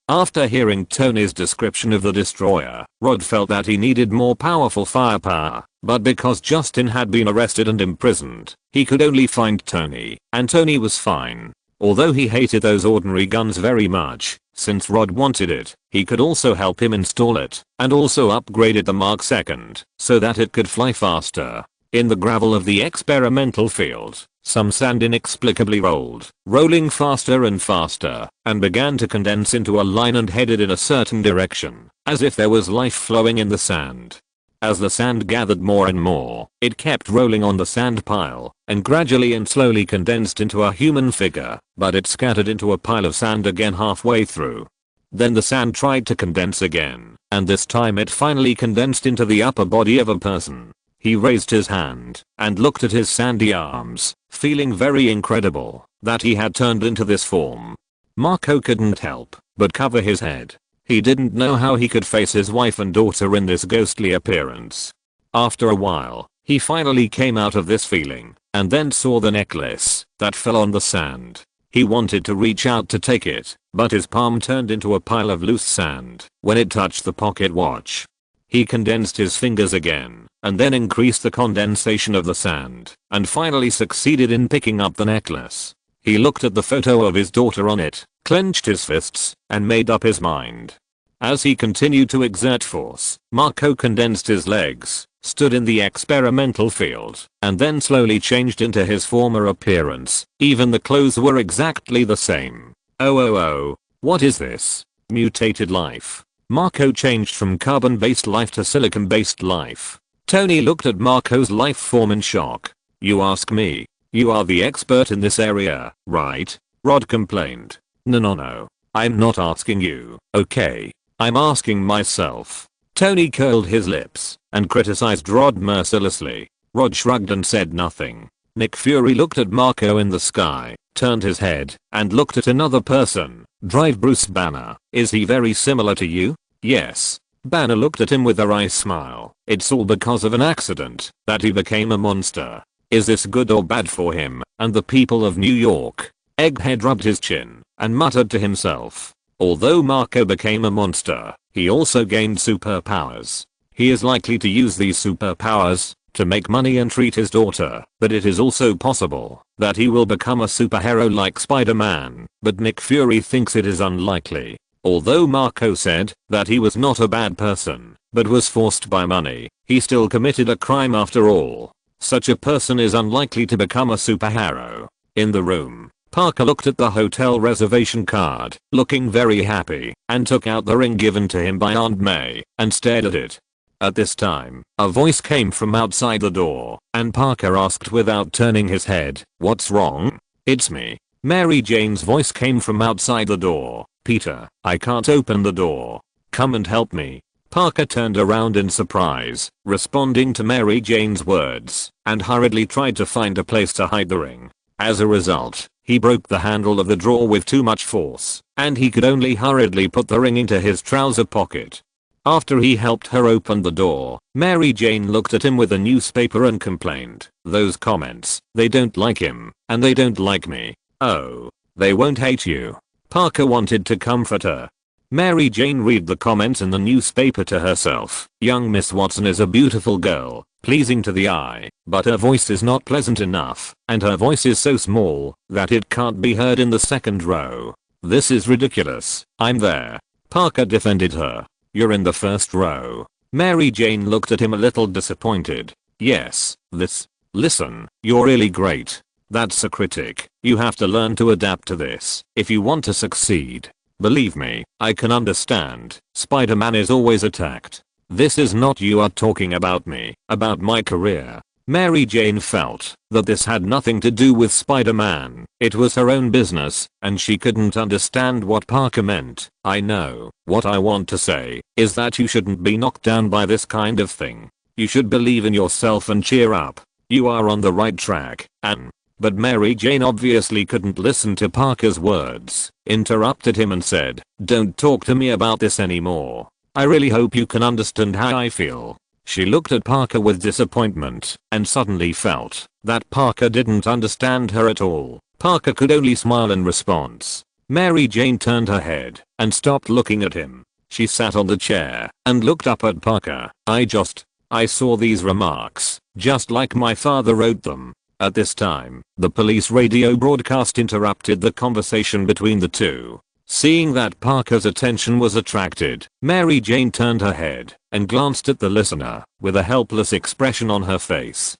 Speaker 1: After hearing Tony's description of the Destroyer, Rod felt that he needed more powerful firepower, but because Justin had been arrested and imprisoned, he could only find Tony, and Tony was fine. Although he hated those ordinary guns very much, since Rod wanted it, he could also help him install it, and also upgraded the Mark II, so that it could fly faster. In the gravel of the experimental field, some sand inexplicably rolled, rolling faster and faster, and began to condense into a line and headed in a certain direction, as if there was life flowing in the sand. As the sand gathered more and more, it kept rolling on the sand pile, and gradually and slowly condensed into a human figure, but it scattered into a pile of sand again halfway through. Then the sand tried to condense again, and this time it finally condensed into the upper body of a person. He raised his hand and looked at his sandy arms, feeling very incredible that he had turned into this form. Marco couldn't help but cover his head. He didn't know how he could face his wife and daughter in this ghostly appearance. After a while, he finally came out of this feeling and then saw the necklace that fell on the sand. He wanted to reach out to take it, but his palm turned into a pile of loose sand when it touched the pocket watch. He condensed his fingers again, and then increased the condensation of the sand, and finally succeeded in picking up the necklace. He looked at the photo of his daughter on it, clenched his fists, and made up his mind. As he continued to exert force, Marco condensed his legs, stood in the experimental field, and then slowly changed into his former appearance. Even the clothes were exactly the same. Oh, what is this? Mutated life. Marco changed from carbon-based life to silicon-based life. Tony looked at Marco's life form in shock. "You ask me? You are the expert in this area, right?" Rod complained. No. I'm not asking you, okay? I'm asking myself." Tony curled his lips and criticized Rod mercilessly. Rod shrugged and said nothing. Nick Fury looked at Marco in the sky, turned his head, and looked at another person. "Drive Bruce Banner. Is he very similar to you?" "Yes." Banner looked at him with a wry smile. "It's all because of an accident that he became a monster. Is this good or bad for him and the people of New York?" Egghead rubbed his chin and muttered to himself. Although Marco became a monster, he also gained superpowers. He is likely to use these superpowers to make money and treat his daughter, but it is also possible that he will become a superhero like Spider-Man, but Nick Fury thinks it is unlikely. Although Marco said that he was not a bad person, but was forced by money, he still committed a crime after all. Such a person is unlikely to become a superhero. In the room, Parker looked at the hotel reservation card, looking very happy, and took out the ring given to him by Aunt May, and stared at it. At this time, a voice came from outside the door, and Parker asked without turning his head, "What's wrong?" "It's me." Mary Jane's voice came from outside the door. "Peter, I can't open the door. Come and help me." Parker turned around in surprise, responding to Mary Jane's words, and hurriedly tried to find a place to hide the ring. As a result, he broke the handle of the drawer with too much force, and he could only hurriedly put the ring into his trouser pocket. After he helped her open the door, Mary Jane looked at him with a newspaper and complained, "Those comments, they don't like him, and they don't like me." "Oh, they won't hate you." Parker wanted to comfort her. Mary Jane read the comments in the newspaper to herself. "Young Miss Watson is a beautiful girl, pleasing to the eye, but her voice is not pleasant enough, and her voice is so small that it can't be heard in the second row. This is ridiculous. I'm there." Parker defended her. "You're in the first row." Mary Jane looked at him a little disappointed. Yes, listen, you're really great. That's a critic. You have to learn to adapt to this if you want to succeed. Believe me, I can understand. Spider-Man is always attacked. This is not you are talking about me, about my career. Mary Jane felt that this had nothing to do with Spider-Man. It was her own business, and she couldn't understand what Parker meant. I know. What I want to say is that you shouldn't be knocked down by this kind of thing. You should believe in yourself and cheer up. You are on the right track, Anne. But Mary Jane obviously couldn't listen to Parker's words, interrupted him and said, "Don't talk to me about this anymore. I really hope you can understand how I feel." She looked at Parker with disappointment and suddenly felt that Parker didn't understand her at all. Parker could only smile in response. Mary Jane turned her head and stopped looking at him. She sat on the chair and looked up at Parker. I saw these remarks, just like my father wrote them." At this time, the police radio broadcast interrupted the conversation between the two. Seeing that Parker's attention was attracted, Mary Jane turned her head and glanced at the listener with a helpless expression on her face.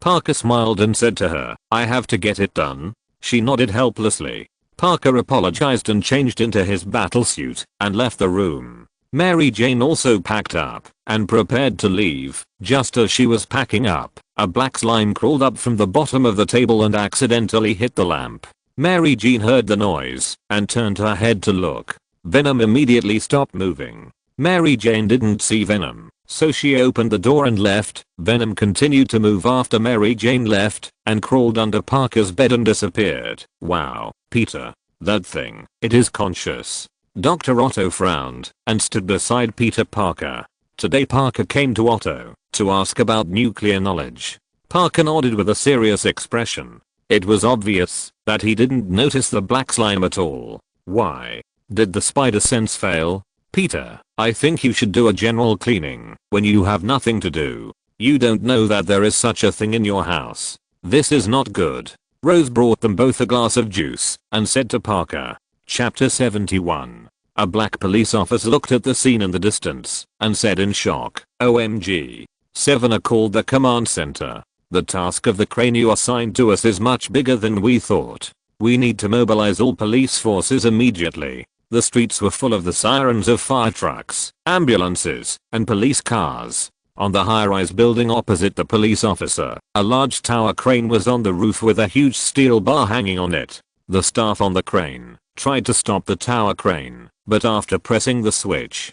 Speaker 1: Parker smiled and said to her, "I have to get it done." She nodded helplessly. Parker apologized and changed into his battlesuit and left the room. Mary Jane also packed up and prepared to leave. Just as she was packing up, a black slime crawled up from the bottom of the table and accidentally hit the lamp. Mary Jane heard the noise and turned her head to look. Venom immediately stopped moving. Mary Jane didn't see Venom, so she opened the door and left. Venom continued to move after Mary Jane left and crawled under Parker's bed and disappeared. "Wow, Peter. That thing, it is conscious." Dr. Otto frowned and stood beside Peter Parker. Today Parker came to Otto to ask about nuclear knowledge. Parker nodded with a serious expression. It was obvious that he didn't notice the black slime at all. "Why? Did the spider sense fail?" "Peter, I think you should do a general cleaning when you have nothing to do. You don't know that there is such a thing in your house. This is not good." Rose brought them both a glass of juice and said to Parker, Chapter 71. A black police officer looked at the scene in the distance and said in shock, "OMG. 7 are called the command center. The task of the crane you assigned to us is much bigger than we thought. We need to mobilize all police forces immediately." The streets were full of the sirens of fire trucks, ambulances, and police cars. On the high-rise building opposite the police officer, a large tower crane was on the roof with a huge steel bar hanging on it. The staff on the crane tried to stop the tower crane, but after pressing the switch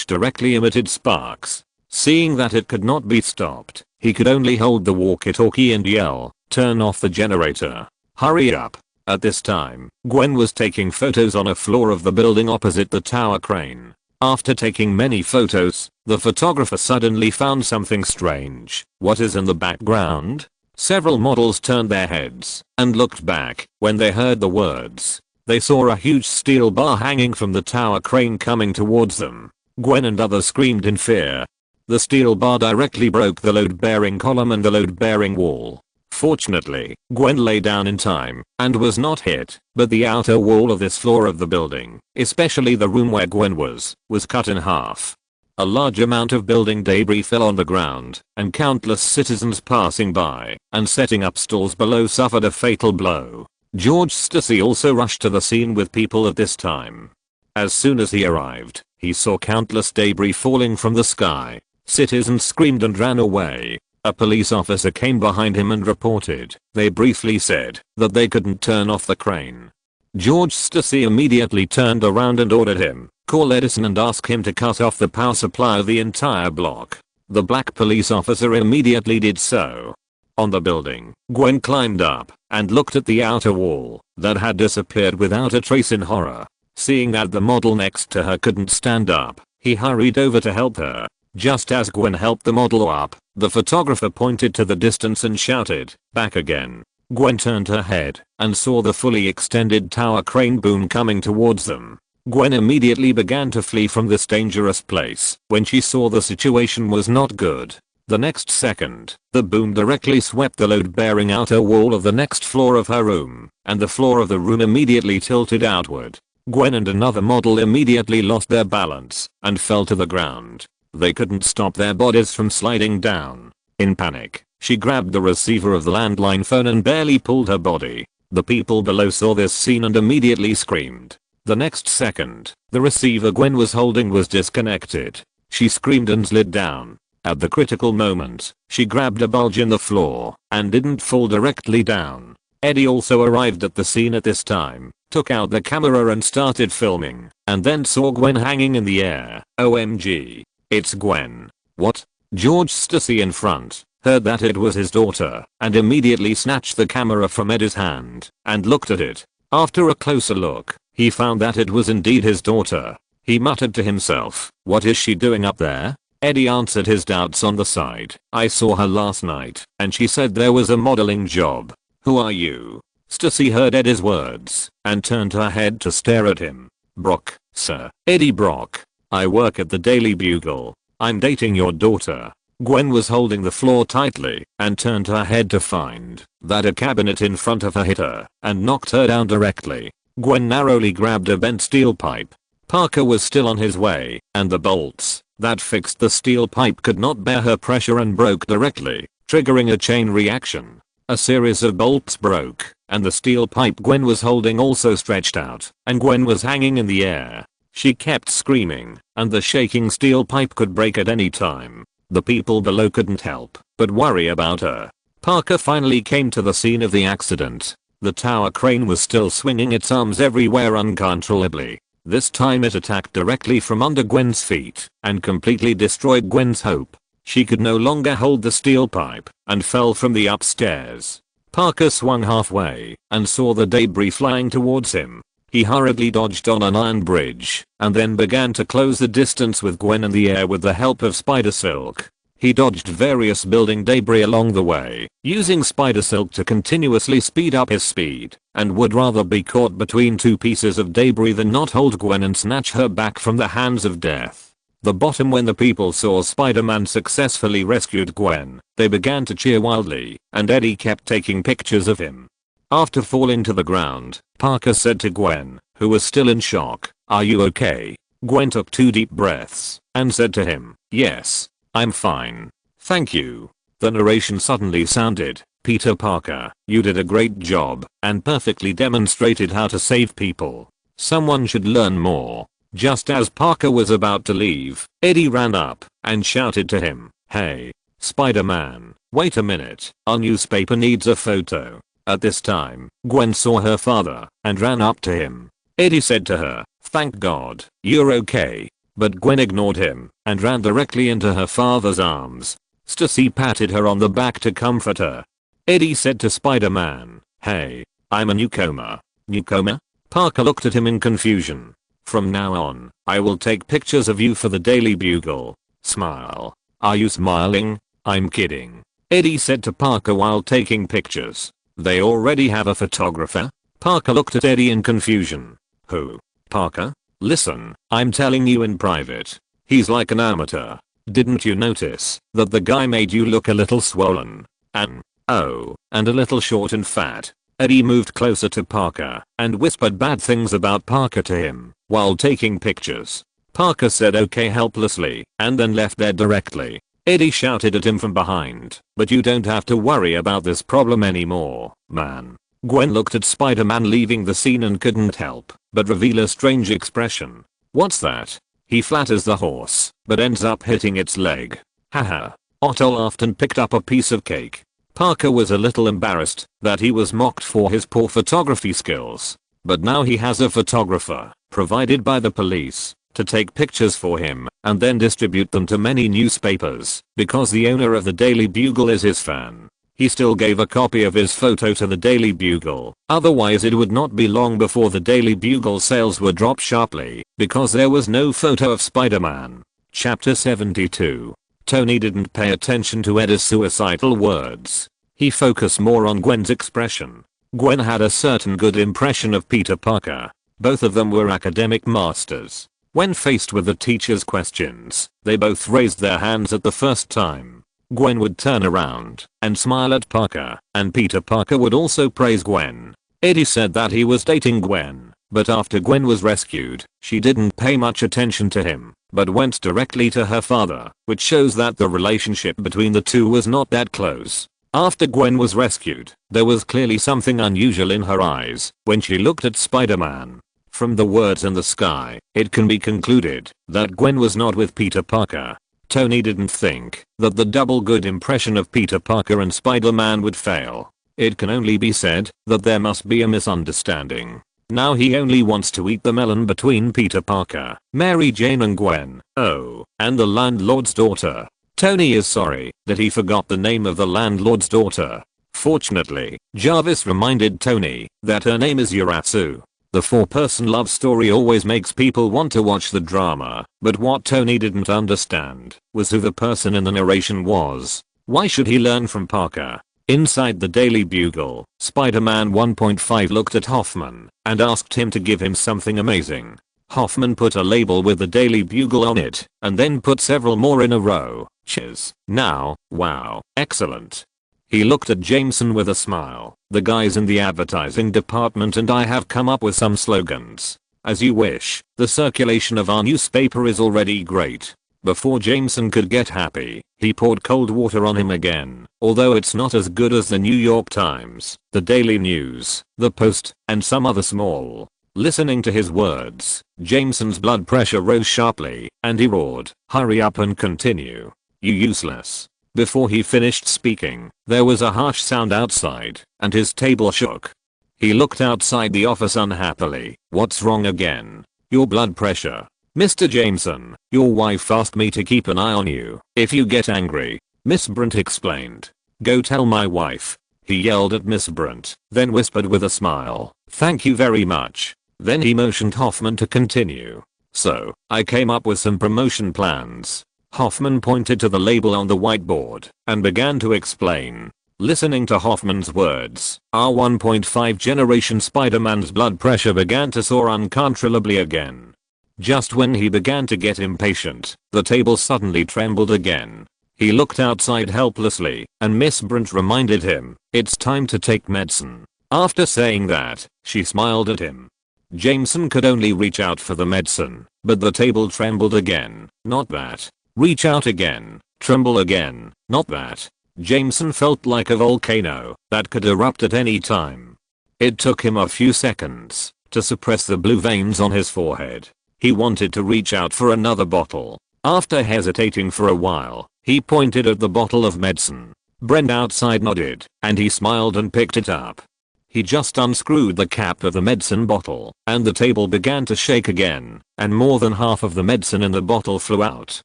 Speaker 1: directly emitted sparks. Seeing that it could not be stopped, he could only hold the walkie-talkie and yell, "Turn off the generator. Hurry up." At this time, Gwen was taking photos on a floor of the building opposite the tower crane. After taking many photos, the photographer suddenly found something strange. "What is in the background?" Several models turned their heads and looked back when they heard the words. They saw a huge steel bar hanging from the tower crane coming towards them. Gwen and others screamed in fear. The steel bar directly broke the load-bearing column and the load-bearing wall. Fortunately, Gwen lay down in time and was not hit, but the outer wall of this floor of the building, especially the room where Gwen was cut in half. A large amount of building debris fell on the ground, and countless citizens passing by and setting up stalls below suffered a fatal blow. George Stacy also rushed to the scene with people at this time. As soon as he arrived, he saw countless debris falling from the sky. Citizens screamed and ran away. A police officer came behind him and reported. They briefly said that they couldn't turn off the crane. George Stacy immediately turned around and ordered him, "Call Edison and ask him to cut off the power supply of the entire block." The black police officer immediately did so. On the building, Gwen climbed up and looked at the outer wall that had disappeared without a trace in horror. Seeing that the model next to her couldn't stand up, he hurried over to help her. Just as Gwen helped the model up, the photographer pointed to the distance and shouted, "Back again." Gwen turned her head and saw the fully extended tower crane boom coming towards them. Gwen immediately began to flee from this dangerous place when she saw the situation was not good. The next second, the boom directly swept the load-bearing outer wall of the next floor of her room, and the floor of the room immediately tilted outward. Gwen and another model immediately lost their balance and fell to the ground. They couldn't stop their bodies from sliding down. In panic, she grabbed the receiver of the landline phone and barely pulled her body. The people below saw this scene and immediately screamed. The next second, the receiver Gwen was holding was disconnected. She screamed and slid down. At the critical moment, she grabbed a bulge in the floor and didn't fall directly down. Eddie also arrived at the scene at this time, took out the camera and started filming, and then saw Gwen hanging in the air. OMG. It's Gwen. What? George Stacy in front heard that it was his daughter and immediately snatched the camera from Eddie's hand and looked at it. After a closer look, he found that it was indeed his daughter. He muttered to himself, "What is she doing up there?" Eddie answered his doubts on the side. "I saw her last night and she said there was a modeling job." "Who are you?" Stacy heard Eddie's words and turned her head to stare at him. "Brock, sir. Eddie Brock. I work at the Daily Bugle. I'm dating your daughter." Gwen was holding the floor tightly and turned her head to find that a cabinet in front of her hit her and knocked her down directly. Gwen narrowly grabbed a bent steel pipe. Parker was still on his way, and the bolts that fixed the steel pipe could not bear her pressure and broke directly, triggering a chain reaction. A series of bolts broke, and the steel pipe Gwen was holding also stretched out, and Gwen was hanging in the air. She kept screaming, and the shaking steel pipe could break at any time. The people below couldn't help but worry about her. Parker finally came to the scene of the accident. The tower crane was still swinging its arms everywhere uncontrollably. This time it attacked directly from under Gwen's feet and completely destroyed Gwen's hope. She could no longer hold the steel pipe and fell from the upstairs. Parker swung halfway and saw the debris flying towards him. He hurriedly dodged on an iron bridge and then began to close the distance with Gwen in the air with the help of spider silk. He dodged various building debris along the way, using spider silk to continuously speed up his speed, and would rather be caught between two pieces of debris than not hold Gwen and snatch her back from the hands of death. The bottom when the people saw Spider-Man successfully rescued Gwen, they began to cheer wildly, and Eddie kept taking pictures of him. After falling to the ground, Parker said to Gwen, who was still in shock, "Are you okay?" Gwen took 2 deep breaths and said to him, "Yes, I'm fine. Thank you." The narration suddenly sounded, "Peter Parker, you did a great job and perfectly demonstrated how to save people. Someone should learn more." Just as Parker was about to leave, Eddie ran up and shouted to him, "Hey, Spider-Man, wait a minute, our newspaper needs a photo." At this time, Gwen saw her father and ran up to him. Eddie said to her, "Thank God, you're okay." But Gwen ignored him and ran directly into her father's arms. Stacy patted her on the back to comfort her. Eddie said to Spider-Man, "Hey, I'm a newcomer." "Newcomer?" Parker looked at him in confusion. "From now on, I will take pictures of you for the Daily Bugle. Smile." "Are you smiling?" "I'm kidding," Eddie said to Parker while taking pictures. "They already have a photographer?" Parker looked at Eddie in confusion. "Who?" "Parker? Listen, I'm telling you in private. He's like an amateur. Didn't you notice that the guy made you look a little swollen? And a little short and fat?" Eddie moved closer to Parker and whispered bad things about Parker to him while taking pictures. Parker said okay helplessly and then left there directly. Eddie shouted at him from behind, "But you don't have to worry about this problem anymore, man." Gwen looked at Spider-Man leaving the scene and couldn't help but reveal a strange expression. "What's that?" "He flatters the horse, but ends up hitting its leg." Haha. Otto laughed and picked up a piece of cake. Parker was a little embarrassed that he was mocked for his poor photography skills. But now he has a photographer, provided by the police, to take pictures for him and then distribute them to many newspapers because the owner of the Daily Bugle is his fan. He still gave a copy of his photo to the Daily Bugle, otherwise it would not be long before the Daily Bugle sales would drop sharply because there was no photo of Spider-Man. Chapter 72. Tony didn't pay attention to Eddie's suicidal words. He focused more on Gwen's expression. Gwen had a certain good impression of Peter Parker. Both of them were academic masters. When faced with the teacher's questions, they both raised their hands at the first time. Gwen would turn around and smile at Parker, and Peter Parker would also praise Gwen. Eddie said that he was dating Gwen, But after Gwen was rescued, she didn't pay much attention to him, but went directly to her father, which shows that the relationship between the two was not that close. After Gwen was rescued, there was clearly something unusual in her eyes when she looked at Spider-Man. From the words in the sky, it can be concluded that Gwen was not with Peter Parker. Tony didn't think that the double good impression of Peter Parker and Spider-Man would fail. It can only be said that there must be a misunderstanding. Now he only wants to eat the melon between Peter Parker, Mary Jane and Gwen, oh, and the landlord's daughter. Tony is sorry that he forgot the name of the landlord's daughter. Fortunately, Jarvis reminded Tony that her name is Urasu. The 4-person love story always makes people want to watch the drama, but what Tony didn't understand was who the person in the narration was. Why should he learn from Parker? Inside the Daily Bugle, Spider-Man 1.5 looked at Hoffman and asked him to give him something amazing. Hoffman put a label with the Daily Bugle on it and then put several more in a row. Cheers. Now, wow, excellent. He looked at Jameson with a smile. The guys in the advertising department and I have come up with some slogans. As you wish, the circulation of our newspaper is already great. Before Jameson could get happy, he poured cold water on him again. Although it's not as good as the New York Times, the Daily News, the Post, and some other small. Listening to his words, Jameson's blood pressure rose sharply, and he roared, "Hurry up and continue. You useless." Before he finished speaking, there was a harsh sound outside, and his table shook. He looked outside the office unhappily. "What's wrong again?" "Your blood pressure. Mr. Jameson, your wife asked me to keep an eye on you. If you get angry," Miss Brent explained. "Go tell my wife." He yelled at Miss Brent, then whispered with a smile, "Thank you very much." Then he motioned Hoffman to continue. "So, I came up with some promotion plans." Hoffman pointed to the label on the whiteboard and began to explain. Listening to Hoffman's words, our 1.5 generation Spider-Man's blood pressure began to soar uncontrollably again. Just when he began to get impatient, the table suddenly trembled again. He looked outside helplessly, and Miss Brent reminded him, "It's time to take medicine." After saying that, she smiled at him. Jameson could only reach out for the medicine, but the table trembled again. Not that. Reach out again. Tremble again. Not that. Jameson felt like a volcano that could erupt at any time. It took him a few seconds to suppress the blue veins on his forehead. He wanted to reach out for another bottle. After hesitating for a while, he pointed at the bottle of medicine. Brent outside nodded, and he smiled and picked it up. He just unscrewed the cap of the medicine bottle, and the table began to shake again, and more than half of the medicine in the bottle flew out.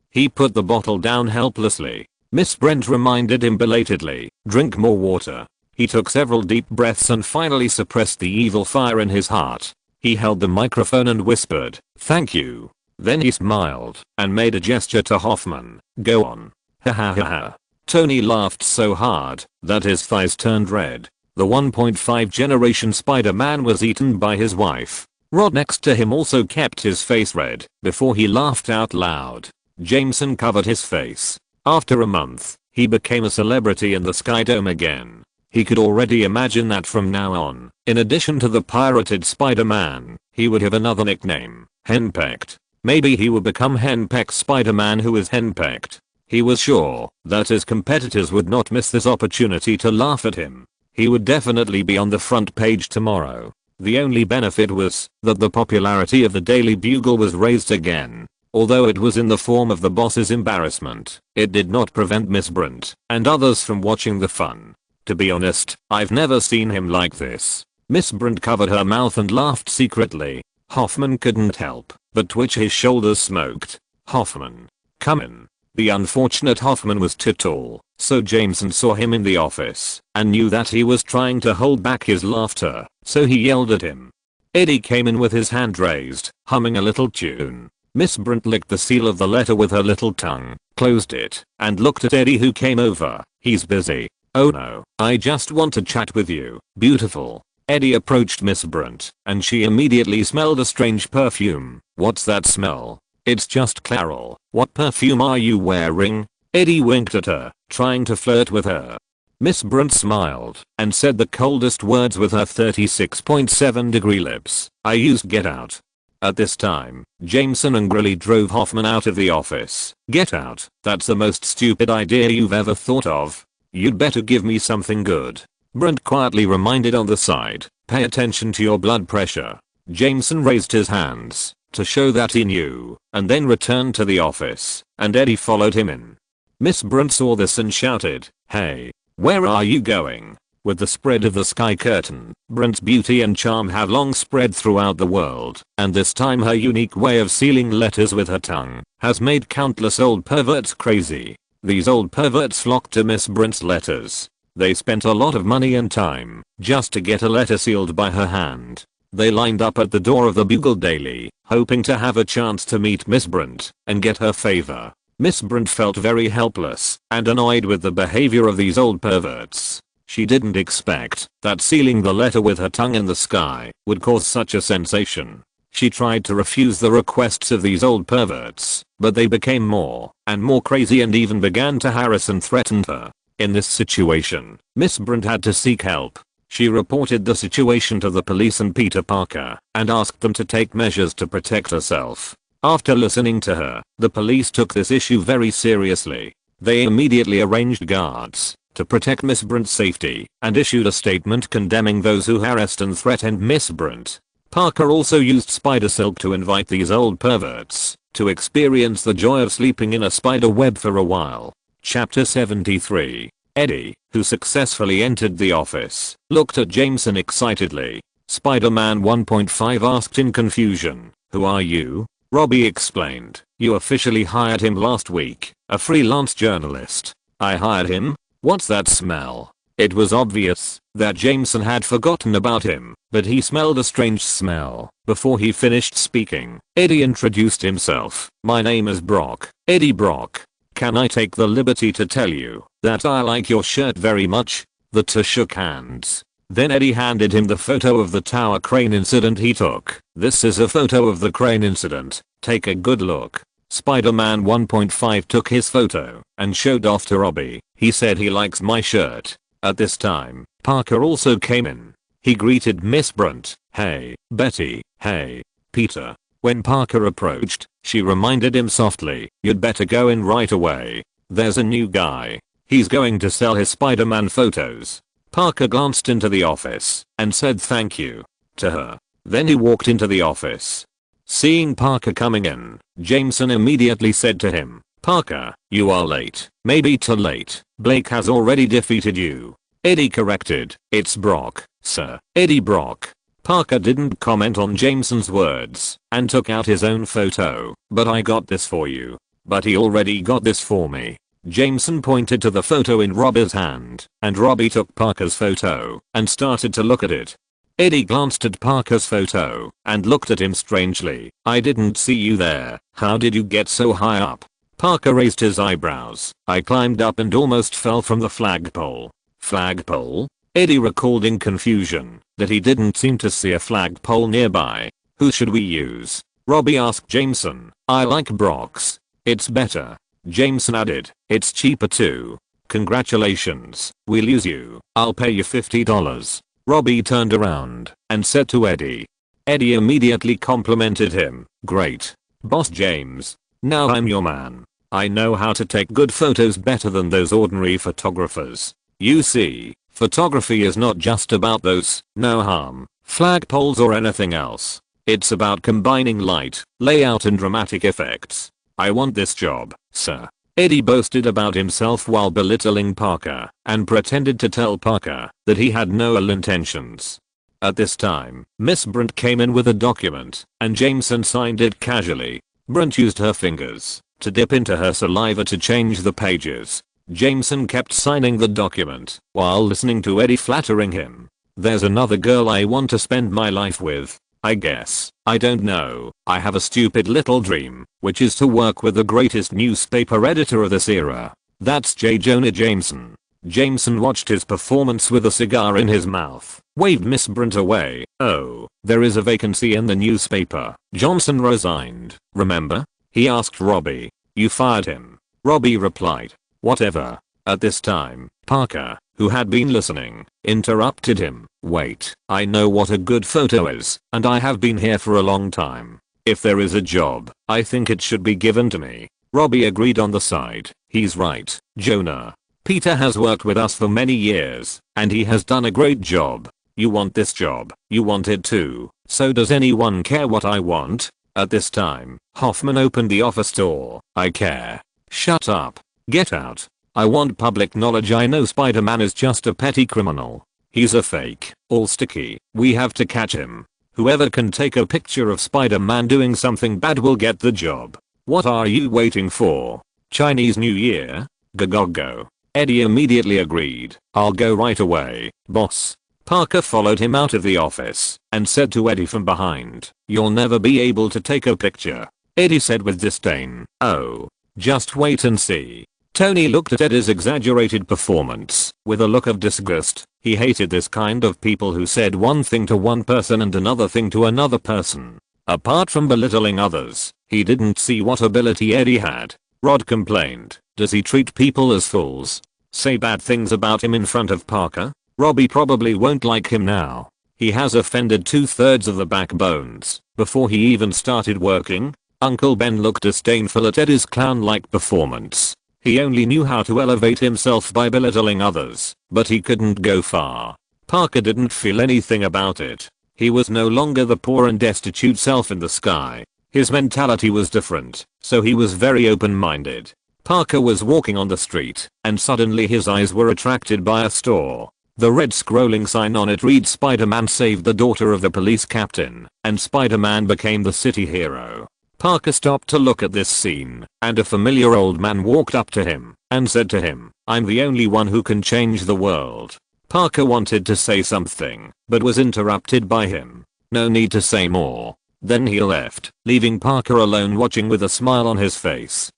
Speaker 1: He put the bottle down helplessly. Miss Brent reminded him belatedly, "Drink more water." He took several deep breaths and finally suppressed the evil fire in his heart. He held the microphone and whispered, "Thank you." Then he smiled and made a gesture to Hoffman. "Go on." Ha ha ha ha. Tony laughed so hard that his thighs turned red. The 1.5 generation Spider-Man was eaten by his wife. Rod next to him also kept his face red before he laughed out loud. Jameson covered his face. After a month, he became a celebrity in the Skydome again. He could already imagine that from now on, in addition to the pirated Spider-Man, he would have another nickname, Henpecked. Maybe he would become Henpecked Spider-Man who is henpecked. He was sure that his competitors would not miss this opportunity to laugh at him. He would definitely be on the front page tomorrow. The only benefit was that the popularity of the Daily Bugle was raised again. Although it was in the form of the boss's embarrassment, it did not prevent Miss Brent and others from watching the fun. To be honest, I've never seen him like this. Miss Brent covered her mouth and laughed secretly. Hoffman couldn't help but twitch his shoulders smoked. Hoffman. Come in. The unfortunate Hoffman was too tall, so Jameson saw him in the office and knew that he was trying to hold back his laughter, so he yelled at him. Eddie came in with his hand raised, humming a little tune. Miss Brent licked the seal of the letter with her little tongue, closed it, and looked at Eddie who came over. "He's busy." "Oh no, I just want to chat with you, beautiful." Eddie approached Miss Brent, and she immediately smelled a strange perfume. "What's that smell?" "It's just Clairol." "What perfume are you wearing?" Eddie winked at her, trying to flirt with her. Miss Brunt smiled and said the coldest words with her 36.7-degree lips. I used get out. At this time, Jameson angrily drove Hoffman out of the office. Get out? That's the most stupid idea you've ever thought of. You'd better give me something good. Brunt quietly reminded on the side, pay attention to your blood pressure. Jameson raised his hands to show that he knew, and then returned to the office, and Eddie followed him in. Miss Brunt saw this and shouted, hey, where are you going? With the spread of the sky curtain, Brunt's beauty and charm have long spread throughout the world, and this time her unique way of sealing letters with her tongue has made countless old perverts crazy. These old perverts flocked to Miss Brunt's letters. They spent a lot of money and time just to get a letter sealed by her hand. They lined up at the door of the Bugle daily, hoping to have a chance to meet Miss Brunt and get her favor. Miss Brunt felt very helpless and annoyed with the behavior of these old perverts. She didn't expect that sealing the letter with her tongue in the sky would cause such a sensation. She tried to refuse the requests of these old perverts, but they became more and more crazy and even began to harass and threaten her. In this situation, Miss Brunt had to seek help. She reported the situation to the police and Peter Parker and asked them to take measures to protect herself. After listening to her, the police took this issue very seriously. They immediately arranged guards to protect Miss Brunt's safety and issued a statement condemning those who harassed and threatened Miss Brunt. Parker also used spider silk to invite these old perverts to experience the joy of sleeping in a spider web for a while. Chapter 73. Eddie, who successfully entered the office, looked at Jameson excitedly. Spider-Man 1.5 asked in confusion, who are you? Robbie explained, you officially hired him last week, a freelance journalist. I hired him? What's that smell? It was obvious that Jameson had forgotten about him, but he smelled a strange smell before he finished speaking. Eddie introduced himself. My name is Brock, Eddie Brock. Can I take the liberty to tell you that I like your shirt very much? The two shook hands. Then Eddie handed him the photo of the tower crane incident he took. This is a photo of the crane incident. Take a good look. Spider-Man 1.5 took his photo and showed off to Robbie. He said he likes my shirt. At this time, Parker also came in. He greeted Miss Brunt. Hey, Betty. Hey, Peter. When Parker approached, she reminded him softly, you'd better go in right away. There's a new guy. He's going to sell his Spider-Man photos. Parker glanced into the office and said thank you to her. Then he walked into the office. Seeing Parker coming in, Jameson immediately said to him, Parker, you are late. Maybe too late. Blake has already defeated you. Eddie corrected, it's Brock, sir. Eddie Brock. Parker didn't comment on Jameson's words and took out his own photo. But I got this for you. But he already got this for me. Jameson pointed to the photo in Robbie's hand, and Robbie took Parker's photo and started to look at it. Eddie glanced at Parker's photo and looked at him strangely. I didn't see you there. How did you get so high up? Parker raised his eyebrows. I climbed up and almost fell from the flagpole. Flagpole? Eddie recalled in confusion that he didn't seem to see a flagpole nearby. Who should we use? Robbie asked Jameson. I like Brock's. It's better. Jameson added, it's cheaper too. Congratulations, we'll use you. I'll pay you $50. Robbie turned around and said to Eddie. Eddie immediately complimented him. Great. Boss James. Now I'm your man. I know how to take good photos better than those ordinary photographers. You see, photography is not just about those, no harm, flagpoles or anything else. It's about combining light, layout and dramatic effects. I want this job, sir. Eddie boasted about himself while belittling Parker and pretended to tell Parker that he had no ill intentions. At this time, Miss Brunt came in with a document and Jameson signed it casually. Brunt used her fingers to dip into her saliva to change the pages. Jameson kept signing the document while listening to Eddie flattering him. There's another girl I want to spend my life with. I guess. I don't know. I have a stupid little dream, which is to work with the greatest newspaper editor of this era. That's J. Jonah Jameson. Jameson watched his performance with a cigar in his mouth, waved Miss Brunt away. Oh, there is a vacancy in the newspaper. Johnson resigned, remember? He asked Robbie. You fired him. Robbie replied. Whatever. At this time, Parker who had been listening, interrupted him. Wait, I know what a good photo is, and I have been here for a long time. If there is a job, I think it should be given to me. Robbie agreed on the side. He's right, Jonah. Peter has worked with us for many years, and he has done a great job. You want this job, you want it too, so does anyone care what I want? At this time, Hoffman opened the office door. I care. Shut up. Get out. I want public knowledge. I know Spider-Man is just a petty criminal. He's a fake, all sticky. We have to catch him. Whoever can take a picture of Spider-Man doing something bad will get the job. What are you waiting for? Chinese New Year? Go. Eddie immediately agreed. I'll go right away, boss. Parker followed him out of the office and said to Eddie from behind, "You'll never be able to take a picture." Eddie said with disdain, "Oh, just wait and see." Tony looked at Eddie's exaggerated performance with a look of disgust. He hated this kind of people who said one thing to one person and another thing to another person. Apart from belittling others, he didn't see what ability Eddie had. Rod complained, "Does he treat people as fools? Say bad things about him in front of Parker? Robbie probably won't like him now. He has offended 2/3 of the backbones before he even started working." Uncle Ben looked disdainful at Eddie's clown-like performance. He only knew how to elevate himself by belittling others, but he couldn't go far. Parker didn't feel anything about it. He was no longer the poor and destitute self in the sky. His mentality was different, so he was very open-minded. Parker was walking on the street, and suddenly his eyes were attracted by a store. The red scrolling sign on it read "Spider-Man saved the daughter of the police captain, and Spider-Man became the city hero." Parker stopped to look at this scene, and a familiar old man walked up to him and said to him, "I'm the only one who can change the world." Parker wanted to say something, but was interrupted by him. No need to say more. Then he left, leaving Parker alone watching with a smile on his face.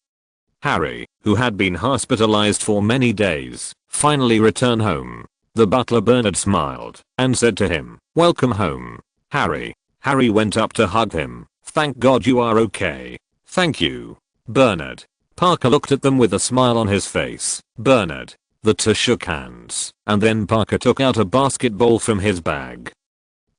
Speaker 1: Harry, who had been hospitalized for many days, finally returned home. The butler Bernard smiled and said to him, "Welcome home, Harry." Harry went up to hug him. "Thank God you are okay." "Thank you, Bernard." Parker looked at them with a smile on his face. Bernard. The two shook hands, and then Parker took out a basketball from his bag.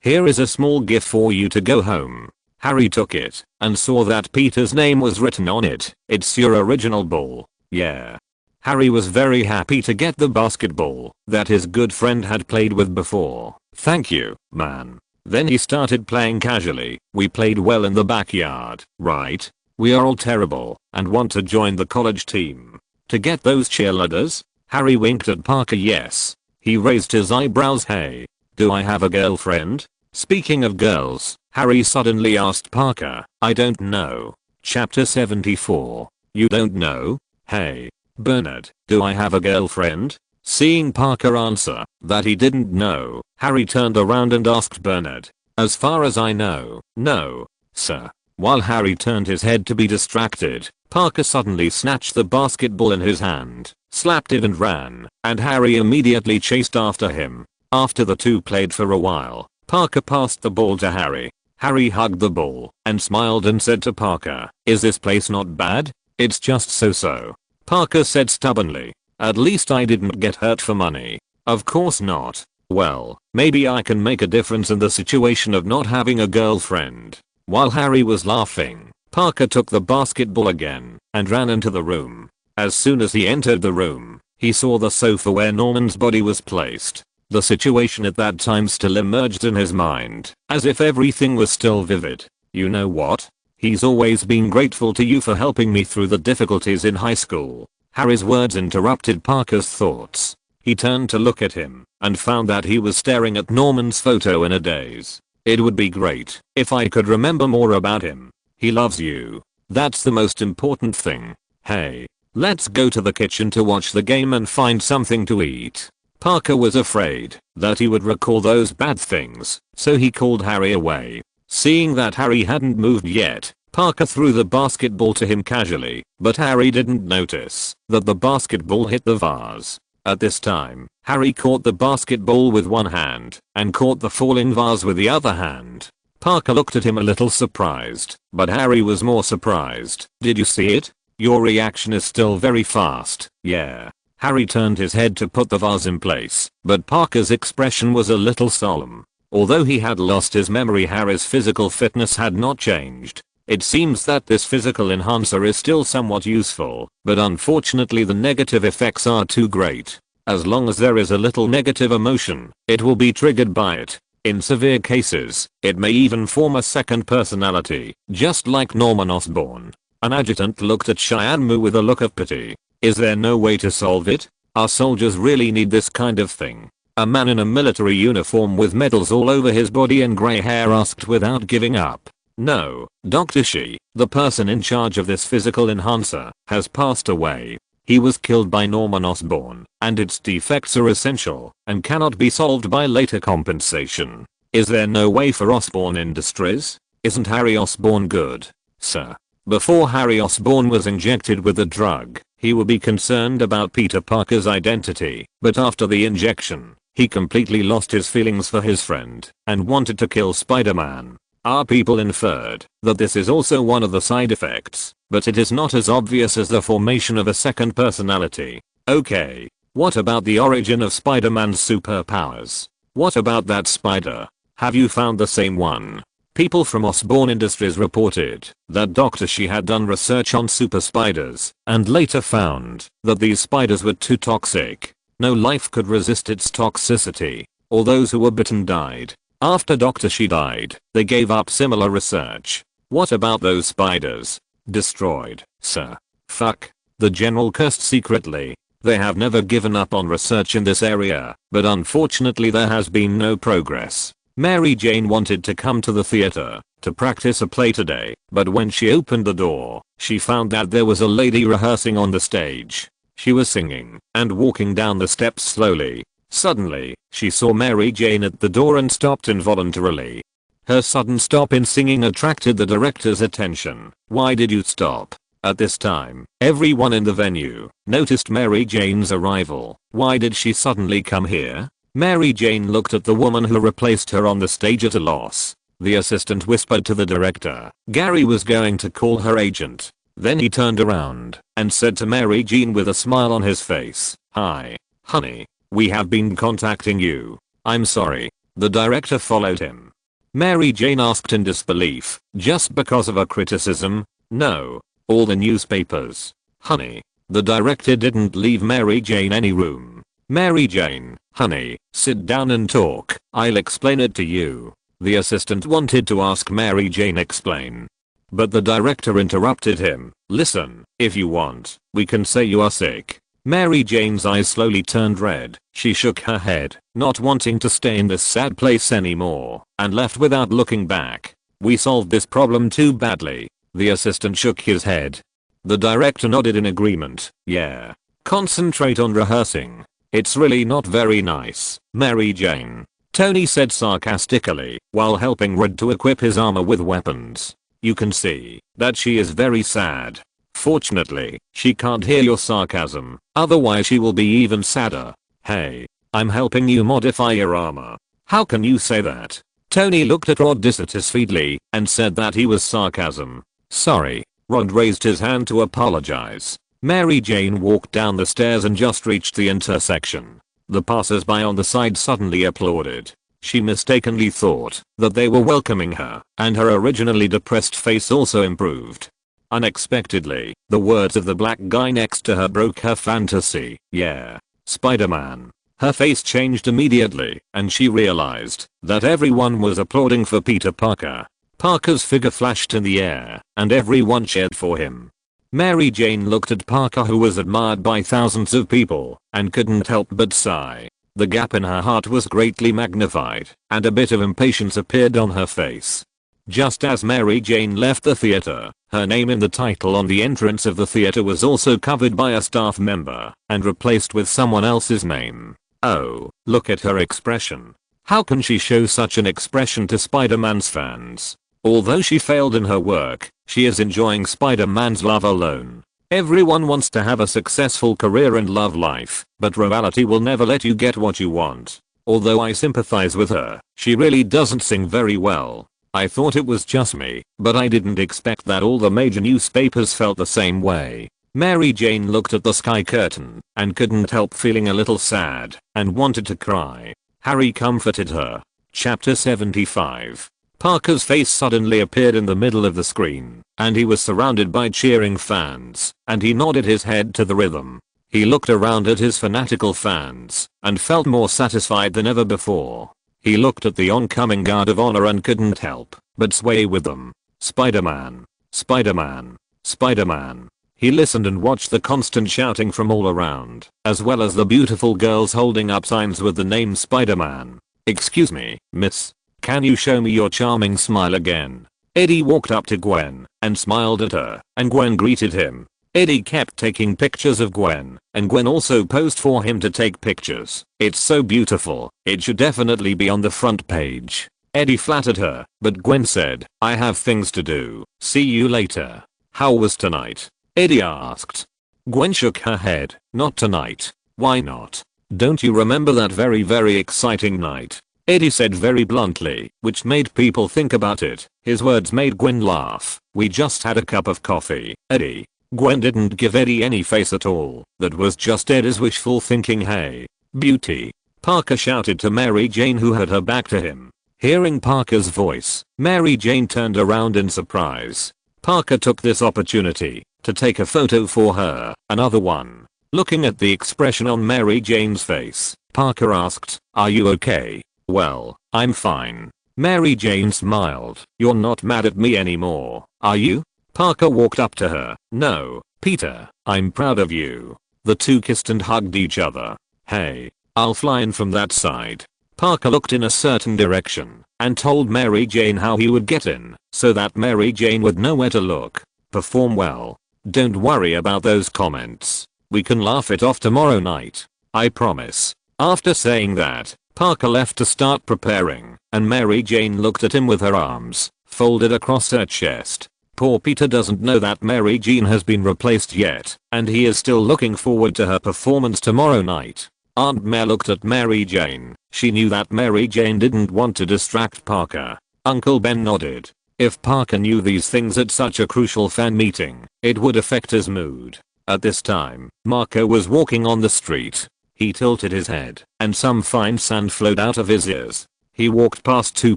Speaker 1: "Here is a small gift for you to go home." Harry took it and saw that Peter's name was written on it. "It's your original ball." "Yeah." Harry was very happy to get the basketball that his good friend had played with before. "Thank you, man." Then he started playing casually. "We played well in the backyard, right? We are all terrible and want to join the college team. To get those cheerleaders?" Harry winked at Parker. "Yes." He raised his eyebrows. "Hey, do I have a girlfriend?" Speaking of girls, Harry suddenly asked Parker. "I don't know." Chapter 74. You don't know? Hey, Bernard, do I have a girlfriend? Seeing Parker answer that he didn't know, Harry turned around and asked Bernard. "As far as I know, no, sir." While Harry turned his head to be distracted, Parker suddenly snatched the basketball in his hand, slapped it and ran, and Harry immediately chased after him. After the two played for a while, Parker passed the ball to Harry. Harry hugged the ball and smiled and said to Parker, "Is this place not bad?" "It's just so-so," Parker said stubbornly. "At least I didn't get hurt for money." "Of course not." "Well, maybe I can make a difference in the situation of not having a girlfriend." While Harry was laughing, Parker took the basketball again and ran into the room. As soon as he entered the room, he saw the sofa where Norman's body was placed. The situation at that time still emerged in his mind, as if everything was still vivid. "You know what? He's always been grateful to you for helping me through the difficulties in high school." Harry's words interrupted Parker's thoughts. He turned to look at him and found that he was staring at Norman's photo in a daze. "It would be great if I could remember more about him. He loves you. That's the most important thing. Hey, let's go to the kitchen to watch the game and find something to eat." Parker was afraid that he would recall those bad things, so he called Harry away. Seeing that Harry hadn't moved yet, Parker threw the basketball to him casually, but Harry didn't notice that the basketball hit the vase. At this time, Harry caught the basketball with one hand and caught the falling vase with the other hand. Parker looked at him a little surprised, but Harry was more surprised. "Did you see it? Your reaction is still very fast." "Yeah." Harry turned his head to put the vase in place, but Parker's expression was a little solemn. Although he had lost his memory, Harry's physical fitness had not changed. It seems that this physical enhancer is still somewhat useful, but unfortunately the negative effects are too great. As long as there is a little negative emotion, it will be triggered by it. In severe cases, it may even form a second personality, just like Norman Osborn. An adjutant looked at Cheyenne with a look of pity. Is there no way to solve it? Our soldiers really need this kind of thing. A man in a military uniform with medals all over his body and grey hair asked without giving up. No, Dr. Shi, the person in charge of this physical enhancer, has passed away. He was killed by Norman Osborn, and its defects are essential and cannot be solved by later compensation. Is there no way for Osborn Industries? Isn't Harry Osborn good, sir? Before Harry Osborn was injected with the drug, he would be concerned about Peter Parker's identity, but after the injection, he completely lost his feelings for his friend and wanted to kill Spider-Man. Our people inferred that this is also one of the side effects, but it is not as obvious as the formation of a second personality. Okay, what about the origin of Spider-Man's superpowers? What about that spider? Have you found the same one? People from Osborn Industries reported that Dr. Shi had done research on super spiders and later found that these spiders were too toxic. No life could resist its toxicity. All those who were bitten died. After Dr. Shi died, they gave up similar research. What about those spiders? Destroyed, sir. Fuck. The general cursed secretly. They have never given up on research in this area, but unfortunately there has been no progress. Mary Jane wanted to come to the theater to practice a play today, but when she opened the door, she found that there was a lady rehearsing on the stage. She was singing and walking down the steps slowly. Suddenly, she saw Mary Jane at the door and stopped involuntarily. Her sudden stop in singing attracted the director's attention. Why did you stop? At this time, everyone in the venue noticed Mary Jane's arrival. Why did she suddenly come here? Mary Jane looked at the woman who replaced her on the stage at a loss. The assistant whispered to the director. Gary was going to call her agent. Then he turned around and said to Mary Jane with a smile on his face, "Hi, honey. We have been contacting you. I'm sorry." The director followed him. Mary Jane asked in disbelief, "Just because of a criticism?" "No. All the newspapers." "Honey." The director didn't leave Mary Jane any room. "Mary Jane, honey, sit down and talk. I'll explain it to you." The assistant wanted to ask Mary Jane explain, but the director interrupted him. "Listen, if you want, we can say you are sick." Mary Jane's eyes slowly turned red. She shook her head, not wanting to stay in this sad place anymore, and left without looking back. "We solved this problem too badly." The assistant shook his head. The director nodded in agreement. "Yeah. Concentrate on rehearsing. It's really not very nice, Mary Jane," Tony said sarcastically, while helping Red to equip his armor with weapons. "You can see that she is very sad. Fortunately, she can't hear your sarcasm, otherwise she will be even sadder." "Hey, I'm helping you modify your armor. How can you say that?" Tony looked at Rod dissatisfiedly and said that he was sarcasm. "Sorry." Rod raised his hand to apologize. Mary Jane walked down the stairs and just reached the intersection. The passers-by on the side suddenly applauded. She mistakenly thought that they were welcoming her, and her originally depressed face also improved. Unexpectedly, the words of the black guy next to her broke her fantasy. "Yeah, Spider-Man." Her face changed immediately, and she realized that everyone was applauding for Peter Parker. Parker's figure flashed in the air, and everyone cheered for him. Mary Jane looked at Parker, who was admired by thousands of people, and couldn't help but sigh. The gap in her heart was greatly magnified, and a bit of impatience appeared on her face. Just as Mary Jane left the theater, her name in the title on the entrance of the theater was also covered by a staff member and replaced with someone else's name. Oh, look at her expression. How can she show such an expression to Spider-Man's fans? Although she failed in her work, she is enjoying Spider-Man's love alone. Everyone wants to have a successful career and love life, but reality will never let you get what you want. Although I sympathize with her, she really doesn't sing very well. I thought it was just me, but I didn't expect that all the major newspapers felt the same way. Mary Jane looked at the sky curtain and couldn't help feeling a little sad and wanted to cry. Harry comforted her. Chapter 75. Parker's face suddenly appeared in the middle of the screen, and he was surrounded by cheering fans, and he nodded his head to the rhythm. He looked around at his fanatical fans and felt more satisfied than ever before. He looked at the oncoming guard of honor and couldn't help but sway with them. Spider-Man. Spider-Man. Spider-Man. He listened and watched the constant shouting from all around, as well as the beautiful girls holding up signs with the name Spider-Man. "Excuse me, miss. Can you show me your charming smile again?" Eddie walked up to Gwen and smiled at her, and Gwen greeted him. Eddie kept taking pictures of Gwen, and Gwen also posed for him to take pictures. "It's so beautiful, it should definitely be on the front page." Eddie flattered her, but Gwen said, "I have things to do. See you later." "How was tonight?" Eddie asked. Gwen shook her head. "Not tonight." "Why not? Don't you remember that very exciting night?" Eddie said very bluntly, which made people think about it. His words made Gwen laugh. "We just had a cup of coffee, Eddie." Gwen didn't give Eddie any face at all. That was just Eddie's wishful thinking. "Hey, beauty," Parker shouted to Mary Jane, who had her back to him. Hearing Parker's voice, Mary Jane turned around in surprise. Parker took this opportunity to take a photo for her, another one. Looking at the expression on Mary Jane's face, Parker asked, "Are you okay?" "Well, I'm fine." Mary Jane smiled. "You're not mad at me anymore, are you?" Parker walked up to her. "No, Peter, I'm proud of you." The two kissed and hugged each other. "Hey, I'll fly in from that side." Parker looked in a certain direction and told Mary Jane how he would get in so that Mary Jane would know where to look. "Perform well. Don't worry about those comments. We can laugh it off tomorrow night. I promise." After saying that, Parker left to start preparing, and Mary Jane looked at him with her arms folded across her chest. Poor Peter doesn't know that Mary Jane has been replaced yet, and he is still looking forward to her performance tomorrow night. Aunt May looked at Mary Jane. She knew that Mary Jane didn't want to distract Parker. Uncle Ben nodded. If Parker knew these things at such a crucial fan meeting, it would affect his mood. At this time, Marco was walking on the street. He tilted his head, and some fine sand flowed out of his ears. He walked past two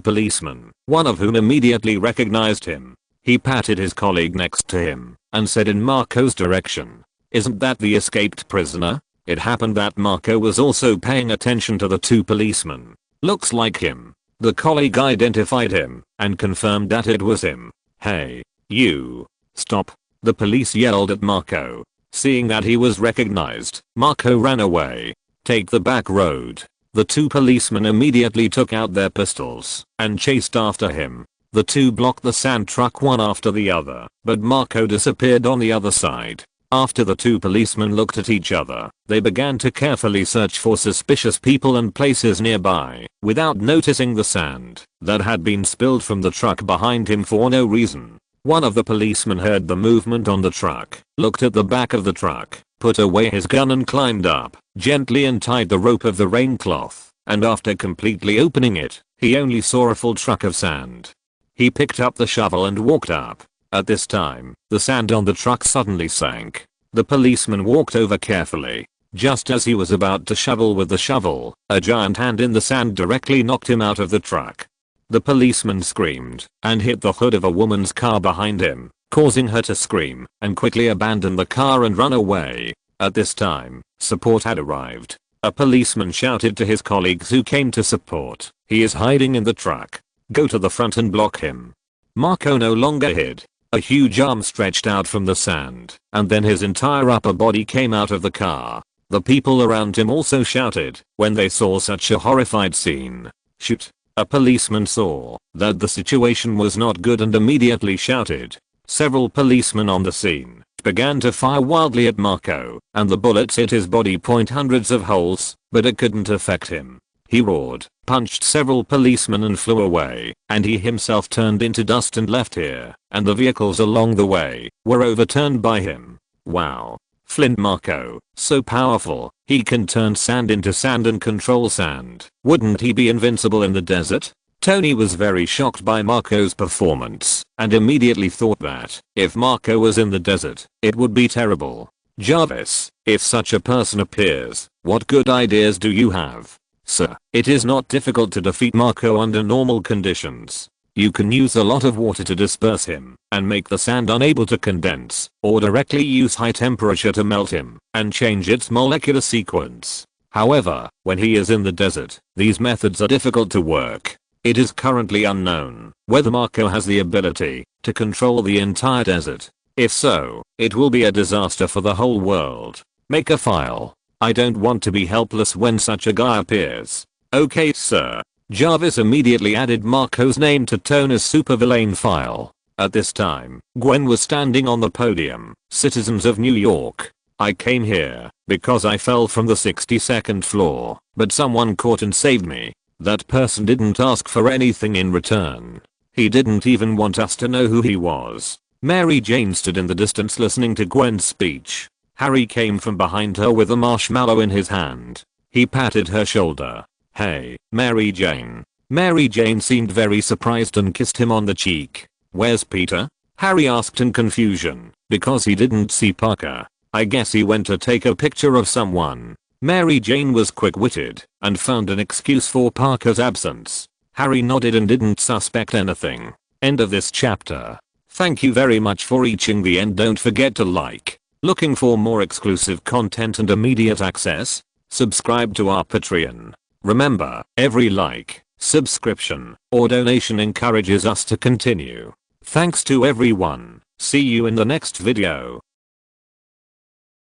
Speaker 1: policemen, one of whom immediately recognized him. He patted his colleague next to him and said in Marco's direction, "Isn't that the escaped prisoner?" It happened that Marco was also paying attention to the two policemen. "Looks like him." The colleague identified him and confirmed that it was him. "Hey, you. Stop." The police yelled at Marco. Seeing that he was recognized, Marco ran away. "Take the back road." The two policemen immediately took out their pistols and chased after him. The two blocked the sand truck one after the other, but Marco disappeared on the other side. After the two policemen looked at each other, they began to carefully search for suspicious people and places nearby, without noticing the sand that had been spilled from the truck behind him for no reason. One of the policemen heard the movement on the truck, looked at the back of the truck, put away his gun and climbed up, gently untied the rope of the rain cloth, and after completely opening it, he only saw a full truck of sand. He picked up the shovel and walked up. At this time, the sand on the truck suddenly sank. The policeman walked over carefully. Just as he was about to shovel with the shovel, a giant hand in the sand directly knocked him out of the truck. The policeman screamed and hit the hood of a woman's car behind him, causing her to scream and quickly abandon the car and run away. At this time, support had arrived. A policeman shouted to his colleagues who came to support, "He is hiding in the truck. Go to the front and block him." Marco no longer hid. A huge arm stretched out from the sand, and then his entire upper body came out of the car. The people around him also shouted when they saw such a horrified scene. "Shoot." A policeman saw that the situation was not good and immediately shouted. Several policemen on the scene began to fire wildly at Marco, and the bullets hit his body, hundreds of holes, but it couldn't affect him. He roared, punched several policemen and flew away, and he himself turned into dust and left here, and the vehicles along the way were overturned by him. Wow. Flint Marco, so powerful, he can turn sand into sand and control sand. Wouldn't he be invincible in the desert? Tony was very shocked by Marco's performance and immediately thought that if Marco was in the desert, it would be terrible. Jarvis, if such a person appears, what good ideas do you have? Sir, it is not difficult to defeat Marco under normal conditions. You can use a lot of water to disperse him and make the sand unable to condense, or directly use high temperature to melt him and change its molecular sequence. However, when he is in the desert, these methods are difficult to work. It is currently unknown whether Marco has the ability to control the entire desert. If so, it will be a disaster for the whole world. Make a file. I don't want to be helpless when such a guy appears. Okay, sir. Jarvis immediately added Marco's name to Tony's supervillain file. At this time, Gwen was standing on the podium. Citizens of New York, I came here because I fell from the 62nd floor, but someone caught and saved me. That person didn't ask for anything in return. He didn't even want us to know who he was. Mary Jane stood in the distance listening to Gwen's speech. Harry came from behind her with a marshmallow in his hand. He patted her shoulder. Hey, Mary Jane. Mary Jane seemed very surprised and kissed him on the cheek. Where's Peter? Harry asked in confusion, because he didn't see Parker. I guess he went to take a picture of someone. Mary Jane was quick-witted and found an excuse for Parker's absence. Harry nodded and didn't suspect anything. End of this chapter. Thank you very much for reaching the end. Don't forget to like. Looking for more exclusive content and immediate access? Subscribe to our Patreon. Remember, every like, subscription, or donation encourages us to continue. Thanks to everyone. See you in the next video.